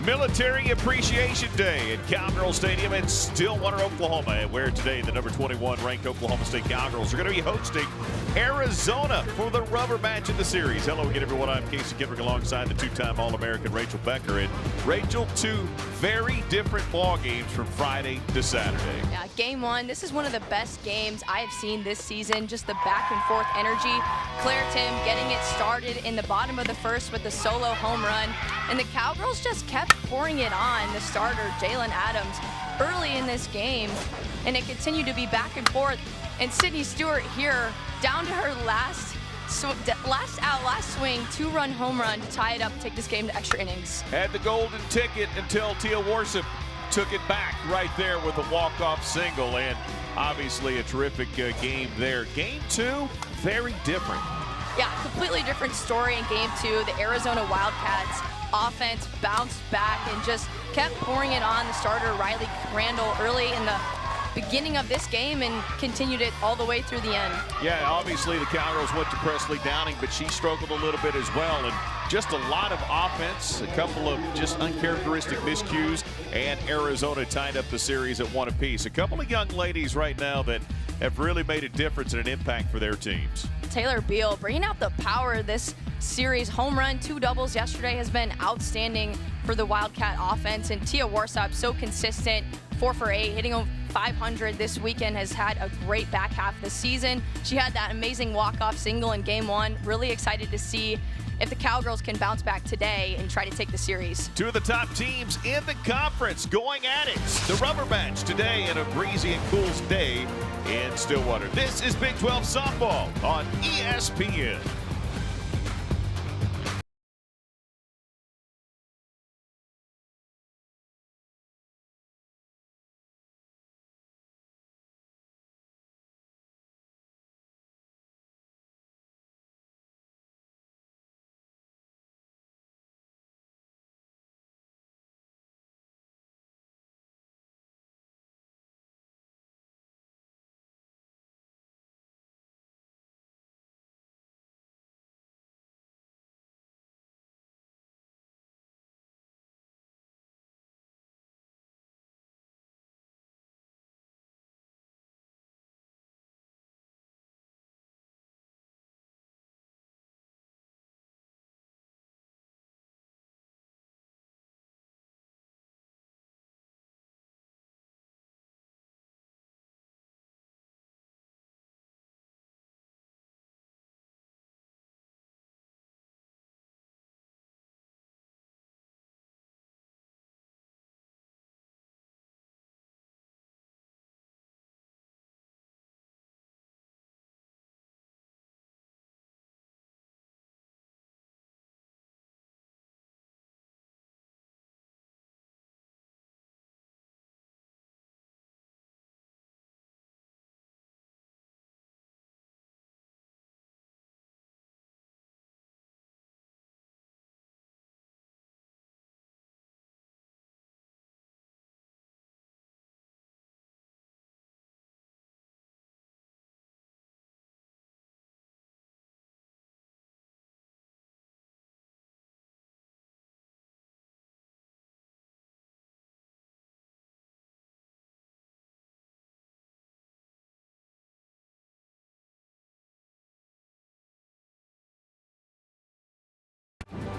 Military Appreciation Day at Cowgirl Stadium in Stillwater, Oklahoma, where today the number 21 ranked Oklahoma State Cowgirls are going to be hosting Arizona for the rubber match in the series. Hello again, everyone. I'm Casey Kendrick alongside the two-time All-American Rachel Becker. And Rachel, two very different ball games from Friday to Saturday. Yeah, game one, this is one of the best games I have seen this season. Just the back and forth energy. Claire Tim getting it started in the bottom of the first with the solo home run. And the Cowgirls just kept pouring it on the starter, Jalen Adams, early in this game. And it continued to be back and forth. And Sydney Stewart here, down to her last swing, two-run home run to tie it up, take this game to extra innings. Had the golden ticket until Tia Warsop took it back right there with a walk-off single, and obviously a terrific game there. Game two, very different. Yeah, completely different story in game two. The Arizona Wildcats offense bounced back and just kept pouring it on the starter, Riley Crandall, early in the beginning of this game and continued it all the way through the end. Yeah, obviously the Cowgirls went to Presley Downing, but she struggled a little bit as well, and just a lot of offense, a couple of just uncharacteristic miscues, and Arizona tied up the series at one apiece. A couple of young ladies right now that have really made a difference and an impact for their teams. Taylor Beal bringing out the power of this series. Home run, two doubles yesterday has been outstanding for the Wildcat offense, and Tia Warsop so consistent, 4 for 8, hitting 500 this weekend, has had a great back half of the season. She had that amazing walk-off single in game one. Really excited to see if the Cowgirls can bounce back today and try to take the series. Two of the top teams in the conference going at it. The rubber match today in a breezy and cool day in Stillwater. This is Big 12 softball on ESPN.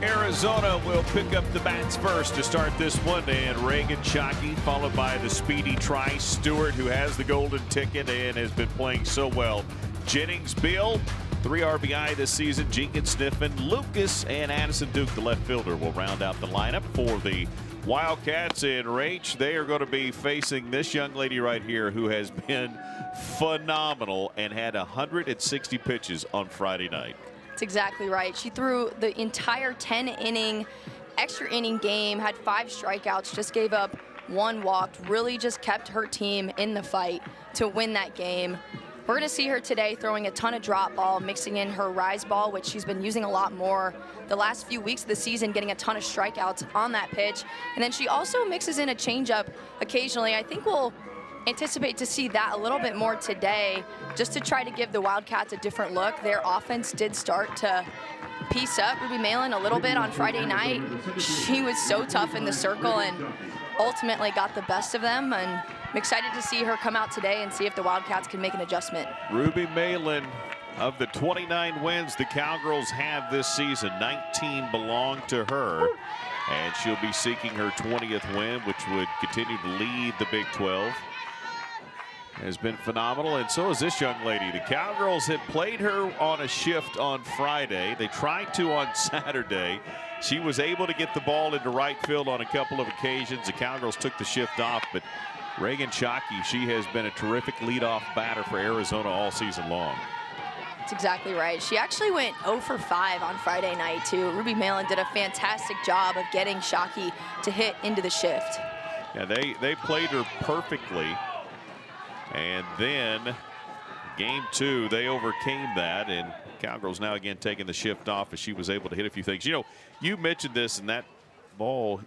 Arizona will pick up the bats first to start this one, and Reagan Shockey, followed by the speedy Trice Stewart, who has the golden ticket and has been playing so well. Jennings, Beal, 3 RBI this season. Jenkins, Sniffen, Lucas, and Addison Duke, the left fielder, will round out the lineup for the Wildcats. And Rach, they are going to be facing this young lady right here who has been phenomenal and had 160 pitches on Friday night. That's exactly right. She threw the entire 10-inning, extra inning game, had 5 strikeouts, just gave up 1 walk, really just kept her team in the fight to win that game. We're going to see her today throwing a ton of drop ball, mixing in her rise ball, which she's been using a lot more the last few weeks of the season, getting a ton of strikeouts on that pitch. And then she also mixes in a changeup occasionally. I think we'll anticipate to see that a little bit more today, just to try to give the Wildcats a different look. Their offense did start to piece up Ruby Malin a little bit on Friday night. She was so tough in the circle and ultimately got the best of them. And I'm excited to see her come out today and see if the Wildcats can make an adjustment. Ruby Malin, of the 29 wins the Cowgirls have this season, 19 belong to her. And she'll be seeking her 20th win, which would continue to lead the Big 12. Has been phenomenal, and so is this young lady. The Cowgirls had played her on a shift on Friday. They tried to on Saturday. She was able to get the ball into right field on a couple of occasions. The Cowgirls took the shift off, but Reagan Shockey, she has been a terrific leadoff batter for Arizona all season long. That's exactly right. She actually went 0 for 5 on Friday night, too. Ruby Malin did a fantastic job of getting Shockey to hit into the shift. Yeah, they played her perfectly. And then game 2, they overcame that, and Cowgirls now again taking the shift off as she was able to hit a few things. You know, you mentioned this, and that ball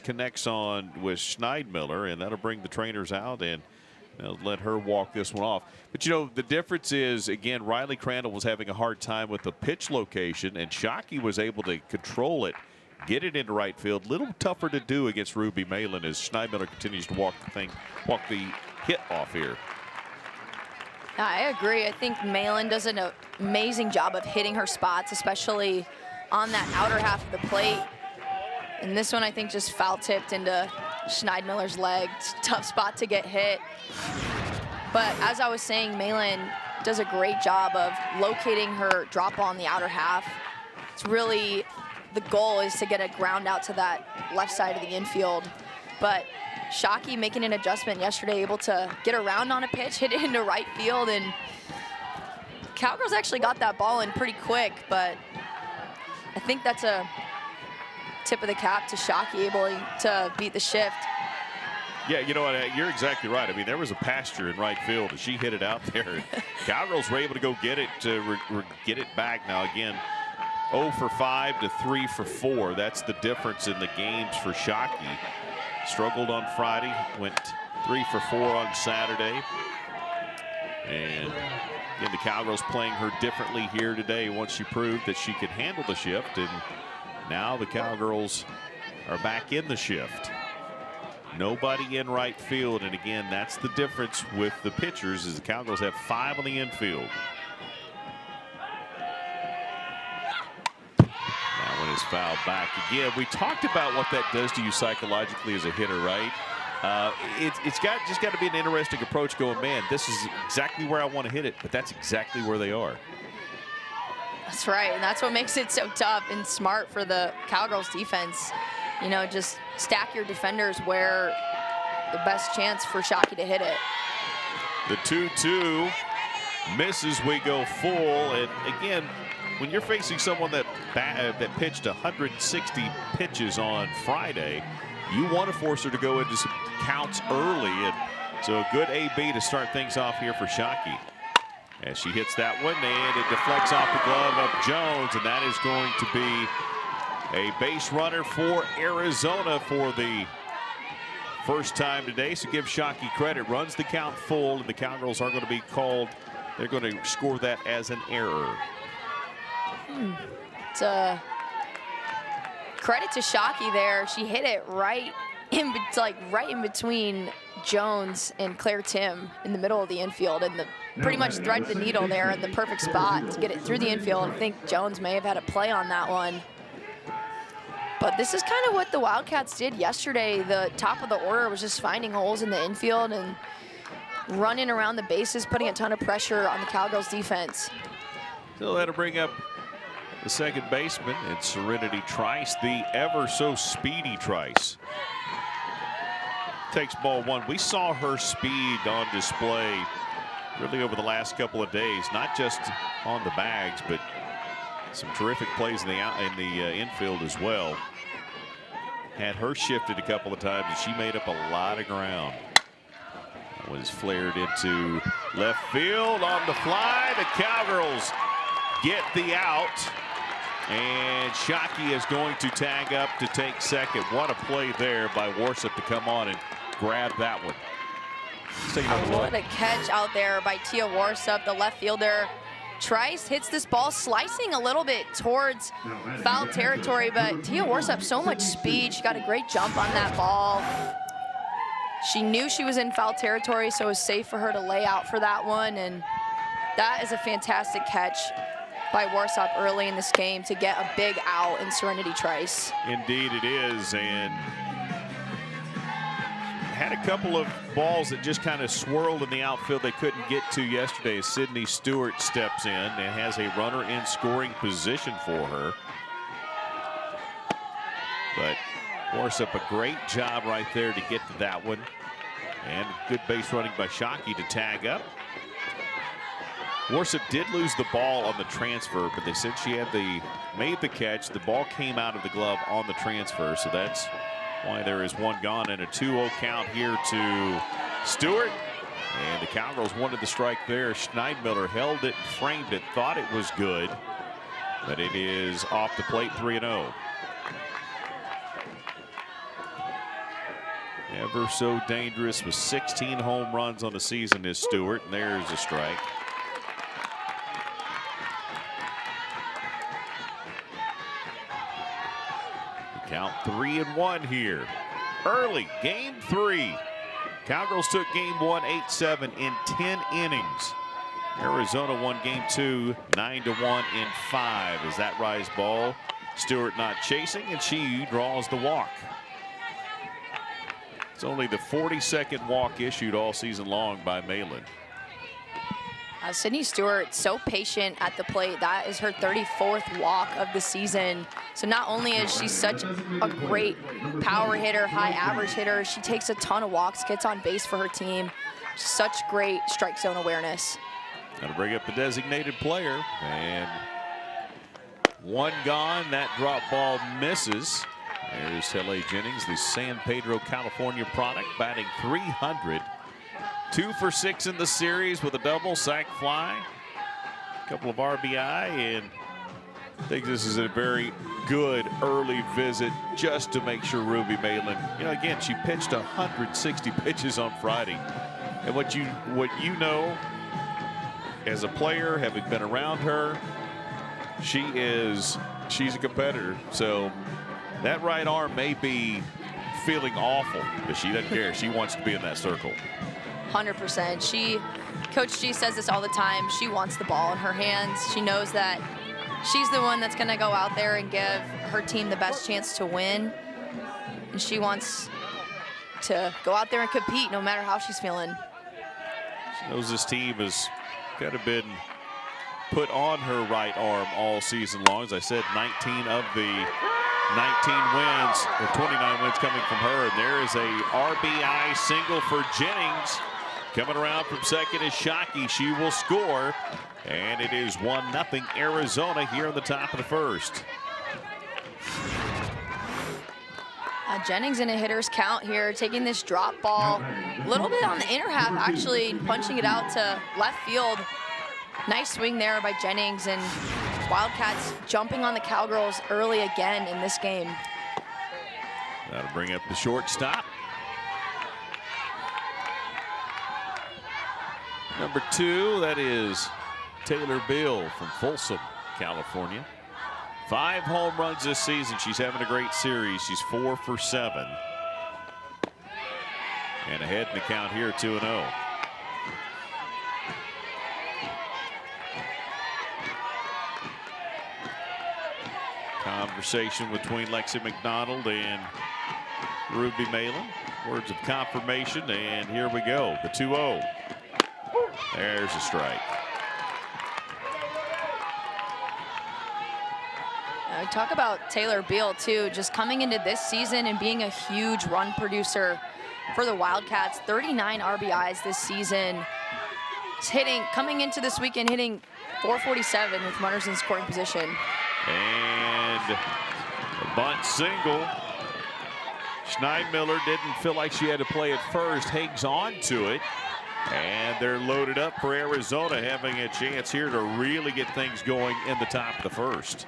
connects on with Schneidmiller, and that'll bring the trainers out and let her walk this one off. But you know, the difference is, again, Riley Crandall was having a hard time with the pitch location, and Shockey was able to control it, get it into right field. Little tougher to do against Ruby Malin as Schneidmiller continues to walk the hit off here. I agree. I think Malin does an amazing job of hitting her spots, especially on that outer half of the plate. And this one, I think, just foul tipped into Schneidmiller's leg. It's a tough spot to get hit. But as I was saying, Malin does a great job of locating her drop ball on the outer half. It's really, the goal is to get a ground out to that left side of the infield. But Shockey making an adjustment yesterday, able to get around on a pitch, hit it into right field, and Cowgirls actually got that ball in pretty quick, but I think that's a tip of the cap to Shockey, able to beat the shift. Yeah, you know what, you're exactly right. I mean, there was a pasture in right field, and she hit it out there. Cowgirls were able to go get it, get it back. Now, again, 0 for 5 to 3 for 4. That's the difference in the games for Shockey. Struggled on Friday, went 3 for 4 on Saturday. And again, the Cowgirls playing her differently here today once she proved that she could handle the shift. And now the Cowgirls are back in the shift. Nobody in right field. And again, that's the difference with the pitchers, is the Cowgirls have 5 on the infield. Is fouled back again. We talked about what that does to you psychologically as a hitter, right? It's just got to be an interesting approach going, man, this is exactly where I want to hit it, but that's exactly where they are. That's right, and that's what makes it so tough and smart for the Cowgirls defense. You know, just stack your defenders where the best chance for Shockey to hit it. The 2-2 misses, we go full, and again, when you're facing someone that pitched 160 pitches on Friday, you want to force her to go into some counts early. And so a good AB to start things off here for Shockey. As she hits that one, and it deflects off the glove of Jones, and that is going to be a base runner for Arizona for the first time today. So give Shockey credit. Runs the count full, and the Cowgirls are going to be called. They're going to score that as an error. It's a credit to Shockey there. She hit it right in between Jones and Claire Tim in the middle of the infield, and pretty much threaded the needle there in the perfect spot to get it through the infield. I think Jones may have had a play on that one. But this is kind of what the Wildcats did yesterday. The top of the order was just finding holes in the infield and running around the bases, putting a ton of pressure on the Cowgirls defense. So that'll bring up the second baseman, it's Serenity Trice, the ever so speedy Trice. Takes ball 1. We saw her speed on display really over the last couple of days, not just on the bags, but some terrific plays in the infield as well. Had her shifted a couple of times, and she made up a lot of ground. That was flared into left field on the fly. The Cowgirls get the out. And Shockey is going to tag up to take second. What a play there by Warsup to come on and grab that one. What a catch out there by Tia Warsup, the left fielder. Trice hits this ball slicing a little bit towards foul territory, but Tia Warsop, so much speed. She got a great jump on that ball. She knew she was in foul territory, so it was safe for her to lay out for that one, and that is a fantastic catch by Warsop early in this game to get a big out in Serenity Trice. Indeed it is, and had a couple of balls that just kind of swirled in the outfield they couldn't get to yesterday. Sydney Stewart steps in and has a runner in scoring position for her. But Warsop, a great job right there to get to that one. And good base running by Shockey to tag up. Warsop did lose the ball on the transfer, but they said she had made the catch. The ball came out of the glove on the transfer, so that's why there is one gone, and a 2-0 count here to Stewart. And the Cowgirls wanted the strike there. Schneidmiller held it and framed it, thought it was good, but it is off the plate, 3-0. Ever so dangerous with 16 home runs on the season is Stewart, and there's a strike. Count 3-1 here. Early, game 3. Cowgirls took game 1, 8-7 in 10 innings. Arizona won game 2, 9-1 in 5. As that rise ball, Stewart not chasing, and she draws the walk. It's only the 42nd walk issued all season long by Malin. Sydney Stewart, so patient at the plate. That is her 34th walk of the season. So not only is she such a great power hitter, high average hitter, she takes a ton of walks, gets on base for her team. Such great strike zone awareness. Got to bring up the designated player, and one gone. That drop ball misses. There's L.A. Jennings, the San Pedro, California product, batting .300. 2 for 6 in the series with a double, sac fly, a couple of RBI, and I think this is a very good early visit just to make sure Ruby Malin, again, she pitched 160 pitches on Friday. And what you know as a player, having been around her, she's a competitor. So that right arm may be feeling awful, but she doesn't care. She wants to be in that circle. 100%. Coach G says this all the time. She wants the ball in her hands. She knows that she's the one that's going to go out there and give her team the best chance to win. And she wants to go out there and compete no matter how she's feeling. She knows this team has kind of been put on her right arm all season long. As I said, 19 of the 19 wins, or 29 wins coming from her. And there is a RBI single for Jennings. Coming around from second is Shockey. She will score. And it is 1-0 Arizona here in the top of the first. Jennings in a hitter's count here, taking this drop ball a little bit on the inner half, actually punching it out to left field. Nice swing there by Jennings, and Wildcats jumping on the Cowgirls early again in this game. That'll bring up the shortstop. Number 2, that is Taylor Bill from Folsom, California. 5 home runs this season. She's having a great series. She's 4 for 7. And ahead in the count here, 2-0. Conversation between Lexi McDonald and Ruby Malin. Words of confirmation, and here we go. The 2-0. There's a strike. We talk about Taylor Beal too, just coming into this season and being a huge run producer for the Wildcats. 39 RBIs this season. Coming into this weekend, hitting .447 with runners in scoring position. And a bunt single. Schneidmiller didn't feel like she had to play it first. Hangs on to it. And they're loaded up for Arizona, having a chance here to really get things going in the top of the first.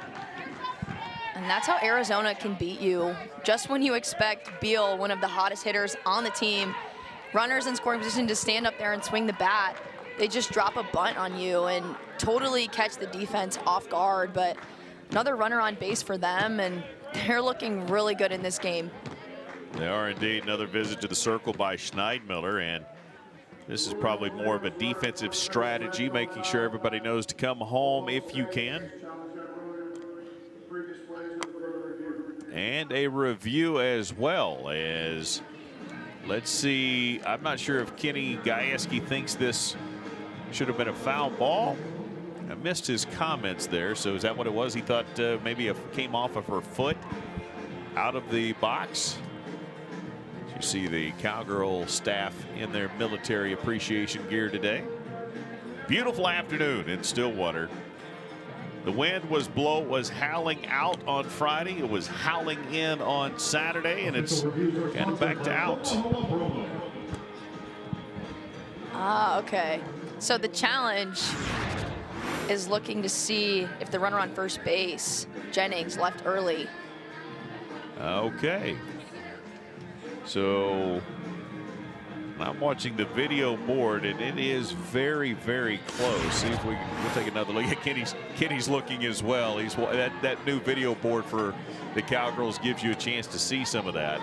And that's how Arizona can beat you. Just when you expect Beal, one of the hottest hitters on the team, runners in scoring position, to stand up there and swing the bat, they just drop a bunt on you and totally catch the defense off guard. But another runner on base for them, and they're looking really good in this game. They are indeed. Another visit to the circle by Schneidmiller, and this is probably more of a defensive strategy, making sure everybody knows to come home if you can. And a review as well, as let's see, I'm not sure if Kenny Gajewski thinks this should have been a foul ball. I missed his comments there. So is that what it was? He thought maybe it came off of her foot out of the box. You see the Cowgirl staff in their military appreciation gear today. Beautiful afternoon in Stillwater. The wind was howling out on Friday. It was howling in on Saturday, and it's kind of back to out. Ah, okay. So the challenge is looking to see if the runner on first base, Jennings, left early. Okay. So I'm watching the video board, and it is very, very close. See if we'll take another look. Kenny's looking as well. That new video board for the Cowgirls gives you a chance to see some of that.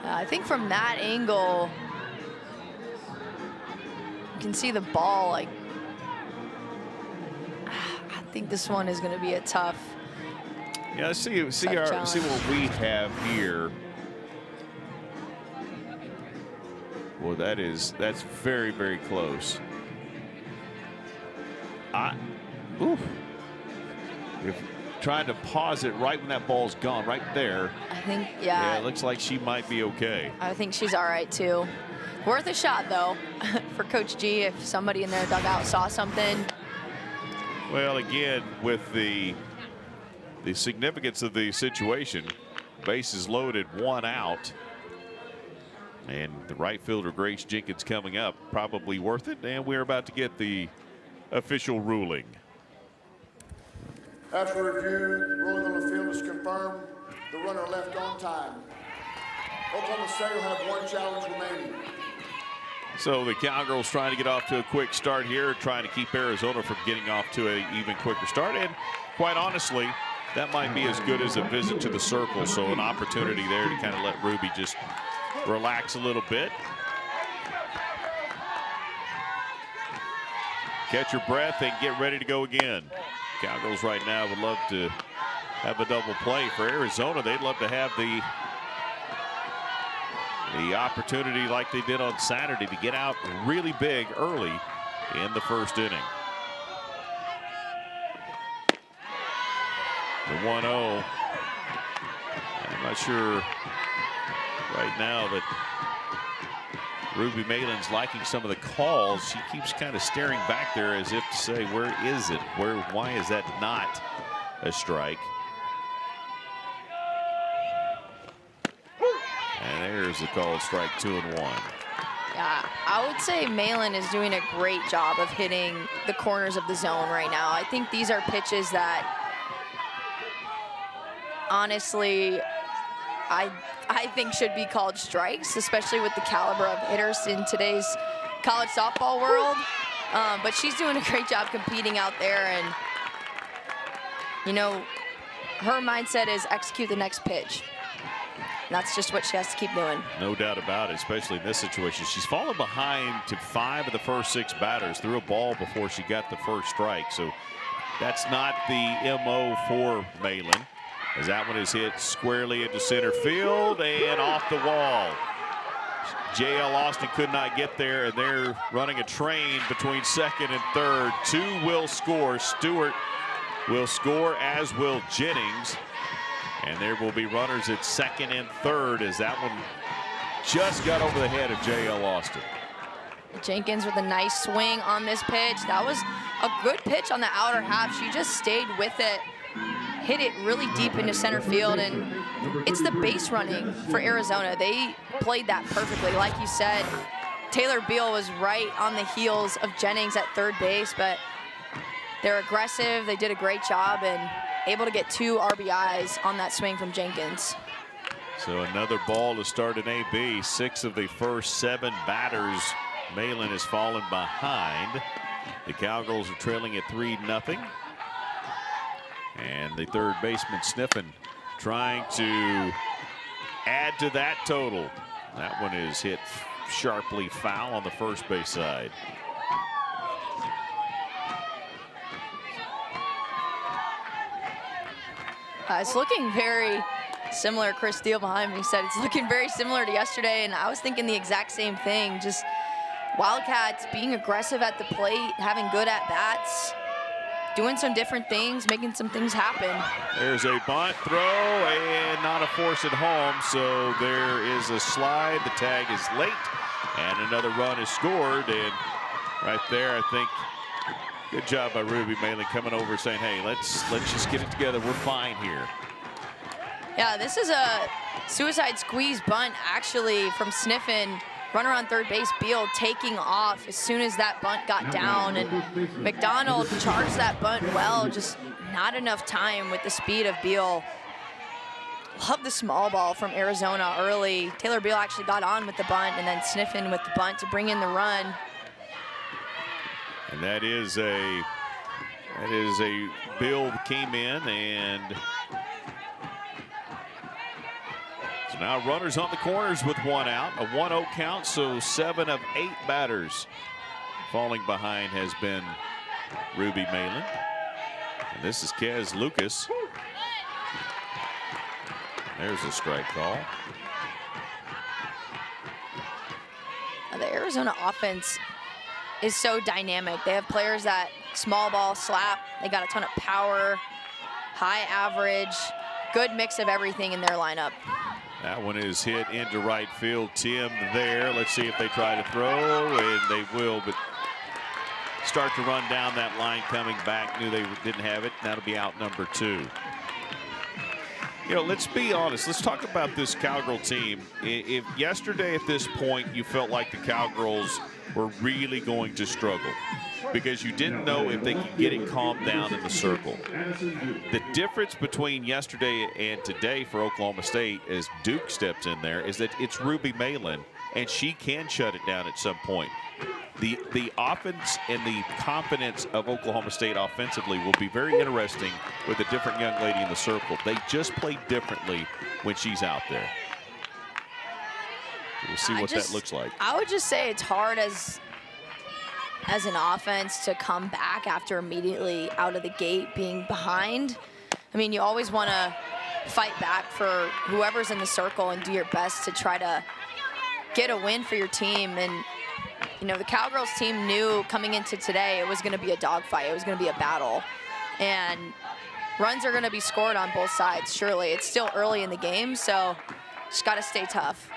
I think from that angle, you can see the ball. Like, I think this one is going to be a tough. Yeah, see what we have here. Well, that's very, very close. If trying to pause it right when that ball's gone, right there. I think, yeah. Yeah, it looks like she might be okay. I think she's all right too. Worth a shot though, for Coach G if somebody in their dugout saw something. Well, again, with the significance of the situation, bases loaded, 1 out. And the right fielder, Grace Jenkins, coming up, probably worth it. And we're about to get the official ruling. After review, the ruling on the field is confirmed. The runner left on time. Oklahoma State will have 1 challenge remaining. So the Cowgirls trying to get off to a quick start here, trying to keep Arizona from getting off to an even quicker start. And quite honestly, that might be as good as a visit to the circle. So an opportunity there to kind of let Ruby just relax a little bit. Catch your breath and get ready to go again. Cowgirls right now would love to have a double play. For Arizona, they'd love to have the opportunity like they did on Saturday to get out really big early in the first inning. The 1-0. I'm not sure right now that Ruby Malin's liking some of the calls. She keeps kind of staring back there as if to say, where is it? Why is that not a strike? And there's the call, strike 2-1. Yeah, I would say Malin is doing a great job of hitting the corners of the zone right now. I think these are pitches that, honestly, I think should be called strikes, especially with the caliber of hitters in today's college softball world. But she's doing a great job competing out there, and, you know, her mindset is execute the next pitch. And that's just what she has to keep doing. No doubt about it, especially in this situation. She's fallen behind to 5 of the first 6 batters, threw a ball before she got the first strike. So that's not the MO for Malin, as that one is hit squarely into center field and off the wall. J.L. Austin could not get there, and they're running a train between second and third. 2 will score. Stewart will score, as will Jennings. And there will be runners at second and third, as that one just got over the head of J.L. Austin. Jenkins with a nice swing on this pitch. That was a good pitch on the outer half. She just stayed with it, hit it really deep into center field, and it's the base running for Arizona. They played that perfectly. Like you said, Taylor Beal was right on the heels of Jennings at third base, but they're aggressive. They did a great job and able to get 2 RBIs on that swing from Jenkins. So another ball to start an AB. 6 of the first 7 batters Malin has fallen behind. The Cowgirls are trailing at 3-0. And the third baseman Sniffen trying to add to that total. That one is hit sharply foul on the first base side. It's looking very similar. Chris Steele behind me said it's looking very similar to yesterday, and I was thinking the exact same thing. Just Wildcats being aggressive at the plate, having good at-bats, doing some different things, making some things happen. There's a bunt throw and not a force at home, so there is a slide. The tag is late, and another run is scored. And right there, I think, good job by Ruby Malin coming over saying, hey, let's just get it together. We're fine here. Yeah, this is a suicide squeeze bunt, actually, from Sniffen. Runner on third base, Beal taking off as soon as that bunt got down, and McDonald charged that bunt well, just not enough time with the speed of Beal. Love the small ball from Arizona early. Taylor Beal actually got on with the bunt, and then Sniffen with the bunt to bring in the run. And that is a Bill came in, and so now runners on the corners with one out, a 1-0 count, so 7 of 8 batters falling behind has been Ruby Malin. And this is Kez Lucas. There's a strike call. The Arizona offense is so dynamic. They have players that small ball, slap. They got a ton of power, high average, good mix of everything in their lineup. That one is hit into right field. Tim there. Let's see if they try to throw, and they will, but start to run down that line coming back. Knew they didn't have it. That'll be out number 2. You know, let's be honest. Let's talk about this Cowgirl team. If yesterday at this point you felt like the Cowgirls were really going to struggle because you didn't know if they could get it calmed down in the circle. The difference between yesterday and today for Oklahoma State, as Duke steps in there, is that it's Ruby Malin, and she can shut it down at some point. The offense and the confidence of Oklahoma State offensively will be very interesting with a different young lady in the circle. They just play differently when she's out there. We'll see what that looks like. I would just say it's hard as an offense to come back after immediately out of the gate being behind. I mean, you always want to fight back for whoever's in the circle and do your best to try to get a win for your team. And you know, the Cowgirls team knew coming into today it was going to be a dogfight. It was going to be a battle. And runs are going to be scored on both sides, surely. It's still early in the game, so just got to stay tough.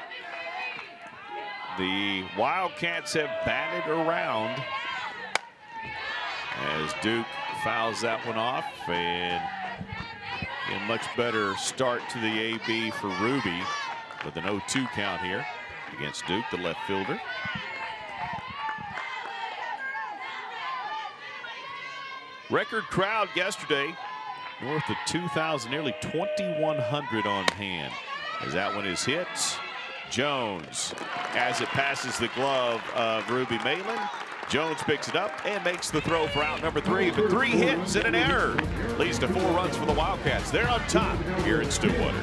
The Wildcats have batted around as Duke fouls that one off, and a much better start to the AB for Ruby with an 0-2 count here against Duke, the left fielder. Record crowd yesterday, north of 2,000, nearly 2,100 on hand. As that one is hit, Jones, as it passes the glove of Ruby Malin, Jones picks it up and makes the throw for out number 3. But 3 hits and an error leads to 4 runs for the Wildcats. They're on top here in Stillwater.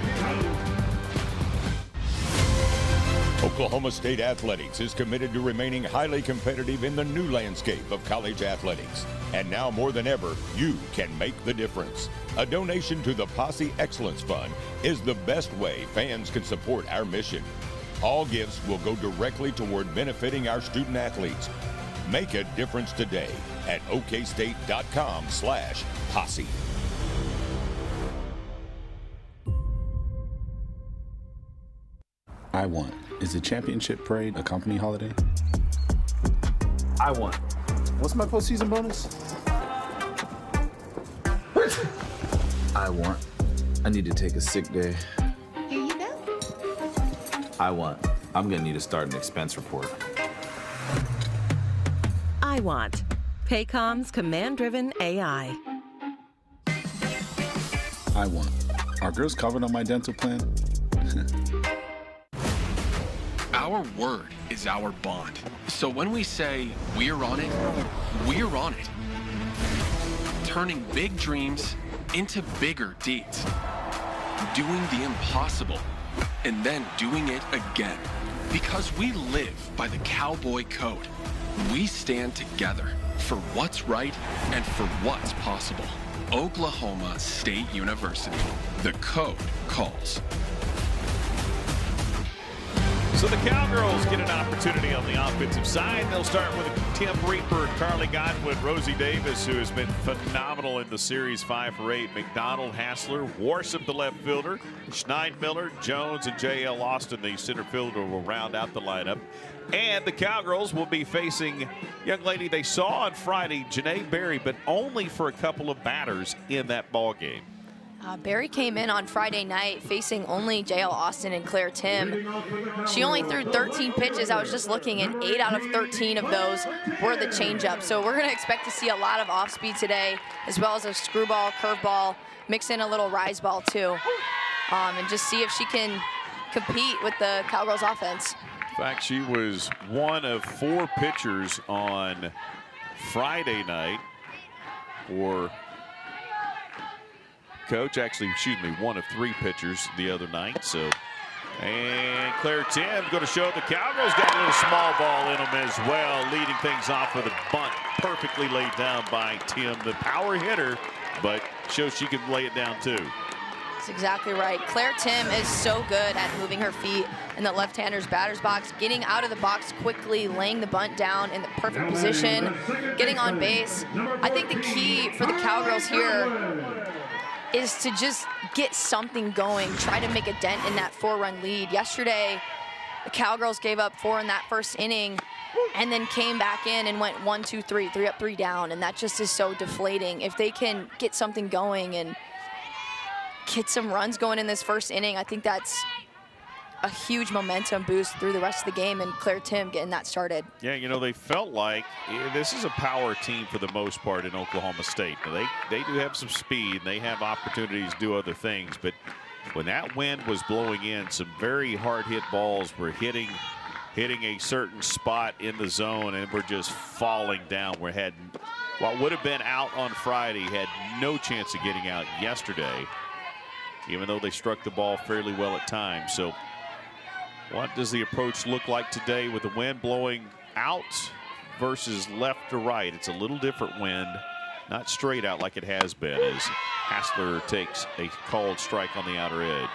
Oklahoma State Athletics is committed to remaining highly competitive in the new landscape of college athletics. And now more than ever, you can make the difference. A donation to the Posse Excellence Fund is the best way fans can support our mission. All gifts will go directly toward benefiting our student athletes. Make a difference today at okstate.com/posse. I want. Is the championship parade a company holiday? I want. What's my postseason bonus? I want. I need to take a sick day. Here you go. I want. I'm gonna need to start an expense report. I want. Paycom's command-driven AI. I want. Are girls covered on my dental plan? our word is our bond. So when we say we're on it, we're on it. Turning big dreams into bigger deeds. Doing the impossible and then doing it again. Because we live by the Cowboy Code. We stand together for what's right and for what's possible. Oklahoma State University. The code calls. So the Cowgirls get an opportunity on the offensive side. They'll start with Tim Reaper, Carly Godwin, Rosie Davis, who has been phenomenal in the series, 5 for 8. McDonald, Hassler, Worship, the left fielder, Schneidmiller, Jones, and J.L. Austin, the center fielder, will round out the lineup. And the Cowgirls will be facing a young lady they saw on Friday, Janae Berry, but only for a couple of batters in that ball game. Berry came in on Friday night facing only J.L. Austin and Claire Tim. She only threw 13 pitches. I was just looking, and 8 out of 13 of those were the changeup. So we're going to expect to see a lot of off speed today, as well as a screwball, curveball, mix in a little rise ball too, and just see if she can compete with the Cowgirls offense. In fact, she was one of 4 pitchers on Friday night for Coach, actually, excuse me, one of 3 pitchers the other night. So, and Claire Tim going to show the Cowgirls got a little small ball in them as well, leading things off with a bunt perfectly laid down by Tim, the power hitter, but shows she can lay it down too. That's exactly right. Claire Tim is so good at moving her feet in the left-hander's batter's box, getting out of the box quickly, laying the bunt down in the perfect position, getting on base. I think the key for the Cowgirls here is to just get something going, try to make a dent in that 4-run lead. Yesterday, the Cowgirls gave up 4 in that first inning and then came back in and went 1, 2, 3, 3 up, 3 down, and that just is so deflating. If they can get something going and get some runs going in this first inning, I think that's a huge momentum boost through the rest of the game, and Claire Tim getting that started. Yeah, you know, they felt like this is a power team for the most part in Oklahoma State. They do have some speed. They have opportunities to do other things, but when that wind was blowing in, some very hard hit balls were hitting a certain spot in the zone and were just falling down. We had what would have been out on Friday, had no chance of getting out yesterday, even though they struck the ball fairly well at times. So what does the approach look like today with the wind blowing out versus left to right? It's a little different wind, not straight out like it has been, as Hassler takes a called strike on the outer edge.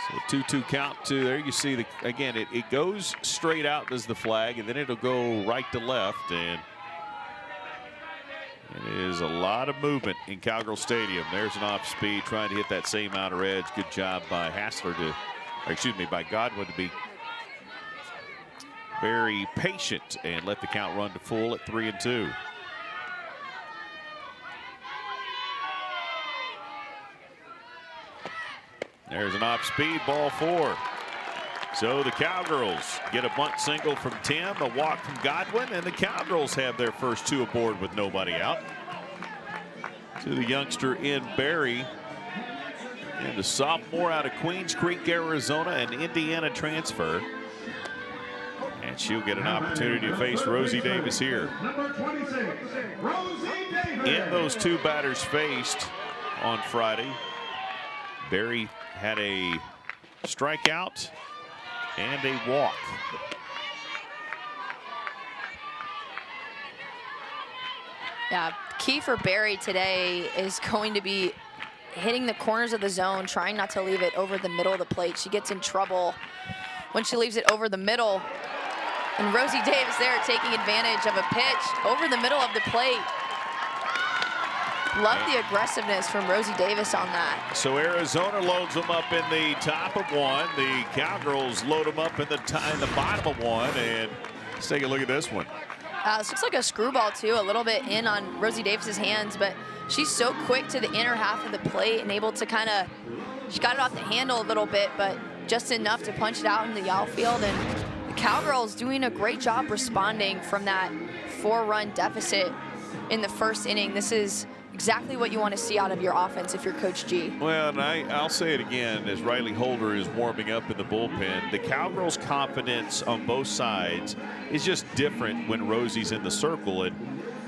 So 2-2 count to there. You see, again, it goes straight out as the flag, and then it'll go right to left, and it is a lot of movement in Cowgirl Stadium. There's an off speed trying to hit that same outer edge. Good job by Hassler by Godwin to be very patient and let the count run to full at 3-2. There's an off speed, ball 4. So the Cowgirls get a bunt single from Tim, a walk from Godwin, and the Cowgirls have their first 2 aboard with nobody out. To the youngster in Berry, and a sophomore out of Queens Creek, Arizona, an Indiana transfer. And she'll get an opportunity to face Rosie Davis here. In those 2 batters faced on Friday, Berry had a strikeout and a walk. Yeah, key for Berry today is going to be hitting the corners of the zone, trying not to leave it over the middle of the plate. She gets in trouble when she leaves it over the middle. And Rosie Davis there taking advantage of a pitch over the middle of the plate. Love the aggressiveness from Rosie Davis on that. So Arizona loads them up in the top of 1. The Cowgirls load them up in the bottom of 1. And let's take a look at this one. This looks like a screwball too, a little bit in on Rosie Davis's hands, but she's so quick to the inner half of the plate and able to she got it off the handle a little bit, but just enough to punch it out in the outfield. And the Cowgirls doing a great job responding from that 4-run deficit in the first inning. This is exactly what you want to see out of your offense if you're Coach G. Well, and I'll say it again as Riley Holder is warming up in the bullpen. The Cowgirls' confidence on both sides is just different when Rosie's in the circle. And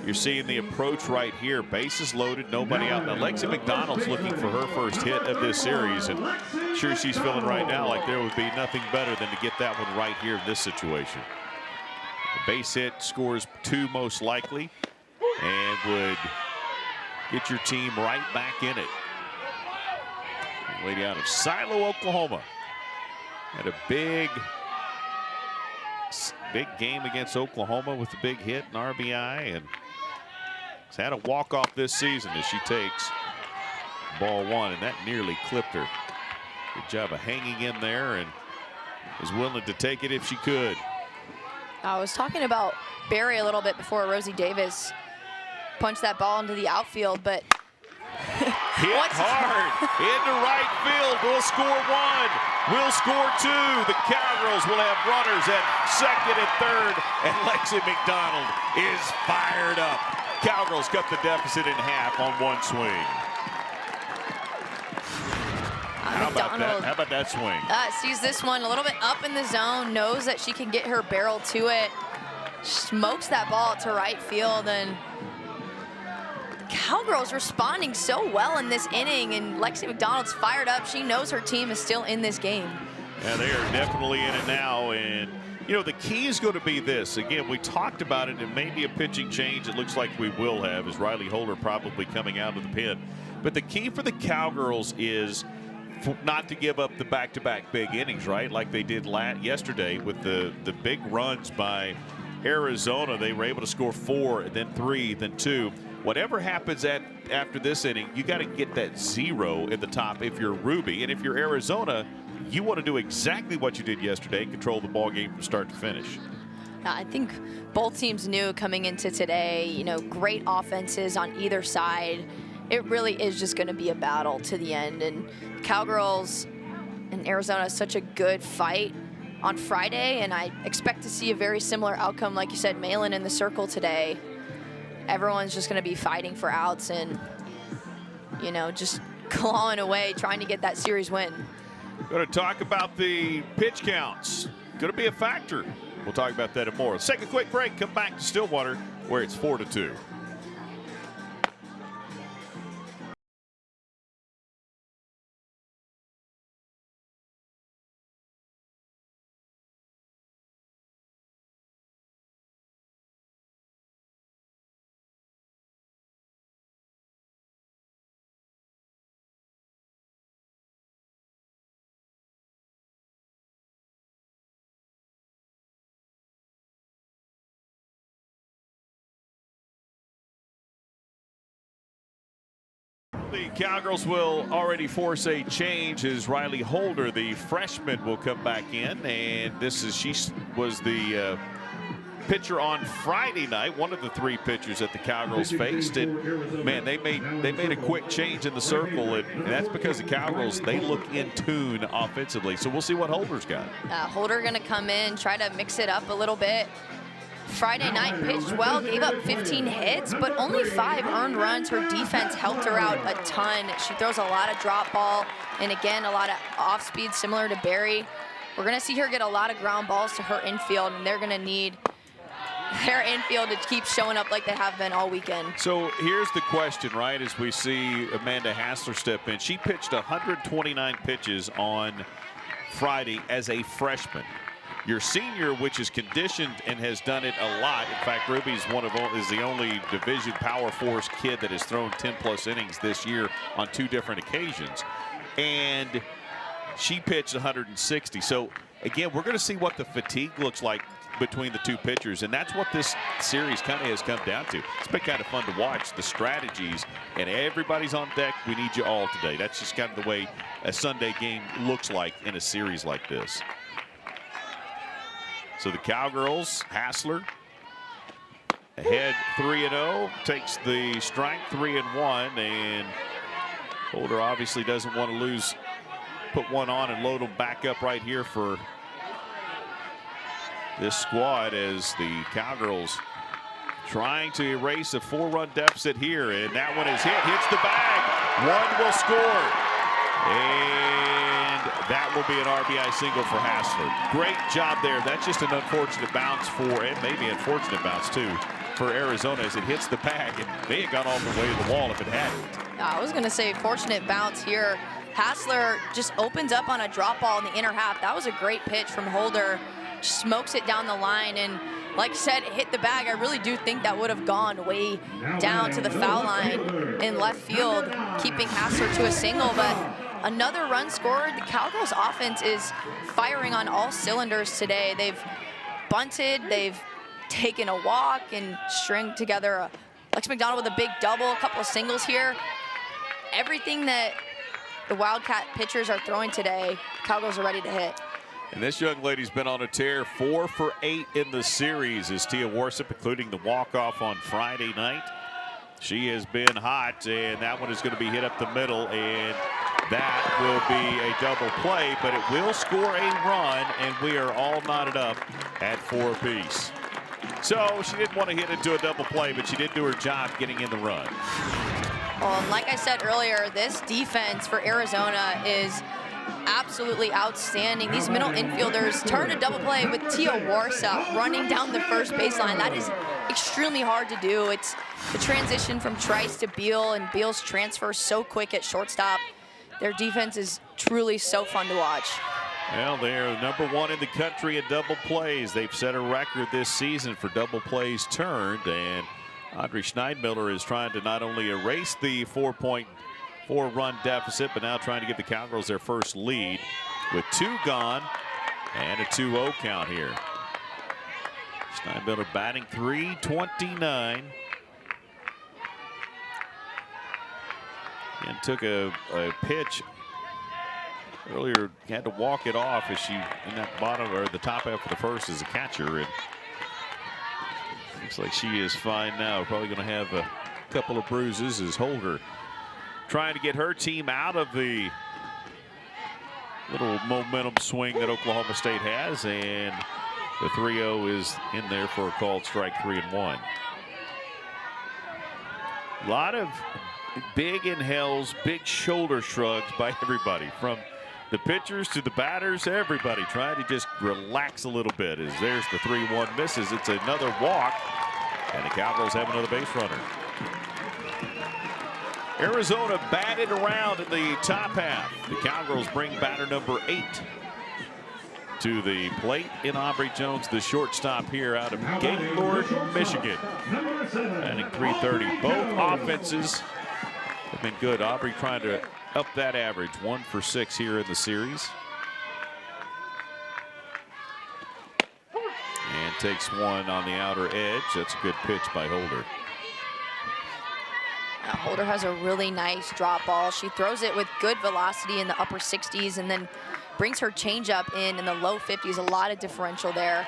you're seeing the approach right here. Bases loaded, nobody out. Now, Lexi McDonald's looking for her first hit of this series. And sure, she's feeling right now like there would be nothing better than to get that one right here in this situation. The base hit scores 2 most likely and would get your team right back in it. Lady out of Silo, Oklahoma. Had a big game against Oklahoma with the big hit and RBI, and has had a walk-off this season as she takes ball 1, and that nearly clipped her. Good job of hanging in there and was willing to take it if she could. I was talking about Barry a little bit before Rosie Davis punched that ball into the outfield, but hit hard into right field. We'll score 1. We'll score 2. The Cowgirls will have runners at second and third, and Lexi McDonald is fired up. Cowgirls cut the deficit in half on 1 swing. How about that swing? Sees this one a little bit up in the zone, knows that she can get her barrel to it, smokes that ball to right field, and Cowgirls responding so well in this inning, and Lexi McDonald's fired up. She knows her team is still in this game. Yeah, they are definitely in it now, and you know the key is going to be this. Again, we talked about it, and maybe a pitching change it looks like we will have, as Riley Holder probably coming out of the pen. But the key for the Cowgirls is not to give up the back-to-back big innings, right? Like they did yesterday with the big runs by Arizona. They were able to score 4, then 3, then 2. Whatever happens after this inning, you got to get that 0 in the top if you're Ruby. And if you're Arizona, you want to do exactly what you did yesterday, control the ball game from start to finish. I think both teams knew coming into today, you know, great offenses on either side. It really is just going to be a battle to the end. And Cowgirls and Arizona is such a good fight on Friday, and I expect to see a very similar outcome. Like you said, Malin in the circle today. Everyone's just going to be fighting for outs and, you know, just clawing away, trying to get that series win. Going to talk about the pitch counts. Going to be a factor. We'll talk about that and more. Let's take a quick break. Come back to Stillwater, where it's 4-2. The Cowgirls will already force a change as Riley Holder, the freshman, will come back in. And she was the pitcher on Friday night, one of the 3 pitchers that the Cowgirls faced. And man, they made a quick change in the circle, and that's because the Cowgirls, they look in tune offensively. So we'll see what Holder's got. Holder going to come in, try to mix it up a little bit. Friday night pitched well, gave up 15 hits, but only 5 earned runs. Her defense helped her out a ton. She throws a lot of drop ball, and again, a lot of off speed similar to Barry. We're going to see her get a lot of ground balls to her infield, and they're going to need their infield to keep showing up like they have been all weekend. So here's the question, right, as we see Amanda Hassler step in. She pitched 129 pitches on Friday as a freshman. Your senior, which is conditioned and has done it a lot. In fact, Ruby is the only Division Power Force kid that has thrown 10+ innings this year on 2 different occasions. And she pitched 160. So, again, we're going to see what the fatigue looks like between the 2 pitchers. And that's what this series kind of has come down to. It's been kind of fun to watch the strategies. And everybody's on deck. We need you all today. That's just kind of the way a Sunday game looks like in a series like this. So the Cowgirls, Hassler, ahead 3-0, takes the strike 3-1, and Holder obviously doesn't want to put one on and load them back up right here for this squad as the Cowgirls trying to erase a 4-run deficit here, and that one is hits the bag. One will score, and that will be an RBI single for Hassler. Great job there. That's just an unfortunate bounce and maybe unfortunate bounce too, for Arizona as it hits the bag, and they had gone all the way to the wall if it hadn't. I was going to say fortunate bounce here. Hassler just opens up on a drop ball in the inner half. That was a great pitch from Holder. Smokes it down the line, and like I said, it hit the bag. I really do think that would have gone way down to the foul line in left field, keeping Hassler to a single. But another run scored. The Cowgirls offense is firing on all cylinders today. They've bunted, they've taken a walk and string together a Lex McDonald with a big double, a couple of singles here. Everything that the Wildcat pitchers are throwing today, Cowgirls are ready to hit. And this young lady's been on a tear, 4 for 8 in the series is Tia Warsip, including the walk-off on Friday night. She has been hot, and that one is going to be hit up the middle, and that will be a double play, but it will score a run, and we are all knotted up at 4 apiece. So she didn't want to hit into a double play, but she did do her job getting in the run. Well, and like I said earlier, this defense for Arizona is absolutely outstanding. These middle infielders turn a double play with Tia Warsaw running down the first baseline. That is extremely hard to do. It's the transition from Trice to Beal, and Beal's transfer so quick at shortstop. Their defense is truly so fun to watch. Well, they're #1 in the country in double plays. They've set a record this season for double plays turned, and Audrey Schneidmiller is trying to not only erase the 4.4-run deficit, but now trying to give the Cowgirls their first lead with 2 gone and a 2-0 count here. Schneidmiller batting .329. And took a pitch earlier, had to walk it off as she in that bottom or the top half of the first as a catcher, and looks like she is fine now. Probably going to have a couple of bruises as Holder trying to get her team out of the little momentum swing that Oklahoma State has, and the 3-0 is in there for a called strike, 3-1. A lot of big inhales, big shoulder shrugs by everybody, from the pitchers to the batters. Everybody trying to just relax a little bit as there's the 3-1 misses. It's another walk, and the Cowgirls have another base runner. Arizona batted around in the top half. The Cowgirls bring batter number 8 to the plate in Aubrey Jones, the shortstop here out of Gaylord, Michigan. Batting .330. Both offenses have been good. Aubrey trying to up that average, 1 for 6 here in the series. And takes one on the outer edge. That's a good pitch by Holder. Holder has a really nice drop ball. She throws it with good velocity in the upper 60s and then brings her changeup in the low 50s. A lot of differential there.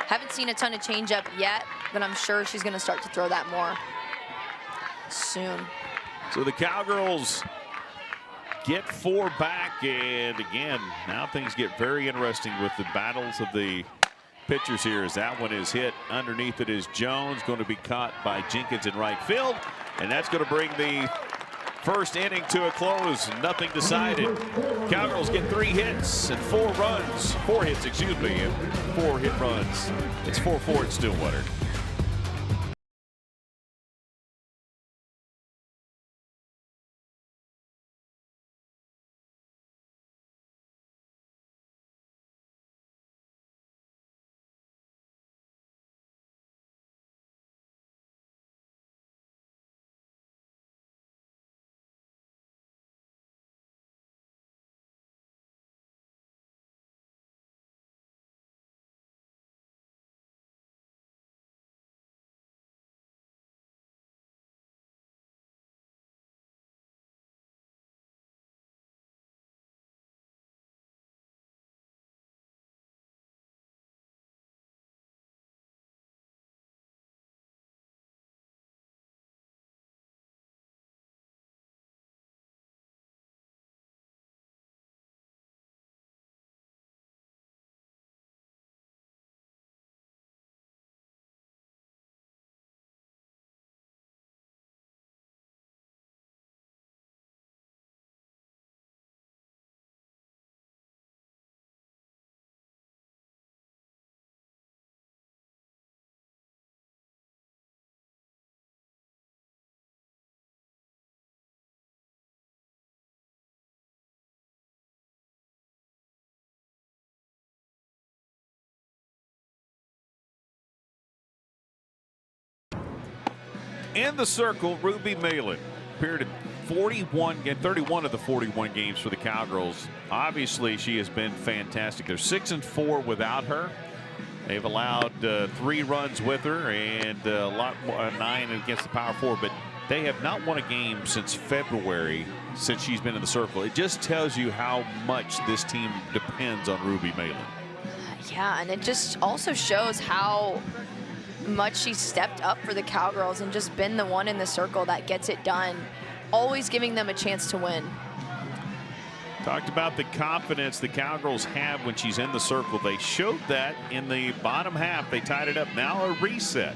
Haven't seen a ton of changeup yet, but I'm sure she's going to start to throw that more soon. So the Cowgirls get 4 back, and again, now things get very interesting with the battles of the pitchers here, as that one is hit. Underneath it is Jones, going to be caught by Jenkins in right field, and that's going to bring the first inning to a close. Nothing decided. Cowgirls get 3 hits and 4 runs. 4 hits, excuse me, and 4 hit runs. It's 4-4 at Stillwater. in the circle, Ruby Malin appeared in 31 of the 41 games for the Cowgirls. Obviously, she has been fantastic. They're 6-4 without her. They've allowed 3 runs with her and a lot more, 9 against the power forward, but they have not won a game since February since she's been in the circle. It just tells you how much this team depends on Ruby Malin. Yeah, and it just also shows how much she stepped up for the Cowgirls and just been the one in the circle that gets it done, always giving them a chance to win. Talked about the confidence the Cowgirls have when she's in the circle. They showed that in the bottom half. They tied it up. Now a reset.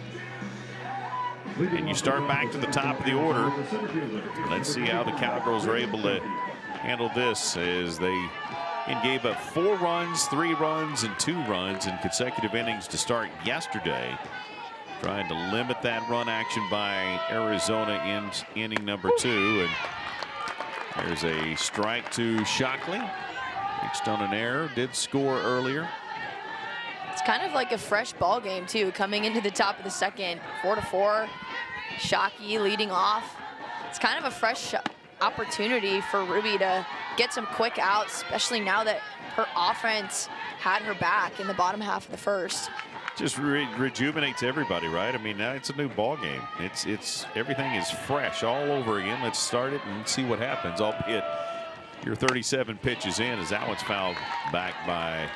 And you start back to the top of the order. Let's see how the Cowgirls are able to handle this, as they gave up 4 runs, 3 runs, and 2 runs in consecutive innings to start yesterday. Trying to limit that run action by Arizona in inning number 2. And there's a strike to Shockley. Reached on an error, did score earlier. It's kind of like a fresh ball game too, coming into the top of the second. 4-4. Shockey leading off. It's kind of a fresh opportunity for Ruby to get some quick outs, especially now that her offense had her back in the bottom half of the first. Just rejuvenates everybody, right? I mean, now it's a new ball game. It's everything is fresh all over again. Let's start it and see what happens. Albeit you're 37 pitches in, as that one's fouled back by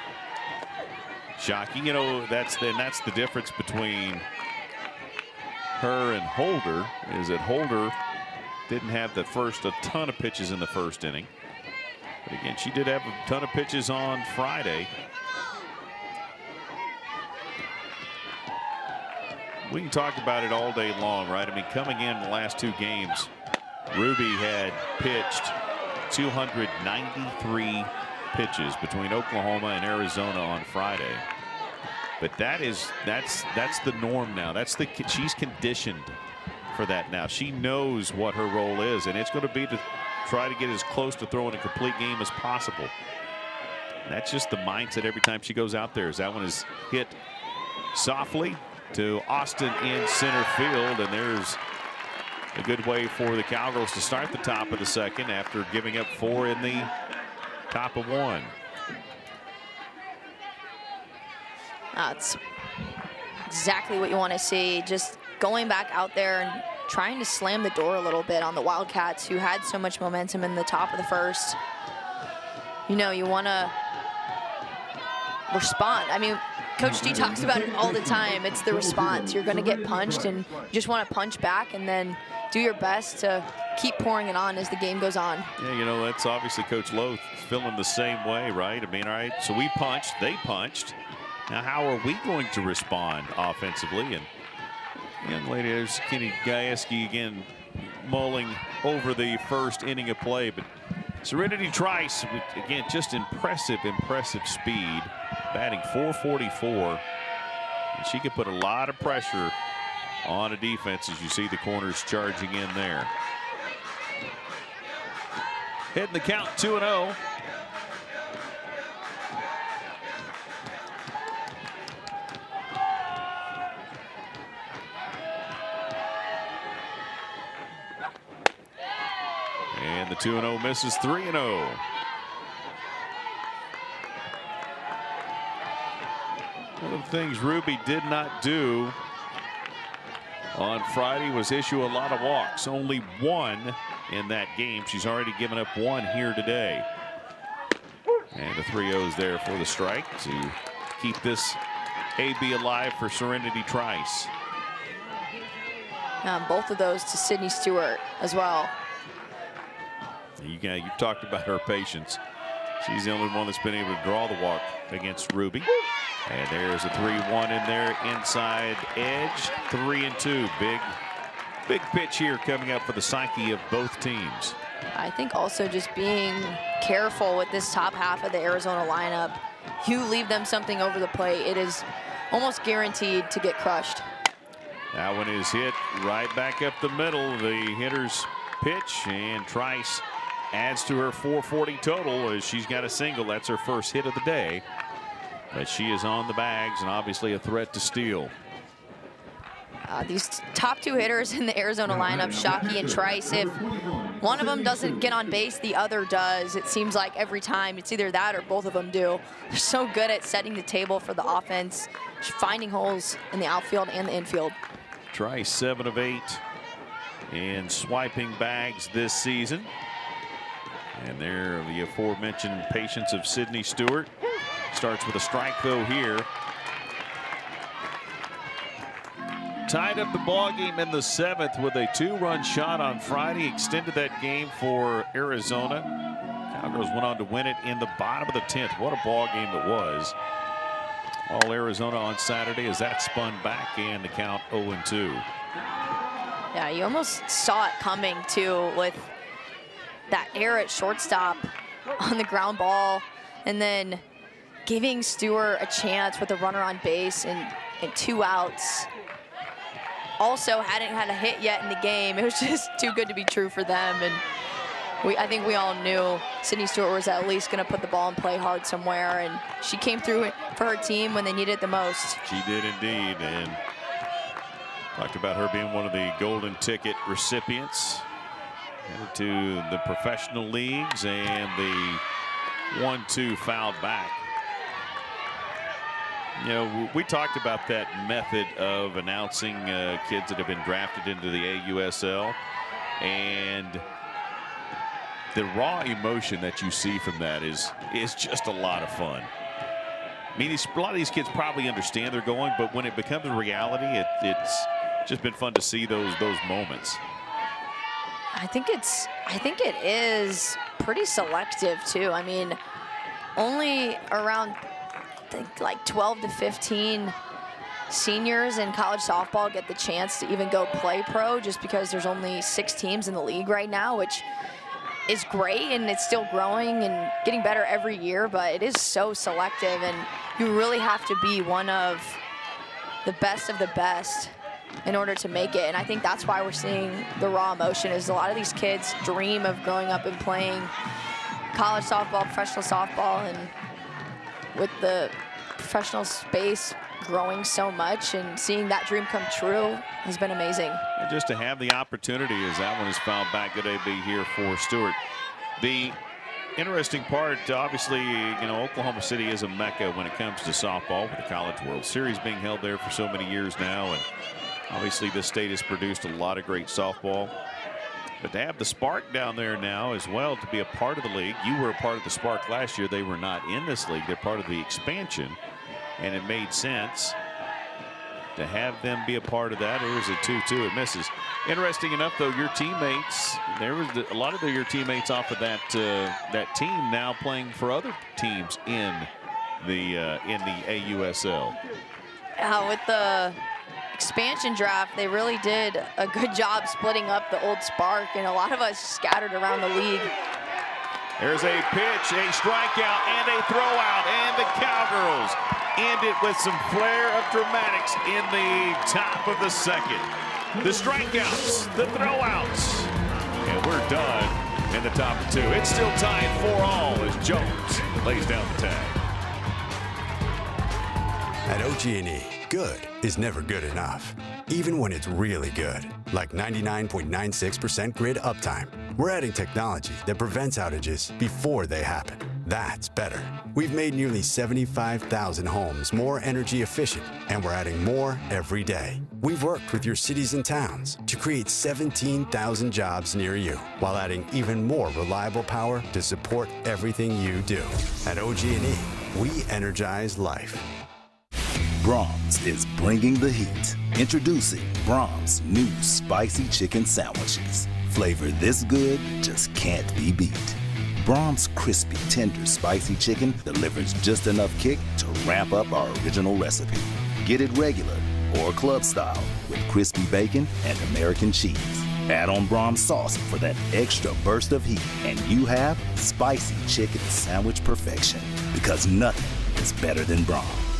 Shockey. You know, that's the difference between her and Holder, is that Holder didn't have a ton of pitches in the first inning. But again, she did have a ton of pitches on Friday. We can talk about it all day long, right? I mean, coming in the last 2 games, Ruby had pitched 293 pitches between Oklahoma and Arizona on Friday. But that's the norm now. She's conditioned for that now. She knows what her role is, and it's going to be to try to get as close to throwing a complete game as possible. And that's just the mindset every time she goes out there. As that one is hit softly to Austin in center field, and there's a good way for the Cowgirls to start the top of the second after giving up 4 in the top of 1. That's exactly what you want to see. Just going back out there and trying to slam the door a little bit on the Wildcats, who had so much momentum in the top of the first. You know, you want to respond. I mean, Coach D talks about it all the time. It's the response. You're going to get punched, and you just want to punch back and then do your best to keep pouring it on as the game goes on. Yeah, you know, that's obviously Coach Lowe feeling the same way, right? I mean, all right, so we punched, they punched. Now, how are we going to respond offensively? And young lady, there's Kenny Gajewski again mulling over the first inning of play. But Serenity Trice, again, just impressive speed, batting .444. And she can put a lot of pressure on a defense, as you see the corners charging in there. Hitting the count 2-0. And the 2-0 misses. 3-0. One of the things Ruby did not do on Friday was issue a lot of walks. Only 1 in that game. She's already given up 1 here today. And the 3-0s there for the strike to keep this AB alive for Serenity Trice. Both of those to Sydney Stewart as well. You've talked about her patience. She's the only one that's been able to draw the walk against Ruby. And there's a 3-1 in there, inside edge. 3-2. Big pitch here coming up for the psyche of both teams. I think also just being careful with this top half of the Arizona lineup. You leave them something over the plate, it is almost guaranteed to get crushed. That one is hit right back up the middle. The hitter's pitch, and Trice adds to her .440 total as she's got a single. That's her first hit of the day. But she is on the bags and obviously a threat to steal. These top 2 hitters in the Arizona lineup, Shockey and Trice, if one of them doesn't get on base, the other does. It seems like every time it's either that or both of them do. They're so good at setting the table for the offense, finding holes in the outfield and the infield. Trice 7 of 8 in swiping bags this season. And there, the aforementioned patience of Sydney Stewart. Starts with a strike though here. Tied up the ball game in the 7th with a 2-run shot on Friday. Extended that game for Arizona. Cowgirls went on to win it in the bottom of the 10th. What a ball game it was. All Arizona on Saturday as that spun back and the count 0-2. Yeah, you almost saw it coming too with that error at shortstop on the ground ball, and then giving Stewart a chance with a runner on base and 2 outs. Also hadn't had a hit yet in the game. It was just too good to be true for them, and I think we all knew Sydney Stewart was at least going to put the ball and play hard somewhere, and she came through for her team when they needed it the most. She did indeed, and talked about her being one of the golden ticket recipients. Headed to the professional leagues, and the 1-2 fouled back. You know, we talked about that method of announcing kids that have been drafted into the AUSL, and the raw emotion that you see from that is just a lot of fun. I mean, a lot of these kids probably understand they're going, but when it becomes a reality, it's just been fun to see those moments. I think it is pretty selective too. I mean, only around I think like 12 to 15 seniors in college softball get the chance to even go play pro, just because there's only 6 teams in the league right now, which is great, and it's still growing and getting better every year, but it is so selective, and you really have to be one of the best in order to make it. And I think that's why we're seeing the raw emotion, is a lot of these kids dream of growing up and playing college softball, professional softball, and with the professional space growing so much and seeing that dream come true has been amazing. And just to have the opportunity, as that one is fouled back, good AB here for Stewart. The interesting part, obviously, you know, Oklahoma City is a mecca when it comes to softball, with the College World Series being held there for so many years now, and obviously this state has produced a lot of great softball. But to have the Spark down there now as well, to be a part of the league. You were a part of the Spark last year. They were not in this league. They're part of the expansion, and it made sense to have them be a part of that. It was a 2-2. It misses. Interesting enough, though, your teammates, there was a lot of your teammates off of that team now playing for other teams in the AUSL. With the expansion draft, they really did a good job splitting up the old Spark, and a lot of us scattered around the league. There's a pitch, a strikeout, and a throwout, and the Cowgirls end it with some flair of dramatics in the top of the 2nd. The strikeouts, the throwouts, and we're done in the top of 2. It's still tied 4-4 as Jones lays down the tag. At OG&E, good is never good enough, even when it's really good, like 99.96% grid uptime. We're adding technology that prevents outages before they happen. That's better. We've made nearly 75,000 homes more energy efficient, and we're adding more every day. We've worked with your cities and towns to create 17,000 jobs near you, while adding even more reliable power to support everything you do. At OG&E, we energize life. Braum's is bringing the heat. Introducing Braum's new spicy chicken sandwiches. Flavor this good just can't be beat. Braum's crispy, tender, spicy chicken delivers just enough kick to ramp up our original recipe. Get it regular or club style with crispy bacon and American cheese. Add on Braum's sauce for that extra burst of heat, and you have spicy chicken sandwich perfection. Because nothing is better than Braum's.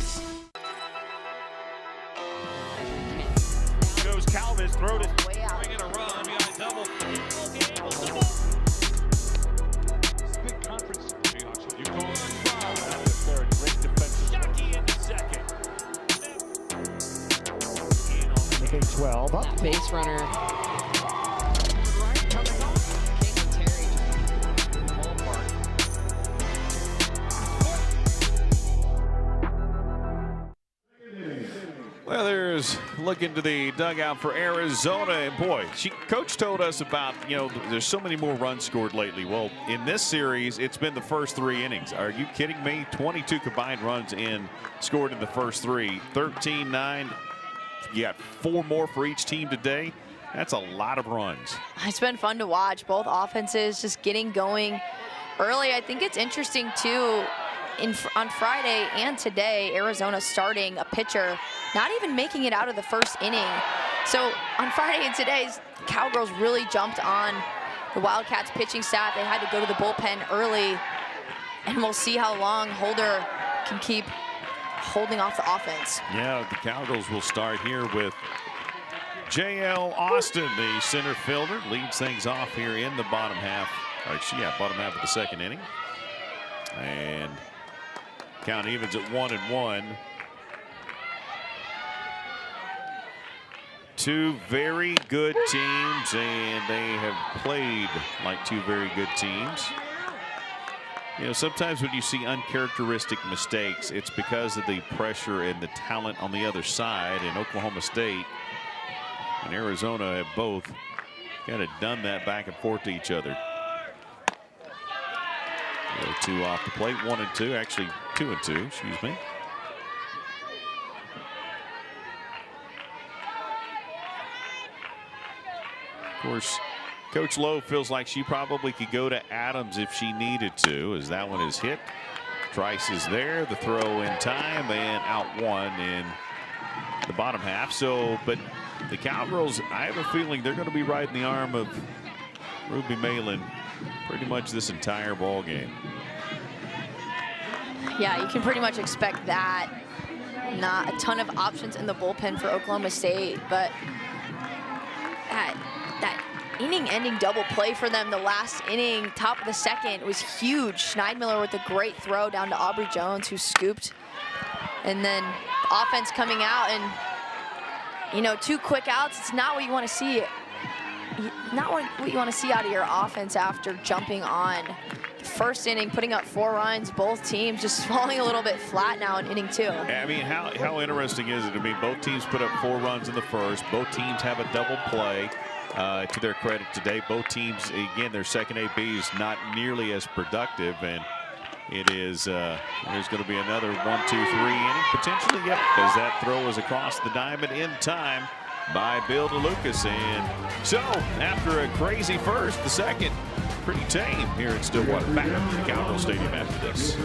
Calvis, throw it way out. Bringing a run. We got a double. Big conference. You call it third. Great defense. Shockey in the 2nd. 12 up. That base runner. Well, there's look into the dugout for Arizona, and boy, coach told us about, there's so many more runs scored lately. Well, in this series, it's been the first 3 innings. Are you kidding me? 22 combined runs scored in the first 3, 13-9. You got 4 more for each team today. That's a lot of runs. It's been fun to watch both offenses just getting going early. I think it's interesting too. On Friday and today, Arizona starting a pitcher, not even making it out of the first inning. So on Friday and today's, Cowgirls really jumped on the Wildcats pitching staff. They had to go to the bullpen early, and we'll see how long Holder can keep holding off the offense. Yeah, the Cowgirls will start here with J.L. Austin, the center fielder, leads things off here in the bottom half. Bottom half of the second inning. And count evens at 1-1. 2 very good teams, and they have played like 2 very good teams. Sometimes when you see uncharacteristic mistakes, it's because of the pressure and the talent on the other side. And Oklahoma State and Arizona have both kind of done that back and forth to each other. 2 off the plate, 1-2, actually 2-2, excuse me. Of course, Coach Lowe feels like she probably could go to Adams if she needed to, as that one is hit. Trice is there, the throw in time, and out 1 in the bottom half. But the Cowgirls, I have a feeling they're going to be riding the arm of Ruby Malin pretty much this entire ball game. Yeah, you can pretty much expect that. Not a ton of options in the bullpen for Oklahoma State, but that inning-ending double play for them, the last inning, top of the second, was huge. Schneidmiller with a great throw down to Aubrey Jones, who scooped. And then offense coming out, and 2 quick outs. It's not what you want to see. Not what you want to see out of your offense after jumping on the first inning, putting up 4 runs. Both teams just falling a little bit flat now in inning 2. I mean, how interesting is it? I mean, both teams put up 4 runs in the first. Both teams have a double play. To their credit today, both teams, again, their second AB is not nearly as productive, and it is there's going to be another 1, 2, 3 inning potentially. Yep, as that throw is across the diamond in time by Bill DeLucas. And so after a crazy first, the second pretty tame here at Stillwater. Back at the Cowgirl Stadium after this.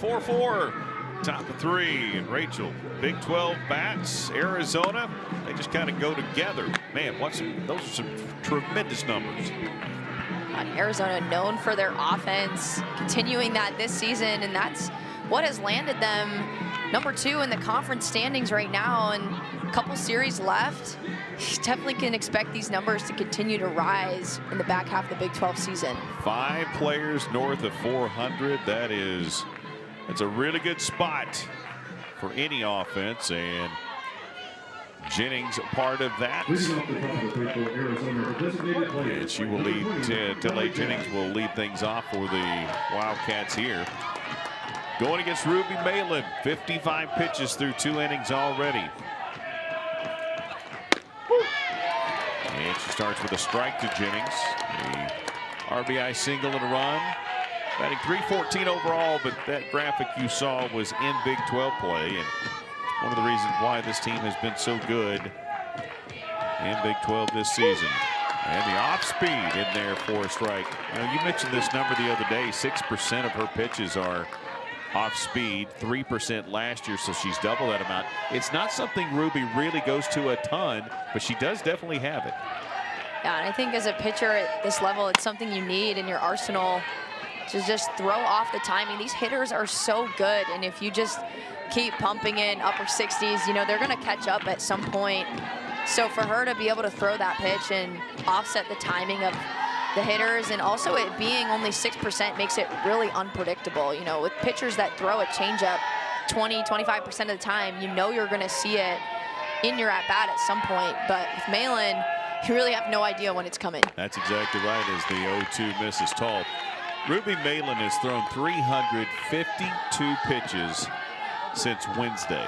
4-4, top of 3, and Rachel, Big 12 bats, Arizona, they just kind of go together. Man, those are some tremendous numbers. Arizona known for their offense, continuing that this season, and that's what has landed them number 2 in the conference standings right now, and a couple series left. You definitely can expect these numbers to continue to rise in the back half of the Big 12 season. 5 players north of 400. That's a really good spot for any offense, and Jennings a part of that. And she will lead, Delay Jennings will lead things off for the Wildcats here. Going against Ruby Malin, 55 pitches through 2 innings already. And she starts with a strike to Jennings. The RBI single and a run. Batting .314 overall, but that graphic you saw was in Big 12 play, and one of the reasons why this team has been so good in Big 12 this season. And the off speed in there for a strike. You mentioned this number the other day. 6% of her pitches are off speed, 3% last year, so she's double that amount. It's not something Ruby really goes to a ton, but she does definitely have it. Yeah, and I think as a pitcher at this level, it's something you need in your arsenal to just throw off the timing. These hitters are so good, and if you just keep pumping in upper 60s, they're going to catch up at some point. So for her to be able to throw that pitch and offset the timing of the hitters, and also it being only 6% makes it really unpredictable. With pitchers that throw a changeup 20–25% of the time, you're going to see it in your at-bat at some point. But with Malin, you really have no idea when it's coming. That's exactly right, as the 0-2 miss is tall. Ruby Malin has thrown 352 pitches since Wednesday.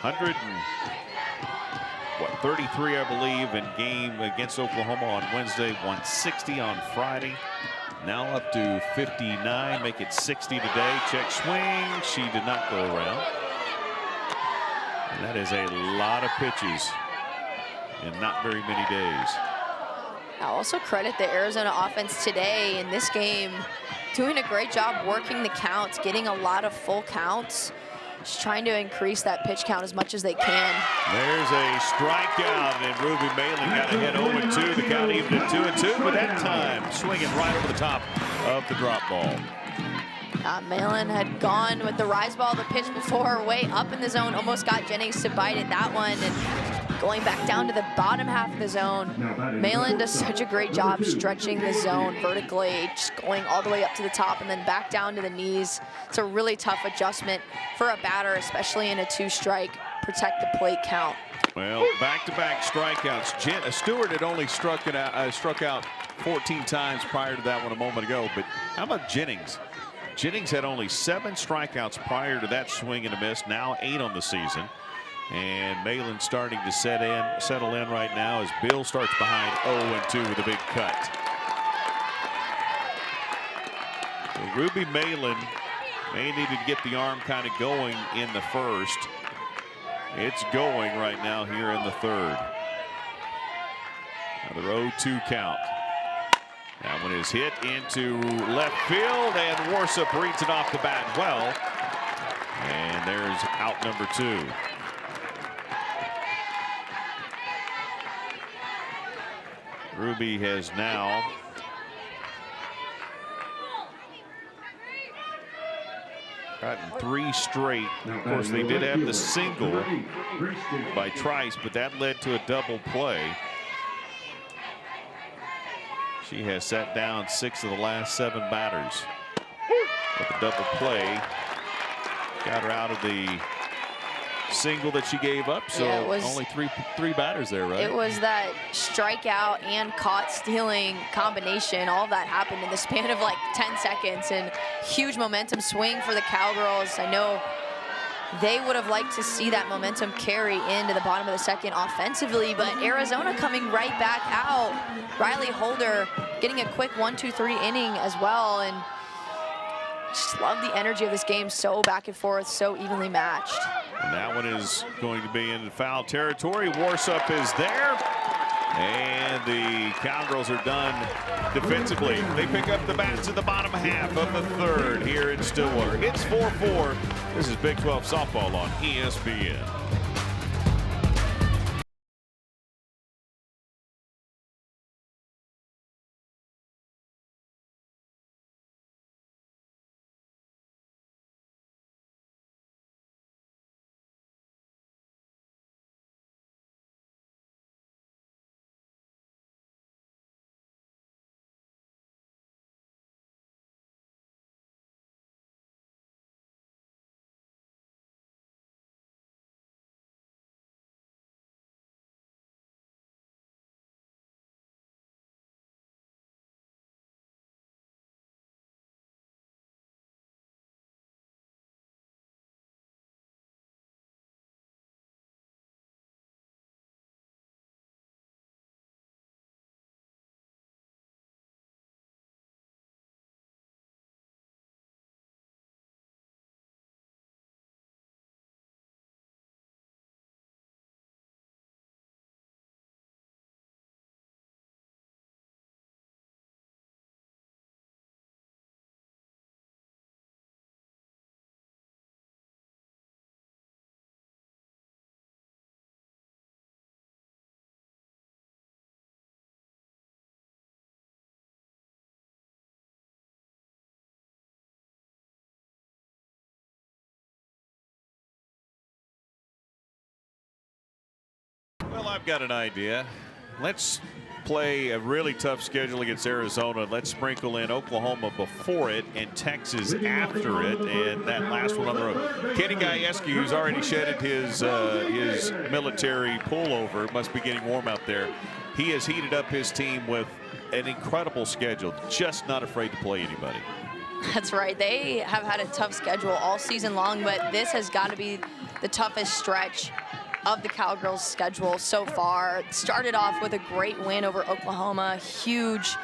133, I believe, in game against Oklahoma on Wednesday, 160 on Friday. Now up to 59, make it 60 today. Check swing, she did not go around. And that is a lot of pitches in not very many days. I'll also credit the Arizona offense today in this game, doing a great job working the counts, getting a lot of full counts, just trying to increase that pitch count as much as they can. There's a strikeout, and Ruby Malin got ahead 0-2. The count even at 2-2, but that time swinging right over the top of the drop ball. Malin had gone with the rise ball, the pitch before, way up in the zone, almost got Jennings to bite at that one, and going back down to the bottom half of the zone. Malin does such a great job stretching the zone vertically, just going all the way up to the top and then back down to the knees. It's a really tough adjustment for a batter, especially in a 2-strike, protect the plate count. Well, back-to-back strikeouts. Stewart had only struck out 14 times prior to that one a moment ago, but how about Jennings? Jennings had only 7 strikeouts prior to that swing and a miss, now 8 on the season. And Malin starting to settle in right now as Bill starts behind 0-2 with a big cut. So Ruby Malin may need to get the arm kind of going in the first. It's going right now here in the third. Another 0-2 count. That one is hit into left field, and Warsup reads it off the bat well. And there's out number 2. Ruby has now gotten 3 straight. Of course, they did have the single by Trice, but that led to a double play. She has sat down 6 of the last 7 batters. With the double play, got her out of the single that she gave up, so yeah, only three batters there, right? It was that strikeout and caught stealing combination. All of that happened in the span of like 10 seconds, and huge momentum swing for the Cowgirls. I know they would have liked to see that momentum carry into the bottom of the second offensively, but Arizona coming right back out. Riley Holder getting a quick 1-2-3 inning as well, and just love the energy of this game. So back and forth, so evenly matched. And that one is going to be in foul territory. Warsup is there, and the Cowgirls are done defensively. They pick up the bats in the bottom half of the third here in Stillwater. It's 4-4. This is Big 12 softball on ESPN. I've got an idea. Let's play a really tough schedule against Arizona. Let's sprinkle in Oklahoma before it and Texas after it, and that last one on the road. Kenny Gajewski, who's already shedded his military pullover, must be getting warm out there. He has heated up his team with an incredible schedule, just not afraid to play anybody. That's right. They have had a tough schedule all season long, but this has got to be the toughest stretch of the Cowgirls' schedule so far. Started off with a great win over Oklahoma. Huge,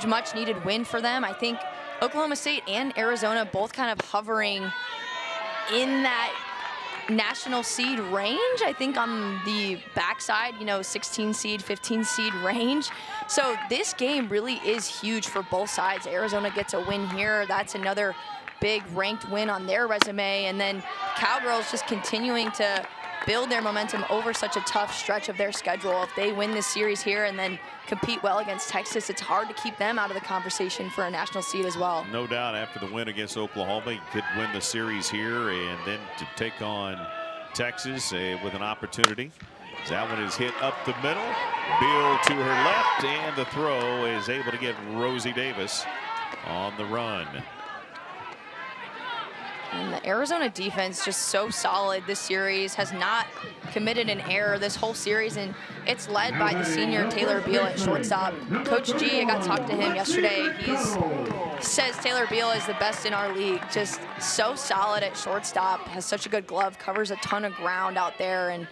much-needed win for them. I think Oklahoma State and Arizona both kind of hovering in that national seed range, I think on the backside, 16 seed, 15 seed range. So this game really is huge for both sides. Arizona gets a win here. That's another big ranked win on their resume. And then Cowgirls just continuing to build their momentum over such a tough stretch of their schedule. If they win this series here and then compete well against Texas, it's hard to keep them out of the conversation for a national seed as well. No doubt after the win against Oklahoma, you could win the series here and then to take on Texas with an opportunity. That one is hit up the middle. Beal to her left, and the throw is able to get Rosie Davis on the run. And the Arizona defense just so solid this series, has not committed an error this whole series, and it's led by the senior Taylor Beal at shortstop. Coach G, I got to talk to him yesterday. He says Taylor Beal is the best in our league, just so solid at shortstop, has such a good glove, covers a ton of ground out there, and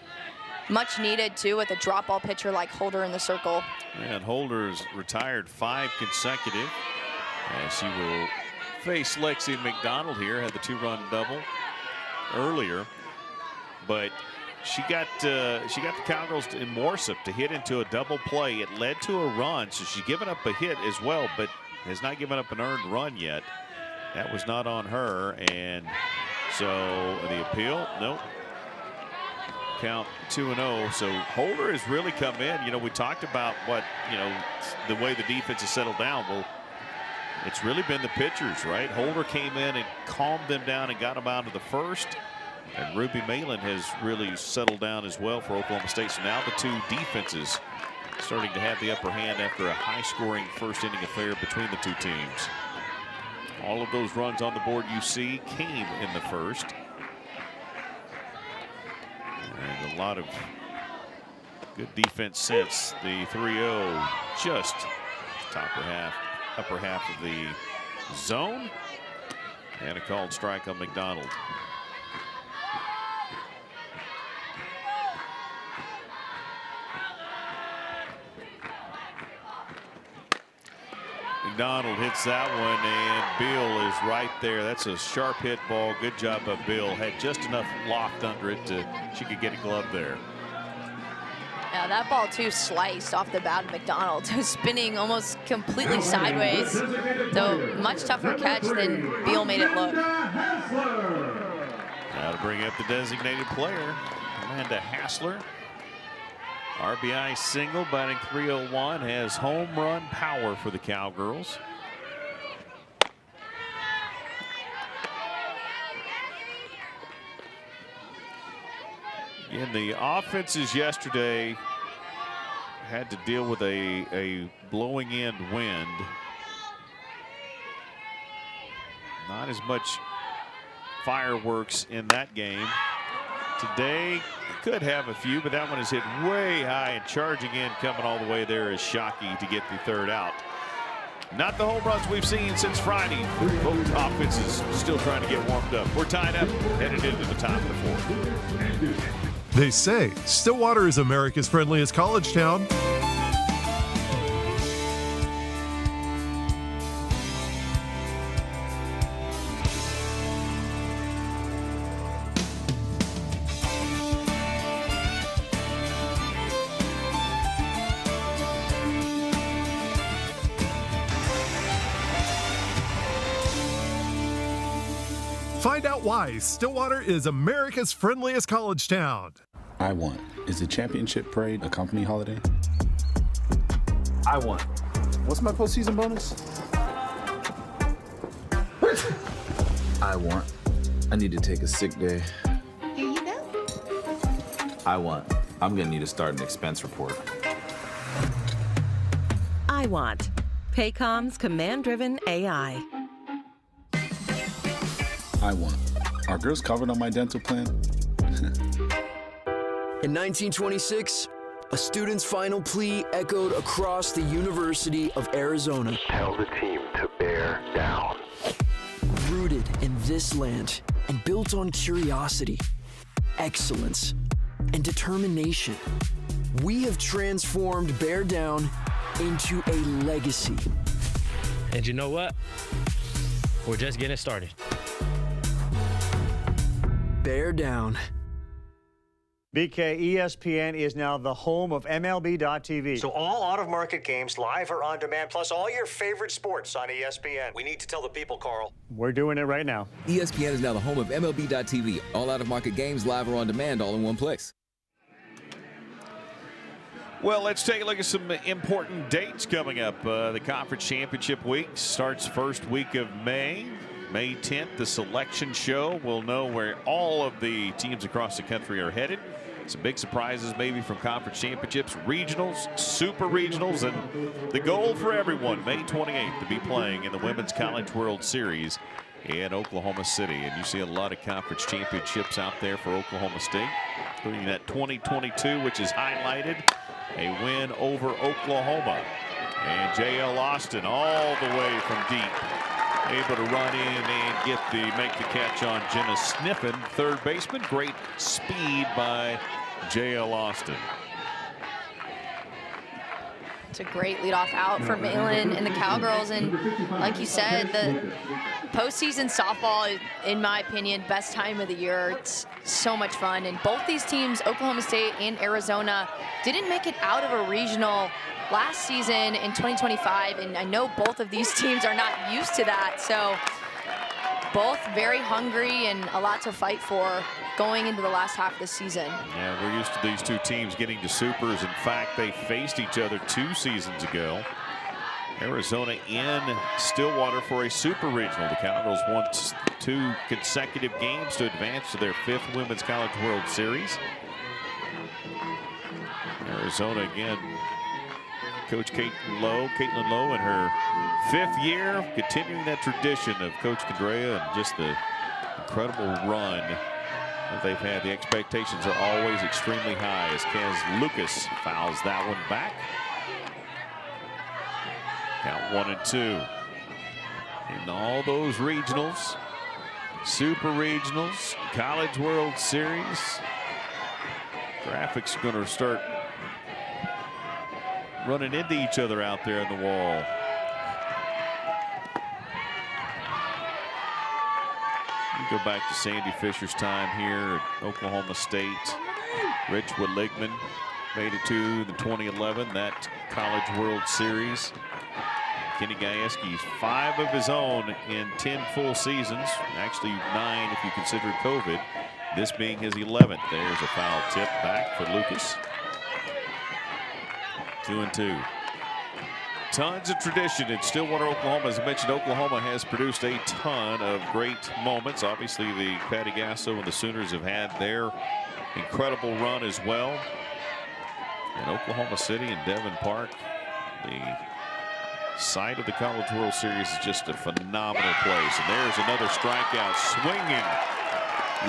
much needed too with a drop ball pitcher like Holder in the circle. And Holder's retired 5 consecutive, as she will face Lexi McDonald here. Had the 2-run double earlier, but she got the Cowgirls in Morsip to hit into a double play. It led to a run, so she's given up a hit as well, but has not given up an earned run yet. That was not on her, and so the appeal, nope. Count 2-0. So Holder has really come in. We talked about what, the way the defense has settled down. Well, it's really been the pitchers, right? Holder came in and calmed them down and got them out of the first. And Ruby Malin has really settled down as well for Oklahoma State. So now the two defenses starting to have the upper hand after a high-scoring first-inning affair between the two teams. All of those runs on the board you see came in the first. And a lot of good defense since the 3-0, just upper half of the zone, and a called strike on McDonald. McDonald hits that one, and Beal is right there. That's a sharp hit ball. Good job by Beal. Had just enough loft under it she could get a glove there. Yeah, that ball too sliced off the bat of McDonald, spinning almost completely sideways. So much tougher catch than Beal made it look. Now to bring up the designated player, Amanda Hassler. RBI single, batting .301, has home run power for the Cowgirls. In the offenses yesterday had to deal with a blowing in wind. Not as much fireworks in that game. Today could have a few, but that one is hit way high, and charging in, coming all the way there is Shockey to get the third out. Not the home runs we've seen since Friday. Both offenses still trying to get warmed up. We're tied up, headed into the top of the fourth. They say Stillwater is America's friendliest college town. Find out why Stillwater is America's friendliest college town. I want. Is the championship parade a company holiday? I won. What's my postseason bonus? I want. I need to take a sick day. Here you go. I want. I'm going to need to start an expense report. I want Paycom's command-driven AI. I want. Are girls covered on my dental plan? In 1926, a student's final plea echoed across the University of Arizona. Tell the team to bear down. Rooted in this land and built on curiosity, excellence, and determination, we have transformed Bear Down into a legacy. And you know what? We're just getting started. Bear Down. BK, ESPN is now the home of MLB.tv. So all out-of-market games, live or on demand, plus all your favorite sports on ESPN. We need to tell the people, Carl. We're doing it right now. ESPN is now the home of MLB.tv. All out-of-market games, live or on demand, all in one place. Well, let's take a look at some important dates coming up. The Conference Championship Week starts first week of May. May 10th, the selection show. We'll know where all of the teams across the country are headed. Some big surprises maybe from conference championships, regionals, super regionals, and the goal for everyone, May 28th, to be playing in the Women's College World Series in Oklahoma City. And you see a lot of conference championships out there for Oklahoma State, including that 2022, which is highlighted, a win over Oklahoma. And J.L. Austin all the way from deep, able to run in and make the catch on Jenna Sniffen, third baseman. Great speed by J.L. Austin. It's a great leadoff out for Malin and the Cowgirls. And like you said, the postseason softball is, in my opinion, best time of the year. It's so much fun. And both these teams, Oklahoma State and Arizona, didn't make it out of a regional last season in 2025, and I know both of these teams are not used to that, so both very hungry and a lot to fight for going into the last half of the season. Yeah, we're used to these two teams getting to supers. In fact, they faced each other 2 seasons ago. Arizona in Stillwater for a super regional. The Cowgirls won 2 consecutive games to advance to their 5th Women's College World Series. Arizona again, Coach Caitlin Lowe in her 5th year, continuing that tradition of Coach Cadrea and just the incredible run that they've had. The expectations are always extremely high as Kaz Lucas fouls that one back. Count 1-2. In all those regionals, super regionals, College World Series, graphics going to start running into each other out there on the wall. You go back to Sandy Fisher's time here at Oklahoma State. Rich Willigman made it to the 2011, that College World Series. Kenny Gajewski's 5 of his own in 10 full seasons, actually 9 if you consider COVID, this being his 11th. There's a foul tip back for Lucas. 2-2. Tons of tradition in Stillwater, Oklahoma. As I mentioned, Oklahoma has produced a ton of great moments. Obviously, the Patty Gasso and the Sooners have had their incredible run as well. And Oklahoma City and Devon Park, the site of the College World Series, is just a phenomenal place. And there's another strikeout swinging.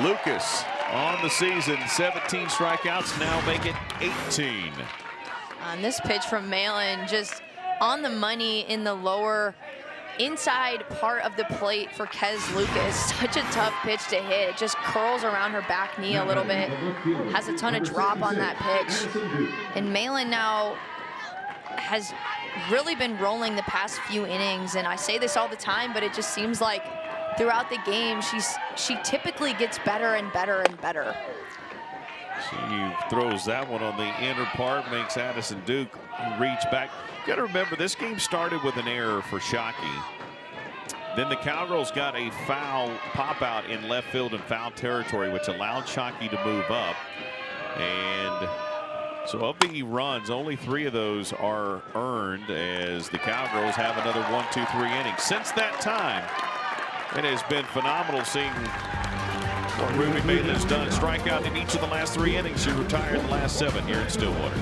Lucas on the season, 17 strikeouts, now make it 18. On this pitch from Malin, just on the money in the lower inside part of the plate for Kez Lucas. Such a tough pitch to hit. It just curls around her back knee a little bit. Has a ton of drop on that pitch. And Malin now has really been rolling the past few innings. And I say this all the time, but it just seems like throughout the game, she typically gets better and better and better. She throws that one on the inner part, makes Addison Duke reach back. You got to remember, this game started with an error for Shockey. Then the Cowgirls got a foul pop out in left field and foul territory, which allowed Shockey to move up. And so of the runs, only 3 of those are earned as the Cowgirls have another 1-2-3 innings. Since that time, it has been phenomenal seeing Well, Ruby Maitland's done strikeout in each of the last 3 innings. She retired the last 7 here in Stillwater.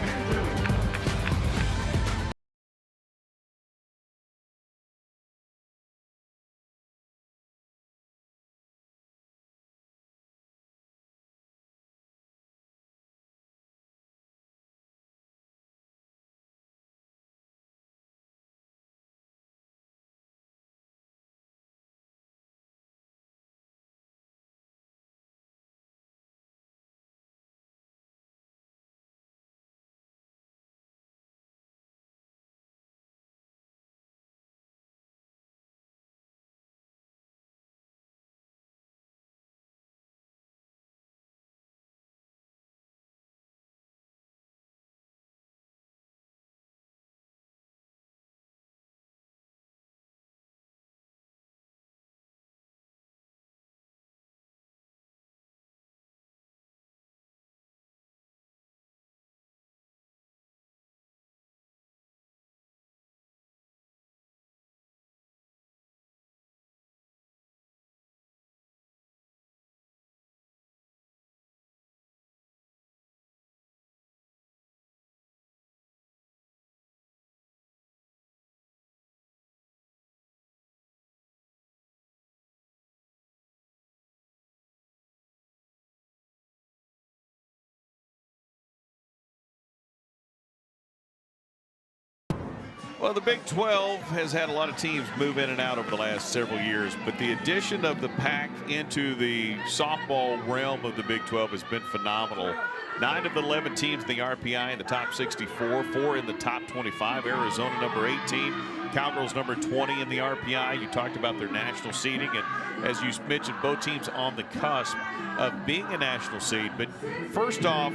Well, the Big 12 has had a lot of teams move in and out over the last several years, but the addition of the Pac into the softball realm of the Big 12 has been phenomenal. 9 of the 11 teams in the RPI in the top 64, 4 in the top 25. Arizona number 18, Cowgirls number 20 in the RPI. You talked about their national seeding, and as you mentioned, both teams on the cusp of being a national seed. But first off,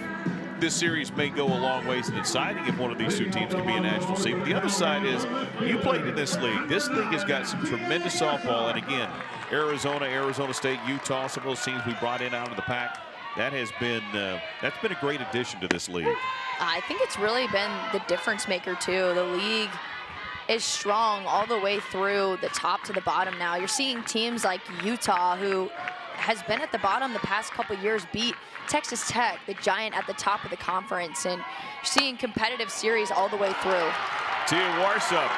this series may go a long ways in deciding if one of these 2 teams can be a national seed. But the other side is, you played in this league. This league has got some tremendous softball. And again, Arizona, Arizona State, Utah, some of those teams we brought in out of the Pac. That has been that's been a great addition to this league. I think it's really been the difference maker too. The league is strong all the way through the top to the bottom now. You're seeing teams like Utah, who has been at the bottom the past couple years, beat Texas Tech, the giant at the top of the conference, and seeing competitive series all the way through. Tia Warsup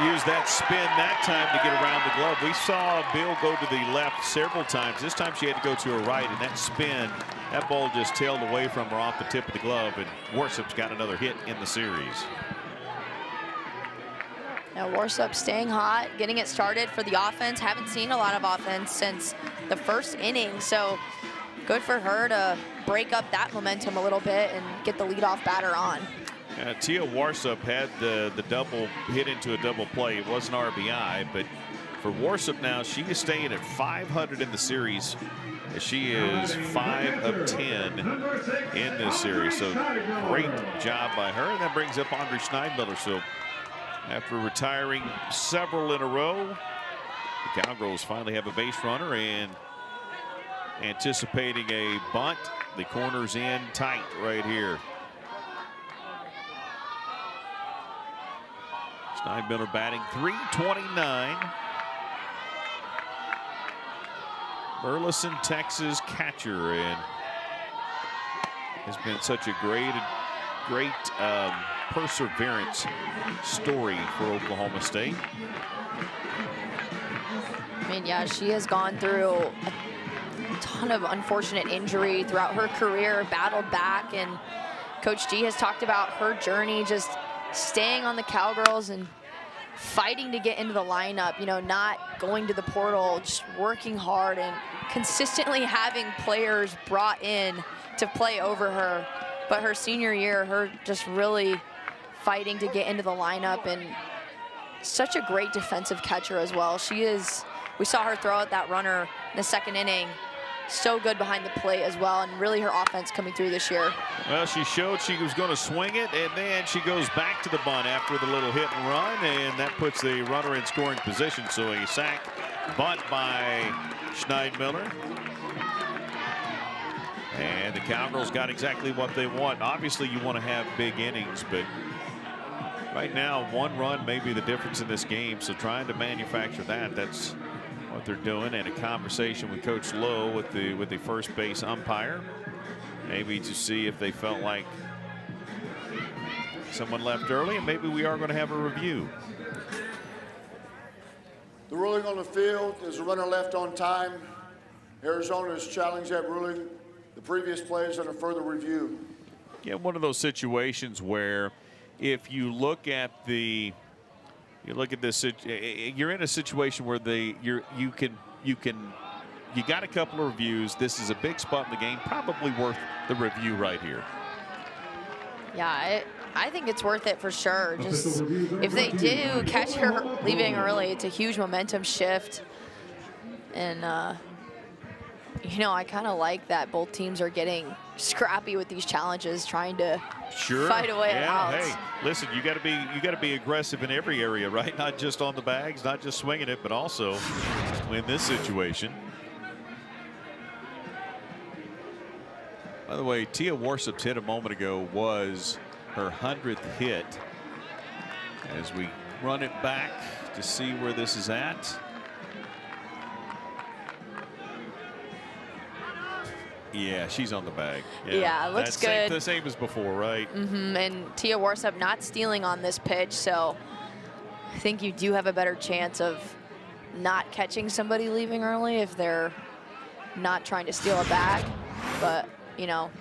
used that spin that time to get around the glove. We saw Bill go to the left several times. This time she had to go to her right, and that spin, that ball just tailed away from her off the tip of the glove, and Warsup's got another hit in the series. Now Warsup staying hot, getting it started for the offense. Haven't seen a lot of offense since the first inning, so good for her to break up that momentum a little bit and get the leadoff batter on. Tia Warsup had the double hit into a double play. It was an RBI, but for Warsup now, she is staying at 500 in the series. She is 5 of 10 in this series, so great job by her. And that brings up Andre Schneidmiller. So after retiring several in a row, the Cowgirls finally have a base runner and anticipating a bunt. The corner's in tight right here. Schneidmiller batting .329. Burleson, Texas catcher, and has been such a great perseverance story for Oklahoma State. I mean, yeah, she has gone through a ton of unfortunate injury throughout her career, battled back, and Coach G has talked about her journey, just staying on the Cowgirls and fighting to get into the lineup, you know, not going to the portal, just working hard and consistently having players brought in to play over her. But her senior year, her just really fighting to get into the lineup, and such a great defensive catcher as well. She is, we saw her throw out that runner in the second inning. So good behind the plate as well, and really her offense coming through this year. Well, she showed she was going to swing it, and then she goes back to the bunt after the little hit and run, and that puts the runner in scoring position. So a sack bunt by Schneidmiller. And the Cowgirls got exactly what they want. Obviously, you want to have big innings, but right now, 1 run may be the difference in this game. So trying to manufacture that, that's what they're doing, and a conversation with Coach Lowe with the first base umpire, maybe to see if they felt like someone left early, and maybe we are going to have a review. The ruling on the field is a runner left on time. Arizona has challenged that ruling. The previous play is under further review. Yeah, one of those situations where if you look at this, you're in a situation where you got a couple of reviews. This is a big spot in the game, probably worth the review right here. Yeah, I think it's worth it for sure. Just if they do catch her leaving early, it's a huge momentum shift. And, you know, I kind of like that both teams are getting scrappy with these challenges, trying to fight away at outs. Hey, listen, you got to be aggressive in every area, right? Not just on the bags, not just swinging it, but also in this situation. By the way, Tia Warsup's hit a moment ago was her 100th hit. As we run it back to see where this is at. Yeah, she's on the bag. Yeah, it looks good. The same as before, right? And Tia Warsup not stealing on this pitch, so I think you do have a better chance of not catching somebody leaving early if they're not trying to steal a bag. But, you know,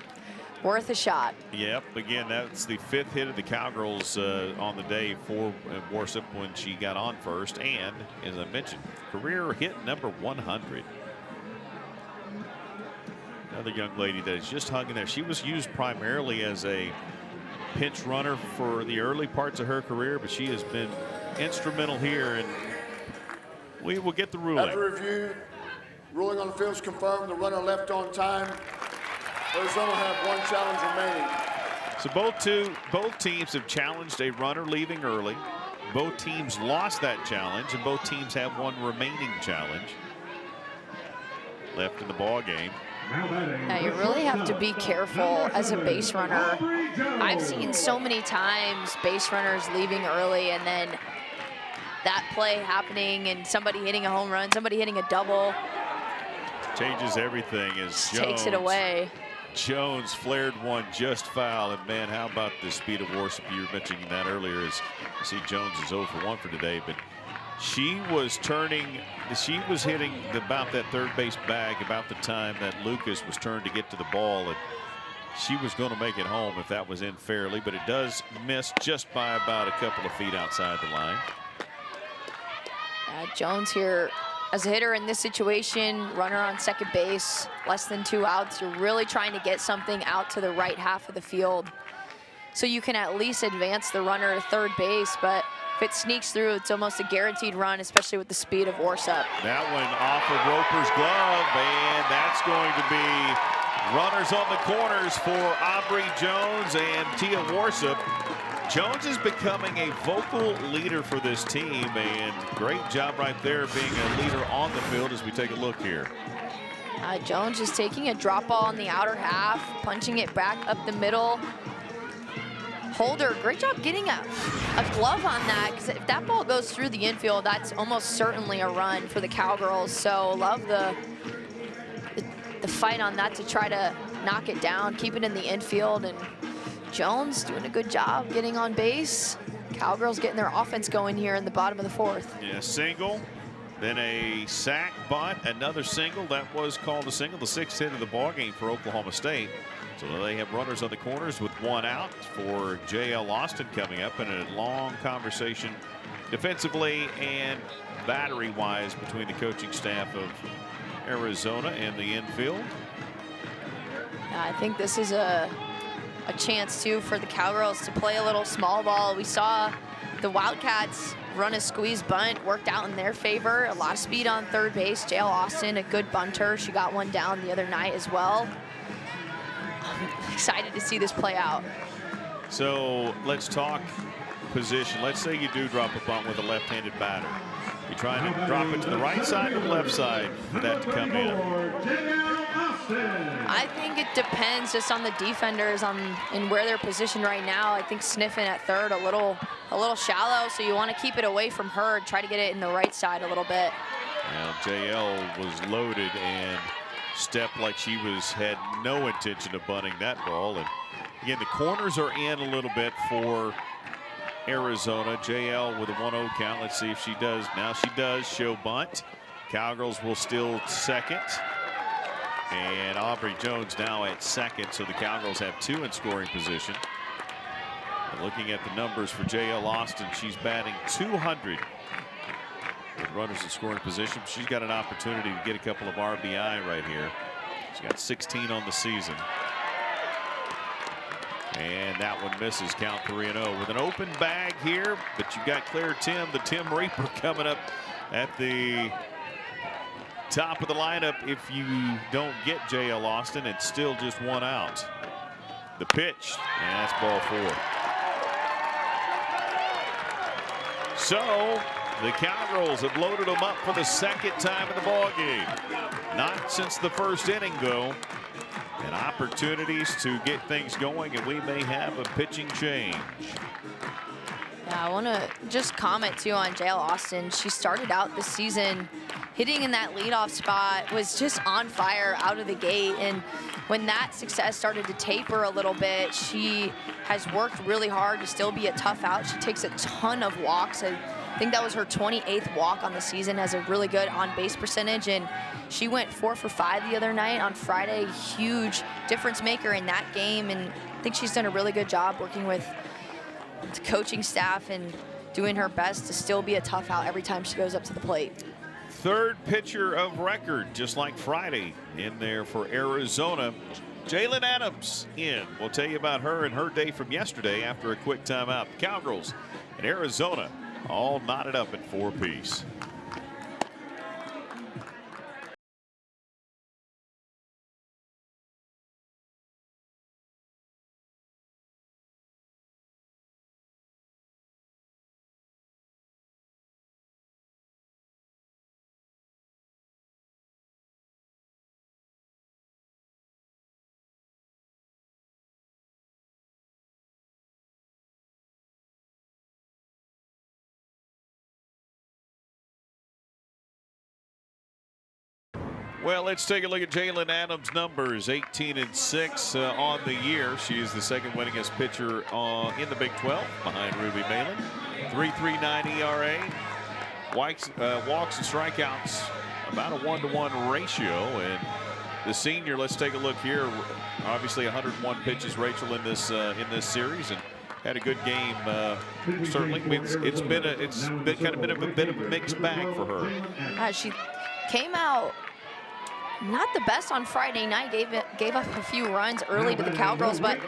worth a shot. Yep, again, that's the 5th hit of the Cowgirls on the day for Warsup when she got on first. And, as I mentioned, career hit number 100. Another young lady that is just hung in there. She was used primarily as a pinch runner for the early parts of her career, but she has been instrumental here, and we will get the ruling. After review, ruling on the field is confirmed. The runner left on time. Arizona have one challenge remaining. So both teams have challenged a runner leaving early. Both teams lost that challenge, and both teams have one remaining challenge left in the ball game. Now you really have to be careful as a base runner. I've seen so many times base runners leaving early and then that play happening and somebody hitting a home run, somebody hitting a double. Changes everything as Jones takes it away. Jones flared one just foul, and man, how about the speed of Warsup? You were mentioning that earlier. As you see, Jones is 0 for 1 for today, but she was hitting about that third base bag about the time that Lucas was turned to get to the ball, and she was going to make it home if that was in fairly, but it does miss just by about a couple of feet outside the line. Jones here as a hitter in this situation, runner on second base, less than 2 outs. You're really trying to get something out to the right half of the field so you can at least advance the runner to third base, but if it sneaks through, it's almost a guaranteed run, especially with the speed of Warsup. That one off of Roper's glove, and that's going to be runners on the corners for Aubrey Jones and Tia Warsup. Jones is becoming a vocal leader for this team, and great job right there being a leader on the field as we take a look here. Jones is taking a drop ball in the outer half, punching it back up the middle. Holder, great job getting a glove on that, because if that ball goes through the infield, that's almost certainly a run for the Cowgirls. So love the fight on that to try to knock it down, keep it in the infield, and Jones doing a good job getting on base. Cowgirls getting their offense going here in the bottom of the 4th. Yeah, single, then a sac bunt, another single. That was called a single, the 6th hit of the ball game for Oklahoma State. So they have runners on the corners with 1 out for J.L. Austin coming up, and a long conversation defensively and battery-wise between the coaching staff of Arizona and the infield. I think this is a chance, too, for the Cowgirls to play a little small ball. We saw the Wildcats run a squeeze bunt, worked out in their favor. A lot of speed on third base. J.L. Austin, a good bunter. She got one down the other night as well. I'm excited to see this play out. So let's talk position. Let's say you do drop a bunt with a left-handed batter. You're trying to drop it to the right side or the left side for that to come in. I think it depends just on the defenders in where they're positioned right now. I think sniffing at third a little shallow, so you want to keep it away from her and try to get it in the right side a little bit. Now JL was loaded and stepped like she had no intention of bunting that ball. And again, the corners are in a little bit for Arizona. JL with a 1-0 count. Let's see if she does. Now she does show bunt. Cowgirls will still second. And Aubrey Jones now at second. So the Cowgirls have 2 in scoring position. And looking at the numbers for JL Austin, she's batting .200 with runners in scoring position. She's got an opportunity to get a couple of RBI right here. She's got 16 on the season. And that one misses. Count 3-0 with an open bag here. But you got Claire Tim, the Tim Reaper, coming up at the top of the lineup. If you don't get JL Austin, it's still just 1 out. The pitch, and that's ball 4. So the Cowgirls have loaded them up for the 2nd time in the ball game. Not since the 1st inning, though. And opportunities to get things going, and we may have a pitching change. Yeah, I want to just comment too on JL Austin. She started out the season hitting in that leadoff spot, was just on fire out of the gate. And when that success started to taper a little bit, she has worked really hard to still be a tough out. She takes a ton of walks. I think that was her 28th walk on the season, has a really good on-base percentage, and she went 4 for 5 the other night on Friday. Huge difference maker in that game, and I think she's done a really good job working with the coaching staff and doing her best to still be a tough out every time she goes up to the plate. 3rd pitcher of record, just like Friday, in there for Arizona. Jalen Adams in. We'll tell you about her and her day from yesterday after a quick timeout. The Cowgirls and Arizona all knotted up at 4 apiece. Well, let's take a look at Jalen Adams' numbers. 18-6 on the year. She is the 2nd winningest pitcher in the Big 12 behind Ruby Malin. 3.39 ERA. Walks and strikeouts about a 1-to-1 ratio. And the senior, let's take a look here. Obviously 101 pitches, Rachel, in this series, and had a good game. Certainly, it's been kind of a bit of a mixed bag for her. She came out not the best on Friday night, gave up a few runs early to the Cowgirls, but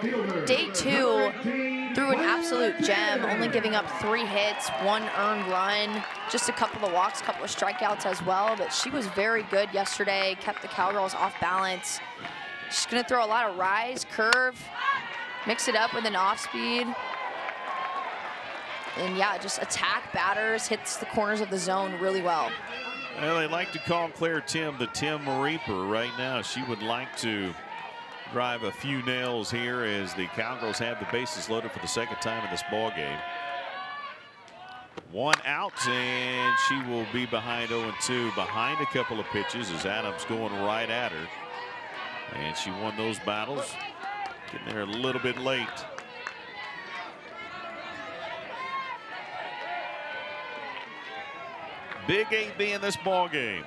day 2 threw an absolute gem, only giving up 3 hits, 1 earned run, just a couple of walks, a couple of strikeouts as well. But she was very good yesterday, kept the Cowgirls off balance. She's going to throw a lot of rise, curve, mix it up with an off speed. And yeah, just attack batters, hits the corners of the zone really well. Well, they like to call Claire Tim the Tim Reaper right now. She would like to drive a few nails here as the Cowgirls have the bases loaded for the 2nd time in this ball game. 1 out, and she will be behind 0-2, behind a couple of pitches as Adams going right at her. And she won those battles, getting there a little bit late. Big AB in this ball game.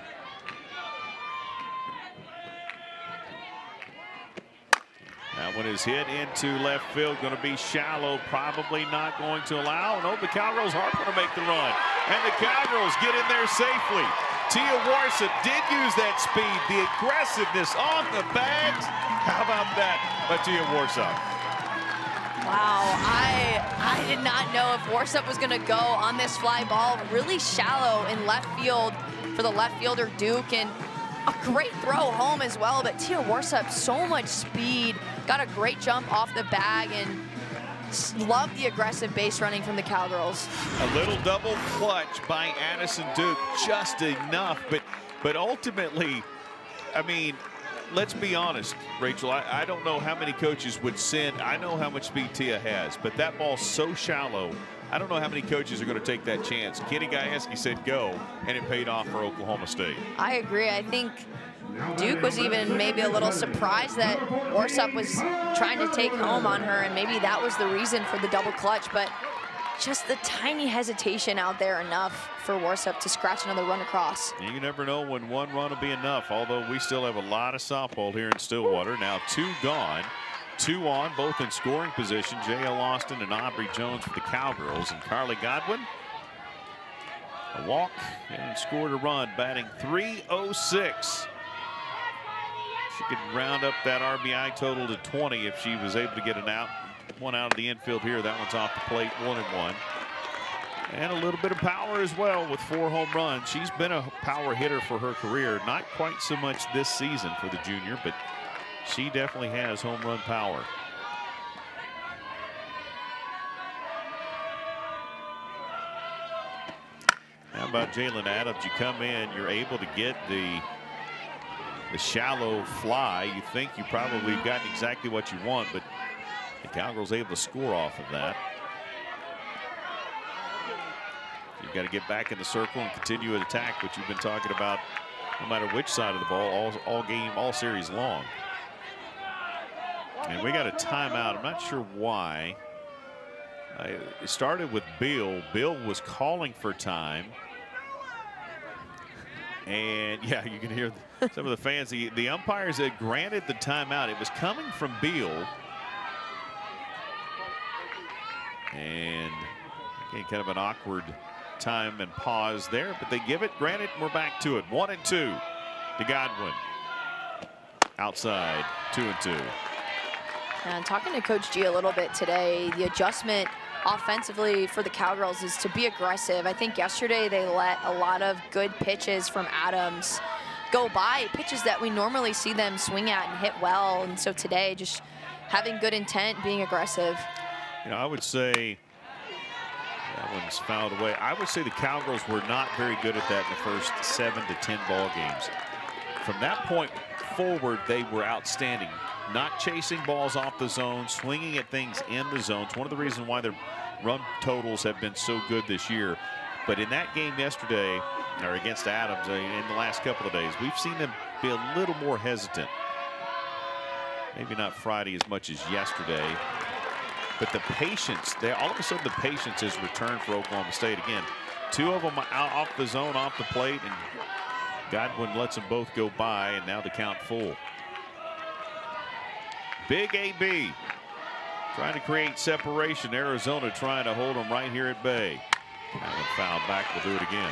That one is hit into left field, going to be shallow, probably not going to allow. No, the Cowgirls are going to make the run, and the Cowgirls get in there safely. Tia Warsa did use that speed, the aggressiveness on the bags. How about that by Tia Warsa? Wow, I did not know if Warsup was going to go on this fly ball. Really shallow in left field for the left fielder, Duke, and a great throw home as well. But Tia Warsup, so much speed, got a great jump off the bag, and love the aggressive base running from the Cowgirls. A little double clutch by Addison Duke, just enough, but ultimately, I mean, let's be honest, Rachel, I don't know how many coaches would send. I know how much speed Tia has, but that ball's so shallow. I don't know how many coaches are going to take that chance. Kenny Gajewski said go, and it paid off for Oklahoma State. I agree. I think Duke was even maybe a little surprised that Worsup was trying to take home on her, and maybe that was the reason for the double clutch. But just the tiny hesitation out there enough for Worsup to scratch another run across. You never know when one run will be enough, although we still have a lot of softball here in Stillwater. Now 2 gone, 2 on, both in scoring position. J.L. Austin and Aubrey Jones for the Cowgirls, and Carly Godwin a walk and scored a run, batting .306. She could round up that RBI total to 20 if she was able to get an out. One out of the infield here. That one's off the plate, 1-1. And a little bit of power as well with 4 home runs. She's been a power hitter for her career. Not quite so much this season for the junior, but she definitely has home run power. How about Jalen Adams? You come in, you're able to get the shallow fly. You think you probably gotten exactly what you want, but the Cowgirls able to score off of that. You've got to get back in the circle and continue an attack, which you've been talking about no matter which side of the ball all series long. And we got a timeout. I'm not sure why. It started with Bill. Bill was calling for time. And yeah, you can hear some of the fans. The umpires had granted the timeout. It was coming from Beal. And again, kind of an awkward time and pause there, but they give it. Granted, we're back to it. 1-2 to Godwin. Outside, 2-2. And talking to Coach G a little bit today, the adjustment offensively for the Cowgirls is to be aggressive. I think yesterday they let a lot of good pitches from Adams go by, pitches that we normally see them swing at and hit well. And so today, just having good intent, being aggressive. You know, I would say that one's fouled away. I would say the Cowgirls were not very good at that in the first 7 to 10 ball games. From that point forward, they were outstanding. Not chasing balls off the zone, swinging at things in the zone. It's one of the reasons why their run totals have been so good this year. But in that game yesterday, or against Adams in the last couple of days, we've seen them be a little more hesitant. Maybe not Friday as much as yesterday. But the patience, all of a sudden the patience has returned for Oklahoma State. Again, 2 of them out off the zone, off the plate, and Godwin lets them both go by, and now the count full. Big AB trying to create separation. Arizona trying to hold them right here at bay. That one fouled back. We'll do it again.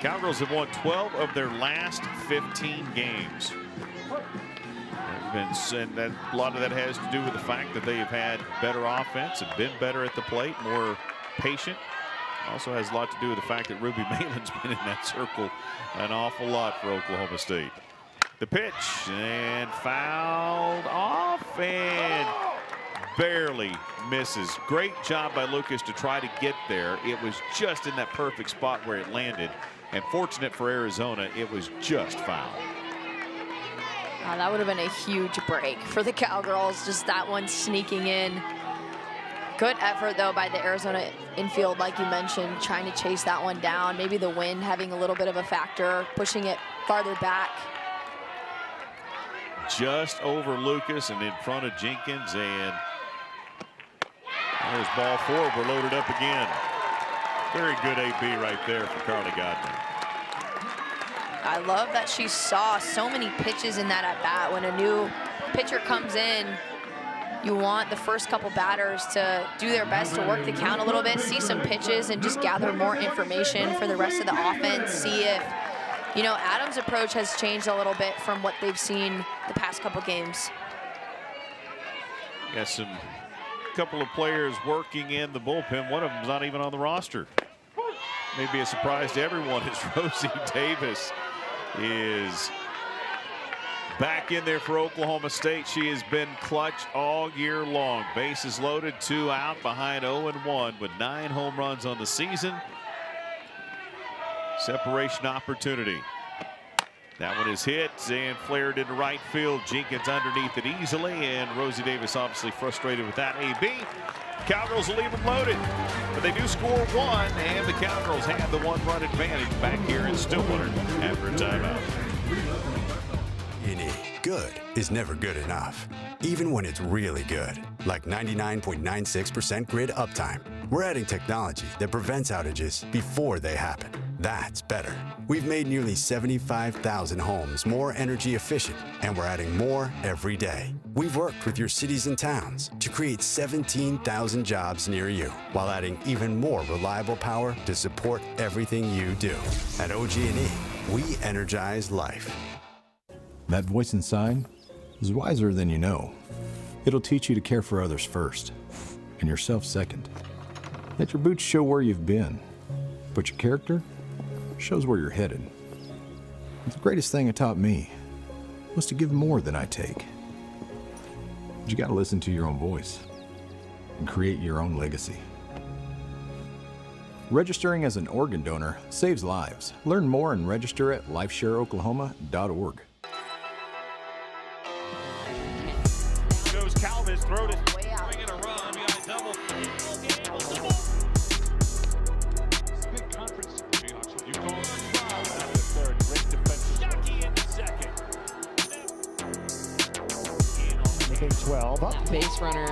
Cowgirls have won 12 of their last 15 games. And a lot of that has to do with the fact that they have had better offense and been better at the plate, more patient. Also has a lot to do with the fact that Ruby Malin's been in that circle an awful lot for Oklahoma State. The pitch, and fouled off, and barely misses. Great job by Lucas to try to get there. It was just in that perfect spot where it landed, and fortunate for Arizona, it was just fouled. That would have been a huge break for the Cowgirls, just that one sneaking in. Good effort, though, by the Arizona infield, like you mentioned, trying to chase that one down. Maybe the wind having a little bit of a factor, pushing it farther back. Just over Lucas and in front of Jenkins, and there's ball 4. We're loaded up again. Very good AB right there for Carly Godwin. I love that she saw so many pitches in that at-bat. When a new pitcher comes in, you want the first couple batters to do their best to work the count a little bit, see some pitches, and just gather more information for the rest of the offense. See if, you know, Adams' approach has changed a little bit from what they've seen the past couple games. Got some couple of players working in the bullpen. One of them's not even on the roster. Maybe a surprise to everyone is Rosie Davis is back in there for Oklahoma State. She has been clutch all year long. Bases loaded, 2 out behind 0-1 with 9 home runs on the season. Separation opportunity. That one is hit and flared into right field. Jenkins underneath it easily, and Rosie Davis obviously frustrated with that. AB. Cowgirls will leave them loaded, but they do score one, and the Cowgirls have the one-run advantage back here in Stillwater after a timeout. Good is never good enough, even when it's really good, like 99.96% grid uptime. We're adding technology that prevents outages before they happen. That's better. We've made nearly 75,000 homes more energy efficient, and we're adding more every day. We've worked with your cities and towns to create 17,000 jobs near you, while adding even more reliable power to support everything you do. At OG&E, we energize life. That voice inside is wiser than you know. It'll teach you to care for others first, and yourself second. Let your boots show where you've been, but your character shows where you're headed. The greatest thing it taught me was to give more than I take. But you gotta listen to your own voice and create your own legacy. Registering as an organ donor saves lives. Learn more and register at lifeshareoklahoma.org. Goes Calvis, throwed it. Bringing a run. We got a double. Good conference. You call it the third. Great defensive. Shockey in the second. Making 12 up. Base runner.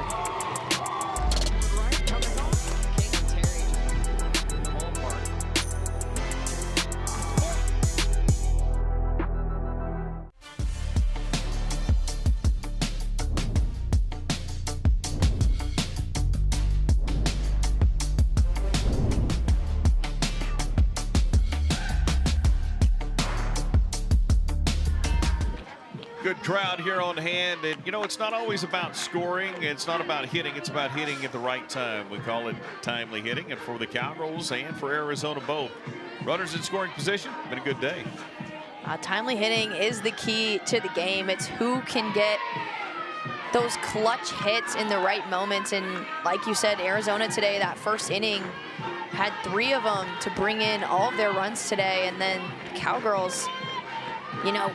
Good crowd here on hand, and you know, it's not always about scoring, it's not about hitting, it's about hitting at the right time. We call it timely hitting, and for the Cowgirls and for Arizona both. Runners in scoring position, been a good day. Timely hitting is the key to the game. It's who can get those clutch hits in the right moments, and like you said, Arizona today, that first inning, had 3 of them to bring in all of their runs today, and then the Cowgirls, you know,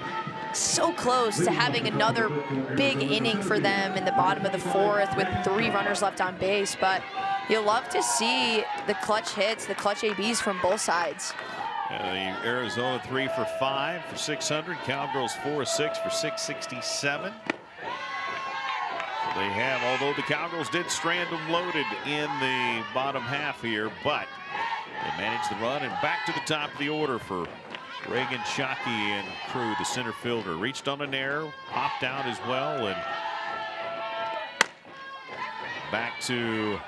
so close to having another big inning for them in the bottom of the 4th with 3 runners left on base. But you'll love to see the clutch hits, the clutch ABs from both sides. Arizona 3 for 5 for 600. Cowgirls 4 of 6 for 667. So they have, although the Cowgirls did strand them loaded in the bottom half here, but they managed the run and back to the top of the order for Reagan Shockey and crew, the center fielder. Reached on an error, popped out as well, and back to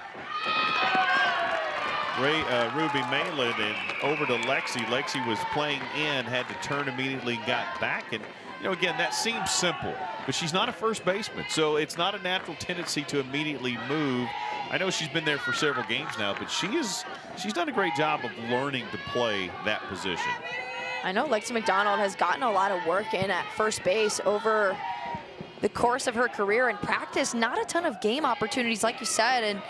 Ruby Malin and over to Lexi. Lexi was playing in, had to turn immediately, got back. And, you know, again, that seems simple, but she's not a first baseman, so it's not a natural tendency to immediately move. I know she's been there for several games now, but she's done a great job of learning to play that position. I know Lexi McDonald has gotten a lot of work in at first base over the course of her career in practice. Not a ton of game opportunities, like you said, and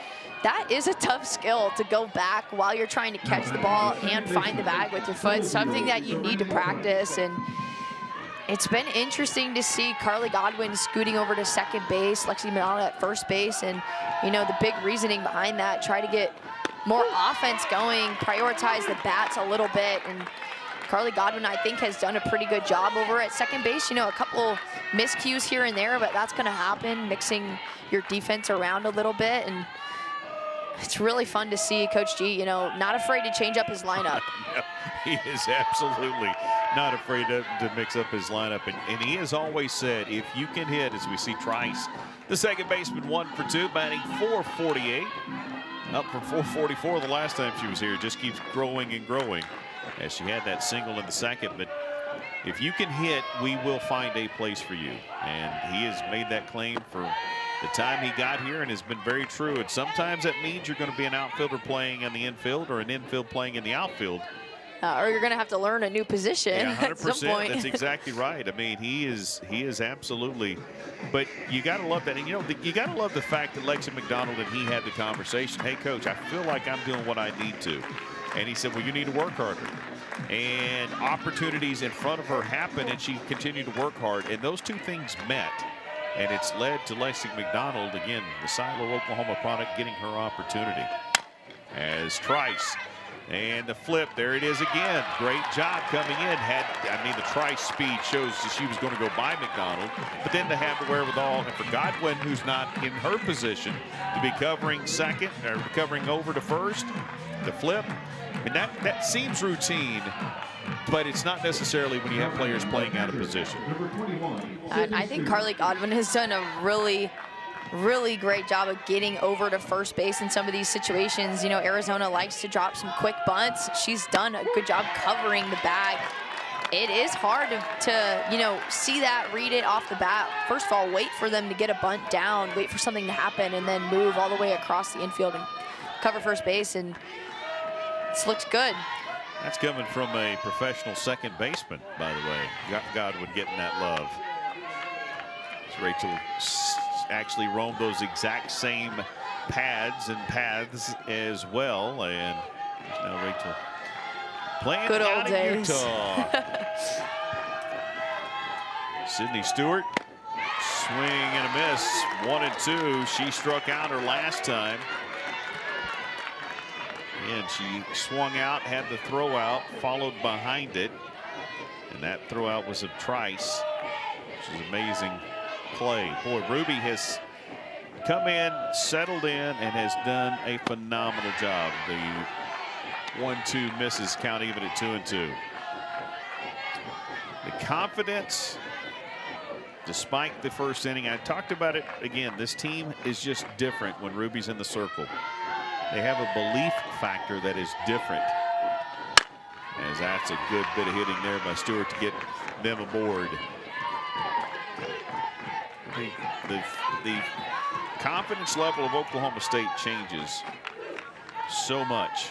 that is a tough skill to go back while you're trying to catch the ball and find the bag with your foot. Something that you need to practice, and it's been interesting to see Carly Godwin scooting over to second base, Lexi McDonald at first base, and you know, the big reasoning behind that, try to get more offense going, prioritize the bats a little bit, and Carly Godwin, I think, has done a pretty good job over at second base. You know, a couple miscues here and there, but that's going to happen, mixing your defense around a little bit. And it's really fun to see Coach G, you know, not afraid to change up his lineup. He is absolutely not afraid to mix up his lineup. And he has always said, if you can hit, as we see Trice, the second baseman, 1 for 2, batting .448. Up from .444 the last time she was here. Just keeps growing and growing, as she had that single in the second. But if you can hit, we will find a place for you. And he has made that claim for the time he got here and has been very true. And sometimes that means you're going to be an outfielder playing in the infield or an infield playing in the outfield. Or you're going to have to learn a new position. Yeah, 100%. At some point. That's exactly right. I mean, he is absolutely. But you got to love that. And, you know, you got to love the fact that Lexi McDonald and he had the conversation. Hey, Coach, I feel like I'm doing what I need to. And he said, well, you need to work harder. And opportunities in front of her happened, and she continued to work hard. And those two things met. And it's led to Lexi McDonald, again, the Silo, Oklahoma product, getting her opportunity. As Trice, and the flip, there it is again. Great job coming in. The Trice speed shows that she was going to go by McDonald, but then to have the wherewithal, and for Godwin, who's not in her position, to be covering second, or covering over to first, the flip. And that seems routine, but it's not necessarily when you have players playing out of position. I think Carly Godwin has done a really great job of getting over to first base in some of these situations. You know, Arizona likes to drop some quick bunts. She's done a good job covering the bag. It is hard to you know, see that, read it off the bat. First of all, wait for them to get a bunt down, wait for something to happen, and then move all the way across the infield and cover first base. And this looks good. That's coming from a professional second baseman, by the way. Godwin getting that love. As Rachel actually roamed those exact same paths as well. And now Rachel playing good out old of days. Utah. Sydney Stewart, swing and a miss. 1-2. She struck out her last time. And she swung out, had the throw out, followed behind it. And that throw out was a Trice, which is amazing play. Boy, Ruby has come in, settled in, and has done a phenomenal job. The 1-2 misses count even at 2-2. The confidence, despite the first inning, I talked about it again, this team is just different when Ruby's in the circle. They have a belief factor that is different. As that's a good bit of hitting there by Stewart to get them aboard. The confidence level of Oklahoma State changes so much.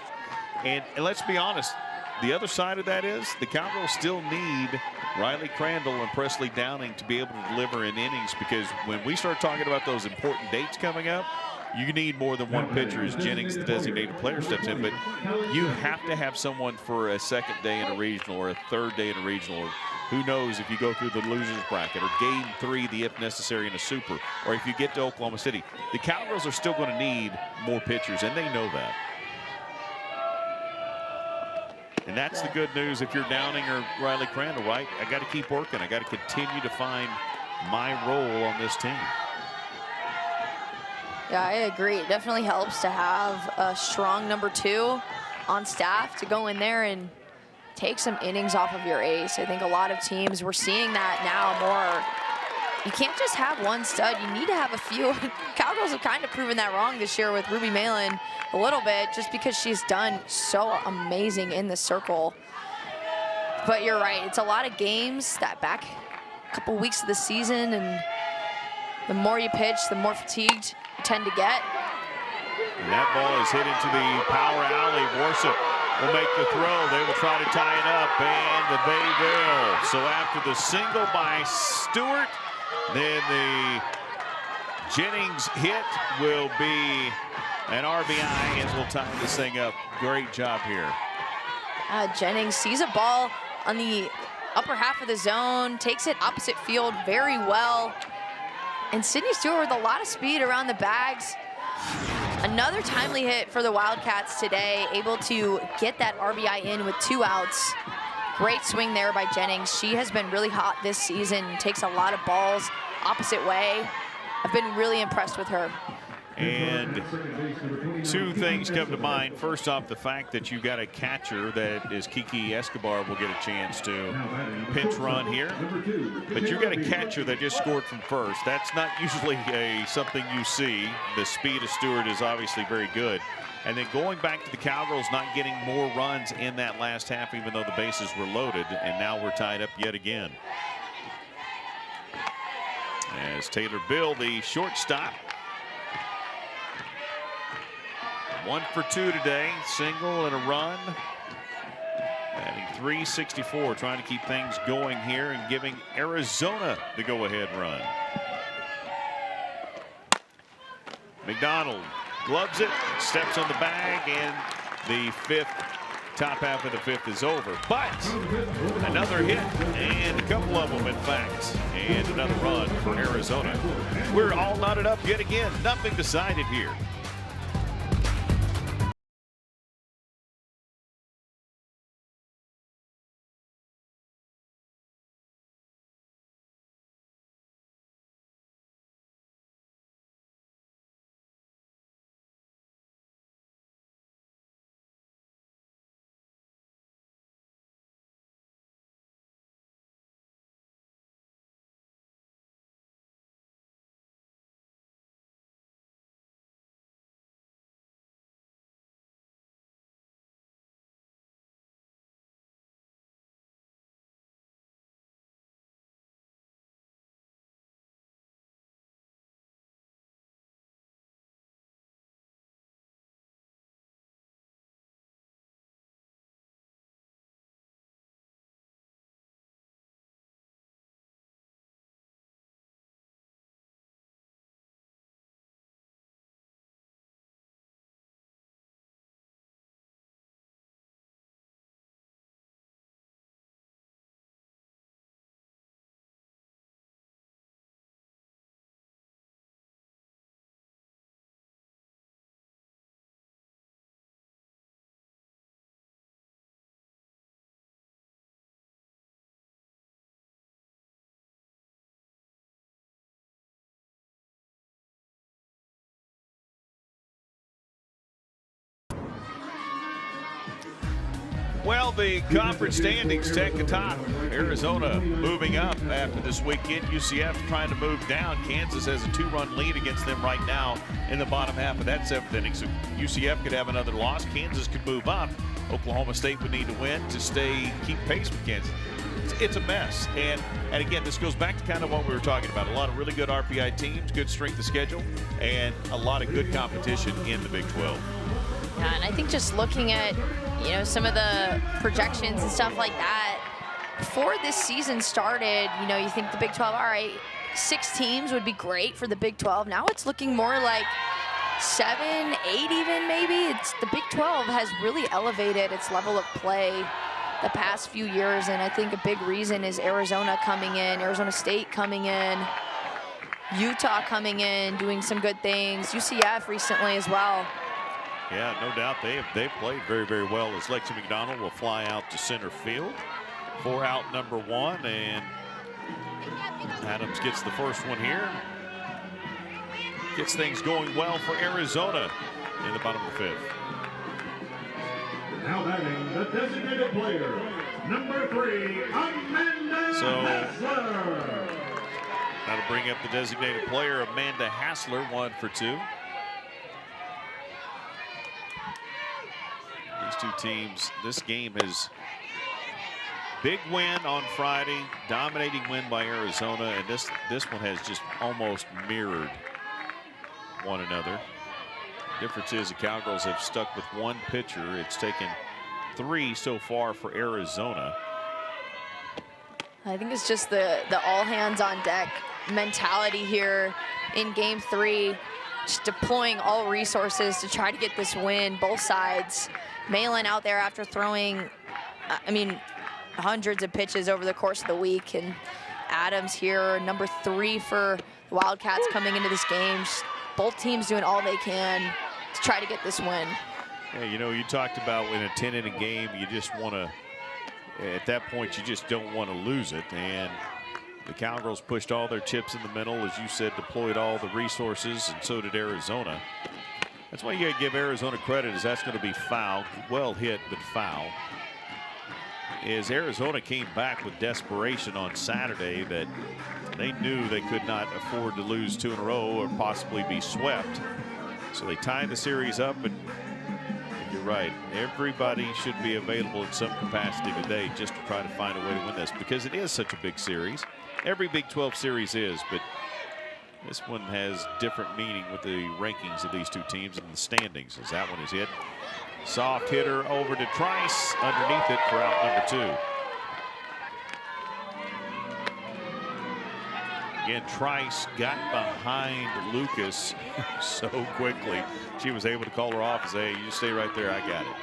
And let's be honest, the other side of that is the Cowgirls still need Riley Crandall and Presley Downing to be able to deliver in innings, because when we start talking about those important dates coming up, you need more than one pitcher as Jennings, the designated player, steps in, but you have to have someone for a second day in a regional or a third day in a regional, or who knows if you go through the losers bracket or game 3, the if necessary in a super, or if you get to Oklahoma City. The Cowgirls are still going to need more pitchers, and they know that. And that's the good news if you're Downing or Riley Crandall, right? I got to keep working. I got to continue to find my role on this team. Yeah, I agree. It definitely helps to have a strong number 2 on staff to go in there and take some innings off of your ace. I think a lot of teams, we're seeing that now more. You can't just have one stud. You need to have a few. Cowgirls have kind of proven that wrong this year with Ruby Malin a little bit, just because she's done so amazing in the circle. But you're right. It's a lot of games that back couple weeks of the season, and the more you pitch, the more fatigued you tend to get. And that ball is hit into the power alley. Worship will make the throw. They will try to tie it up, and they will. So after the single by Stewart, then the Jennings hit will be an RBI, and we'll tie this thing up. Great job here. Jennings sees a ball on the upper half of the zone, takes it opposite field very well. And Sydney Stewart with a lot of speed around the bags. Another timely hit for the Wildcats today, able to get that RBI in with 2 outs. Great swing there by Jennings. She has been really hot this season, takes a lot of balls opposite way. I've been really impressed with her. And 2 things come to mind. First off, the fact that you've got a catcher that is Kiki Escobar will get a chance to pinch run here. But you've got a catcher that just scored from first. That's not usually something you see. The speed of Stewart is obviously very good. And then going back to the Cowgirls not getting more runs in that last half, even though the bases were loaded, and now we're tied up yet again. As Taylor Bill, the shortstop, 1 for 2 today, single and a run. Batting .364, trying to keep things going here and giving Arizona the go-ahead run. McDonald gloves it, steps on the bag, and the 5th top half of the fifth is over. But another hit, and a couple of them, in fact, and another run for Arizona. We're all knotted up yet again. Nothing decided here. Well, the conference standings take the top. Arizona moving up after this weekend. UCF trying to move down. Kansas has a 2-run lead against them right now in the bottom half of that 7th inning. So UCF could have another loss. Kansas could move up. Oklahoma State would need to win to keep pace with Kansas. It's a mess. And again, this goes back to kind of what we were talking about. A lot of really good RPI teams, good strength of schedule, and a lot of good competition in the Big 12. Yeah, and I think just looking at, you know, some of the projections and stuff like that, before this season started, you know, you think the Big 12, all right, 6 teams would be great for the Big 12. Now it's looking more like 7, 8 even maybe. The Big 12 has really elevated its level of play the past few years, and I think a big reason is Arizona coming in, Arizona State coming in, Utah coming in, doing some good things, UCF recently as well. Yeah, no doubt they've played very, very well as Lexi McDonald will fly out to center field for out number 1, and Adams gets the first one here. Gets things going well for Arizona in the bottom of the 5th. Now batting the designated player, number 3, Amanda Hassler. That'll bring up the designated player, Amanda Hassler, 1 for 2. These two teams, this game is big win on Friday, dominating win by Arizona, and this one has just almost mirrored one another. Difference is the Cowgirls have stuck with 1 pitcher. It's taken 3 so far for Arizona. I think it's just the all hands on deck mentality here in game 3, just deploying all resources to try to get this win, both sides. Malin out there after throwing, I mean, hundreds of pitches over the course of the week, and Adams here, number 3 for the Wildcats coming into this game. Just both teams doing all they can to try to get this win. Yeah, you know, you talked about in a 10-inning game, you just want to, at that point, you just don't want to lose it. And the Cowgirls pushed all their chips in the middle, as you said, deployed all the resources, and so did Arizona. That's why you got to give Arizona credit, is that's going to be foul. Well hit, but foul. As Arizona came back with desperation on Saturday, that they knew they could not afford to lose 2 in a row or possibly be swept. So they tied the series up, and you're right. Everybody should be available in some capacity today just to try to find a way to win this, because it is such a big series. Every Big 12 series is, but this one has different meaning with the rankings of these two teams and the standings, as that one is hit. Soft hitter over to Trice, underneath it for out number 2. Again, Trice got behind Lucas so quickly. She was able to call her off and say, "You stay right there, I got it."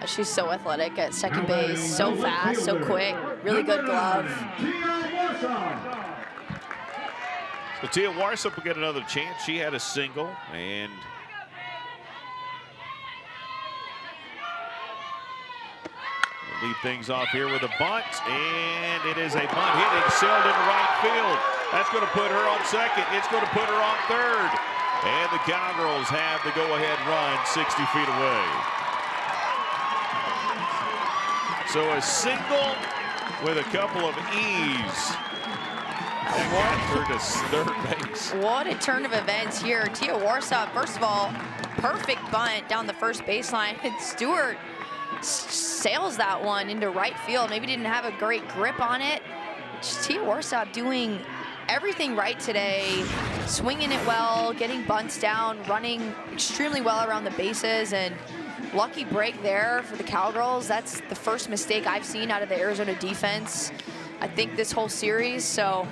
She's so athletic at second base, so fast, so quick, really good glove. So Tia Warsup will get another chance. She had a single, and we'll lead things off here with a bunt, and it is a bunt hit and sailed into right field. That's going to put her on second. It's going to put her on third. And the Cowgirls have the go-ahead run 60 feet away. So a single with a couple of ease. That got her to third base. What a turn of events here. Tia Warsup, first of all, perfect bunt down the first baseline. And Stewart sails that one into right field. Maybe didn't have a great grip on it. Just Tia Warsup doing everything right today, swinging it well, getting bunts down, running extremely well around the bases, and lucky break there for the Cowgirls. That's the first mistake I've seen out of the Arizona defense, I think, this whole series. So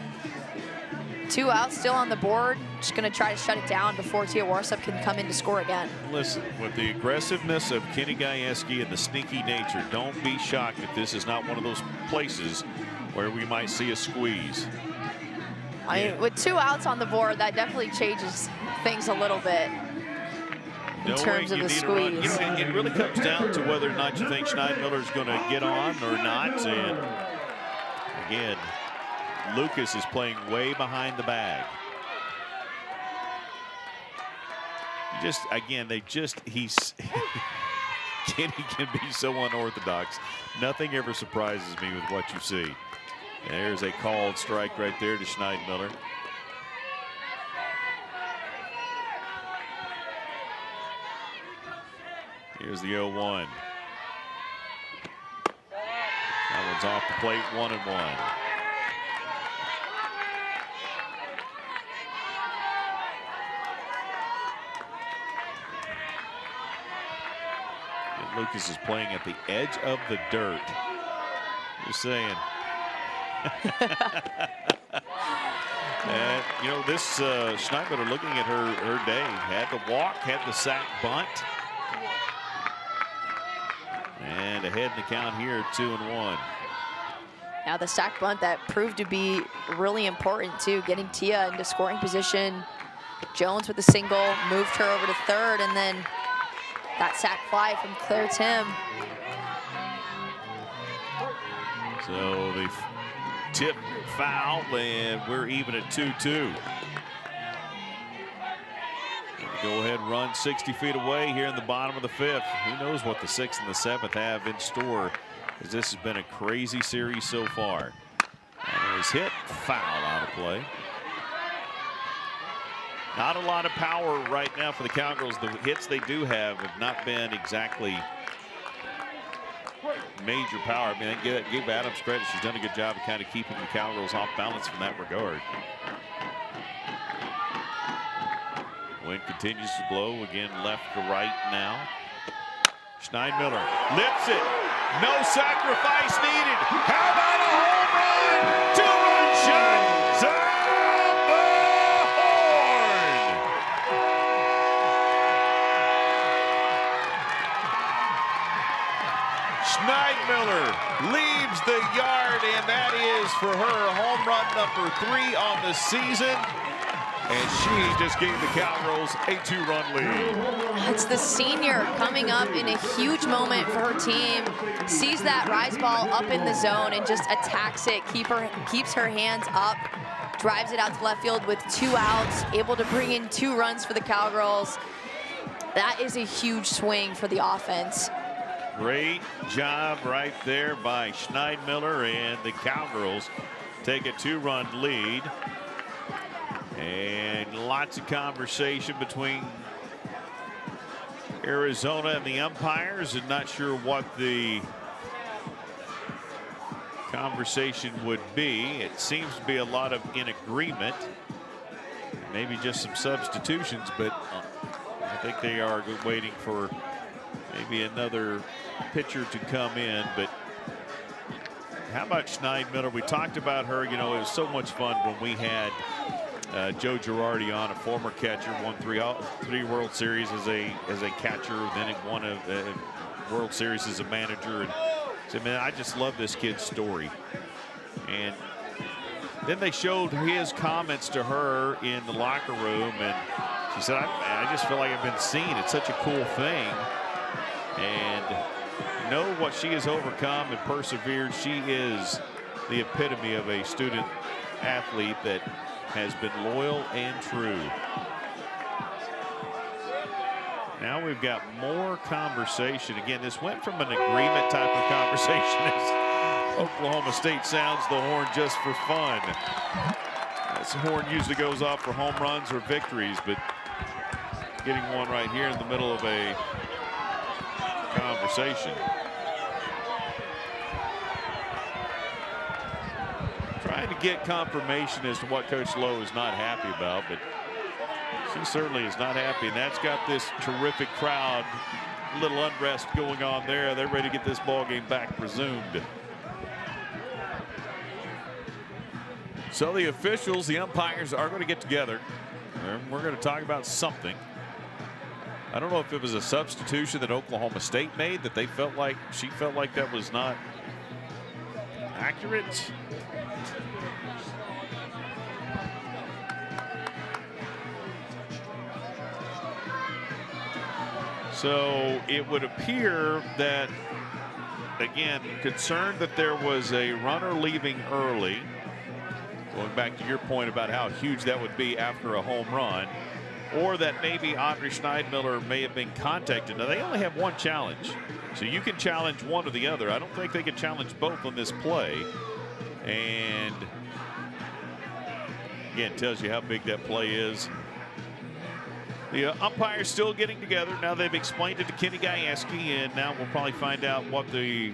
2 outs still on the board. Just going to try to shut it down before Tia Warsup can come in to score again. Listen, with the aggressiveness of Kenny Gajewski and the sneaky nature, don't be shocked if this is not one of those places where we might see a squeeze. I mean, with 2 outs on the board, that definitely changes things a little bit in terms of the squeeze. You know, it really comes down to whether or not you think Schneidmiller is going to get on or not. And again, Lucas is playing way behind the bag. Kenny can be so unorthodox. Nothing ever surprises me with what you see. There's a called strike right there to Schneidmiller. Here's the 0-1. That one's off the plate, 1-1. And Lucas is playing at the edge of the dirt. Just saying. And you know, this Schneidmiller, looking at her day, had the walk, had the sack bunt, and ahead in the count here, 2-1. Now the sack bunt that proved to be really important too, getting Tia into scoring position. Jones with a single, moved her over to third, and then that sack fly from Claire Tim. So the tip foul, and we're even at 2-2. Go ahead, run 60 feet away here in the bottom of the 5th. Who knows what the 6th and the 7th have in store, as this has been a crazy series so far. And it was hit, foul out of play. Not a lot of power right now for the Cowgirls. The hits they do have not been exactly major power. I mean, give Adams credit. She's done a good job of kind of keeping the Cowgirls off balance from that regard. Wind continues to blow again, left to right now. Schneidmiller lifts it. No sacrifice needed. How about a home run? 2-run shot. Sound the horn. Schneidmiller leaves the yard, and that is for her home run number 3 on the season. And she just gave the Cowgirls a 2-run lead. It's the senior coming up in a huge moment for her team. Sees that rise ball up in the zone and just attacks it, keeps her hands up, drives it out to left field with 2 outs, able to bring in 2 runs for the Cowgirls. That is a huge swing for the offense. Great job right there by Schneidmiller, and the Cowgirls take a 2-run lead. And lots of conversation between Arizona and the umpires, and not sure what the conversation would be. It seems to be a lot of in agreement, maybe just some substitutions, but I think they are waiting for maybe another pitcher to come in. But how about Schneidmiller? We talked about her. You know, it was so much fun when we had Joe Girardi on, a former catcher, won three World Series as a catcher, then it won World Series as a manager, and said, man, I just love this kid's story. And then they showed his comments to her in the locker room, and she said, I just feel like I've been seen. It's such a cool thing. And know what she has overcome and persevered. She is the epitome of a student athlete that has been loyal and true. Now we've got more conversation. Again, this went from an agreement type of conversation as Oklahoma State sounds the horn just for fun. This horn usually goes off for home runs or victories, but getting one right here in the middle of a conversation. Trying to get confirmation as to what Coach Lowe is not happy about, but she certainly is not happy, and that's got this terrific crowd. A little unrest going on there. They're ready to get this ball game back resumed. So the officials, the umpires are going to get together, and we're going to talk about something. I don't know if it was a substitution that Oklahoma State made that they felt like, she felt like that was not accurate. So it would appear that, again, concerned that there was a runner leaving early, going back to your point about how huge that would be after a home run, or that maybe Andre Schneidmiller may have been contacted. Now, they only have one challenge, so you can challenge one or the other. I don't think they could challenge both on this play. And, again, tells you how big that play is. The umpires still getting together. Now they've explained it to Kenny Gajewski, and now we'll probably find out what the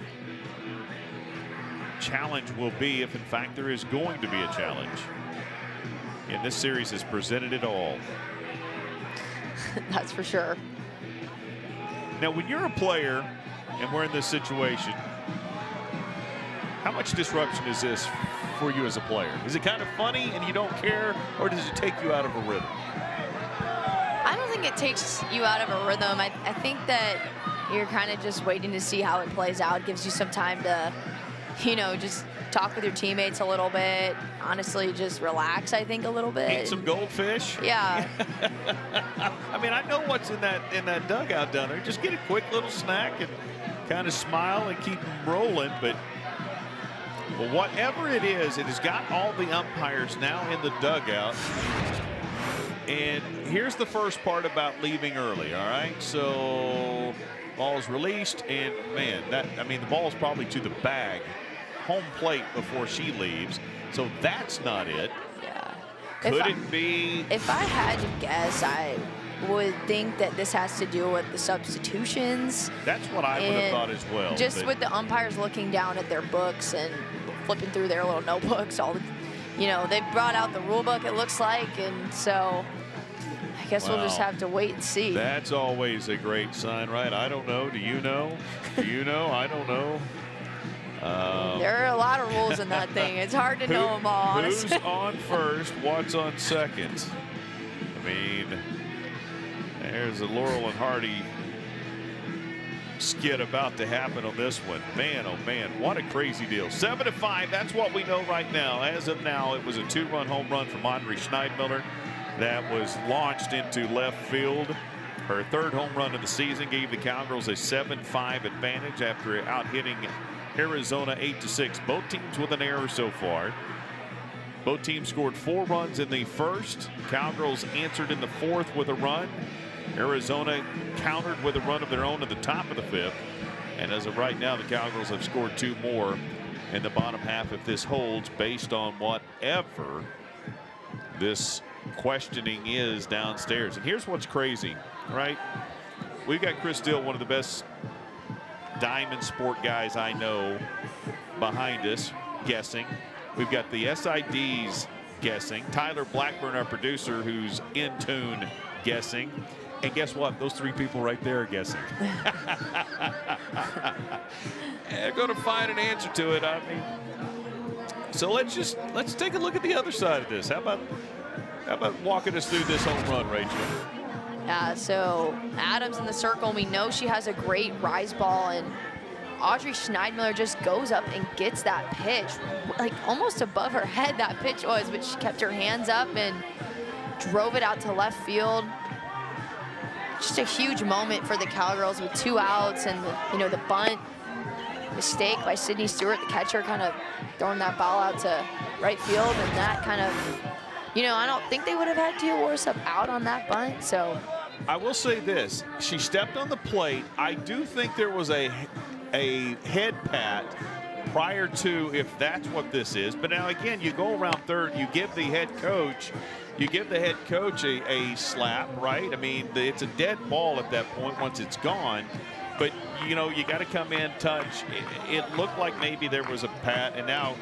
challenge will be, if in fact there is going to be a challenge. And this series has presented it all. That's for sure. Now, when you're a player and we're in this situation, how much disruption is this for you as a player? Is it kind of funny and you don't care, or does it take you out of a rhythm? I don't think it takes you out of a rhythm. I think that you're kind of just waiting to see how it plays out. It gives you some time to, you know, just talk with your teammates a little bit. Honestly, just relax, I think, a little bit. Eat some goldfish. Yeah. I mean, I know what's in that dugout down there. Just get a quick little snack and kind of smile and keep them rolling. But well, whatever it is, it has got all the umpires now in the dugout. And here's the first part about leaving early, all right? So ball's released, and man, I mean, the ball's probably to the bag, home plate before she leaves. So that's not it. Yeah. Could it be? If I had to guess, I would think that this has to do with the substitutions. That's what I would have thought as well. Just with the umpires looking down at their books and flipping through their little notebooks, you know, they brought out the rule book, it looks like, and so I guess we'll just have to wait and see. That's always a great sign, right? I don't know. Do you know? Do you know? I don't know. There are a lot of rules in that thing. It's hard to know them all, honestly. Who's on first? What's on second? I mean, there's a Laurel and Hardy skit about to happen on this one. Man, oh man, what a crazy deal. 7-5, that's what we know right now. As of now, it was a 2-run home run from Andre Schneidmiller that was launched into left field. Her third home run of the season gave the Cowgirls a 7-5 advantage after out-hitting Arizona 8-6. Both teams with an error so far. Both teams scored 4 runs in the first. Cowgirls answered in the fourth with a run. Arizona countered with a run of their own at the top of the fifth. And as of right now, the Cowgirls have scored 2 more in the bottom half if this holds, based on whatever this questioning is downstairs. And here's what's crazy, right? We've got Chris Dill, one of the best diamond sport guys I know, behind us, guessing. We've got the SIDs guessing. Tyler Blackburn, our producer, who's in tune, guessing. And guess what? Those 3 people right there are guessing. They're going to find an answer to it. I mean, so let's take a look at the other side of this. How about walking us through this home run, Rachel? So Adams in the circle, we know she has a great rise ball, and Audrey Schneidmiller just goes up and gets that pitch, like almost above her head that pitch was, but she kept her hands up and drove it out to left field. Just a huge moment for the Cowgirls with 2 outs, and the bunt mistake by Sydney Stewart, the catcher, kind of throwing that ball out to right field, and that kind of, I don't think they would have had Tia Warsup out on that bunt. So I will say this: she stepped on the plate. I do think there was a head pat prior to, if that's what this is. But now again, you go around third, you give the head coach a slap, right? I mean, it's a dead ball at that point once it's gone. But you got to come in, touch. It looked like maybe there was a pat, and now,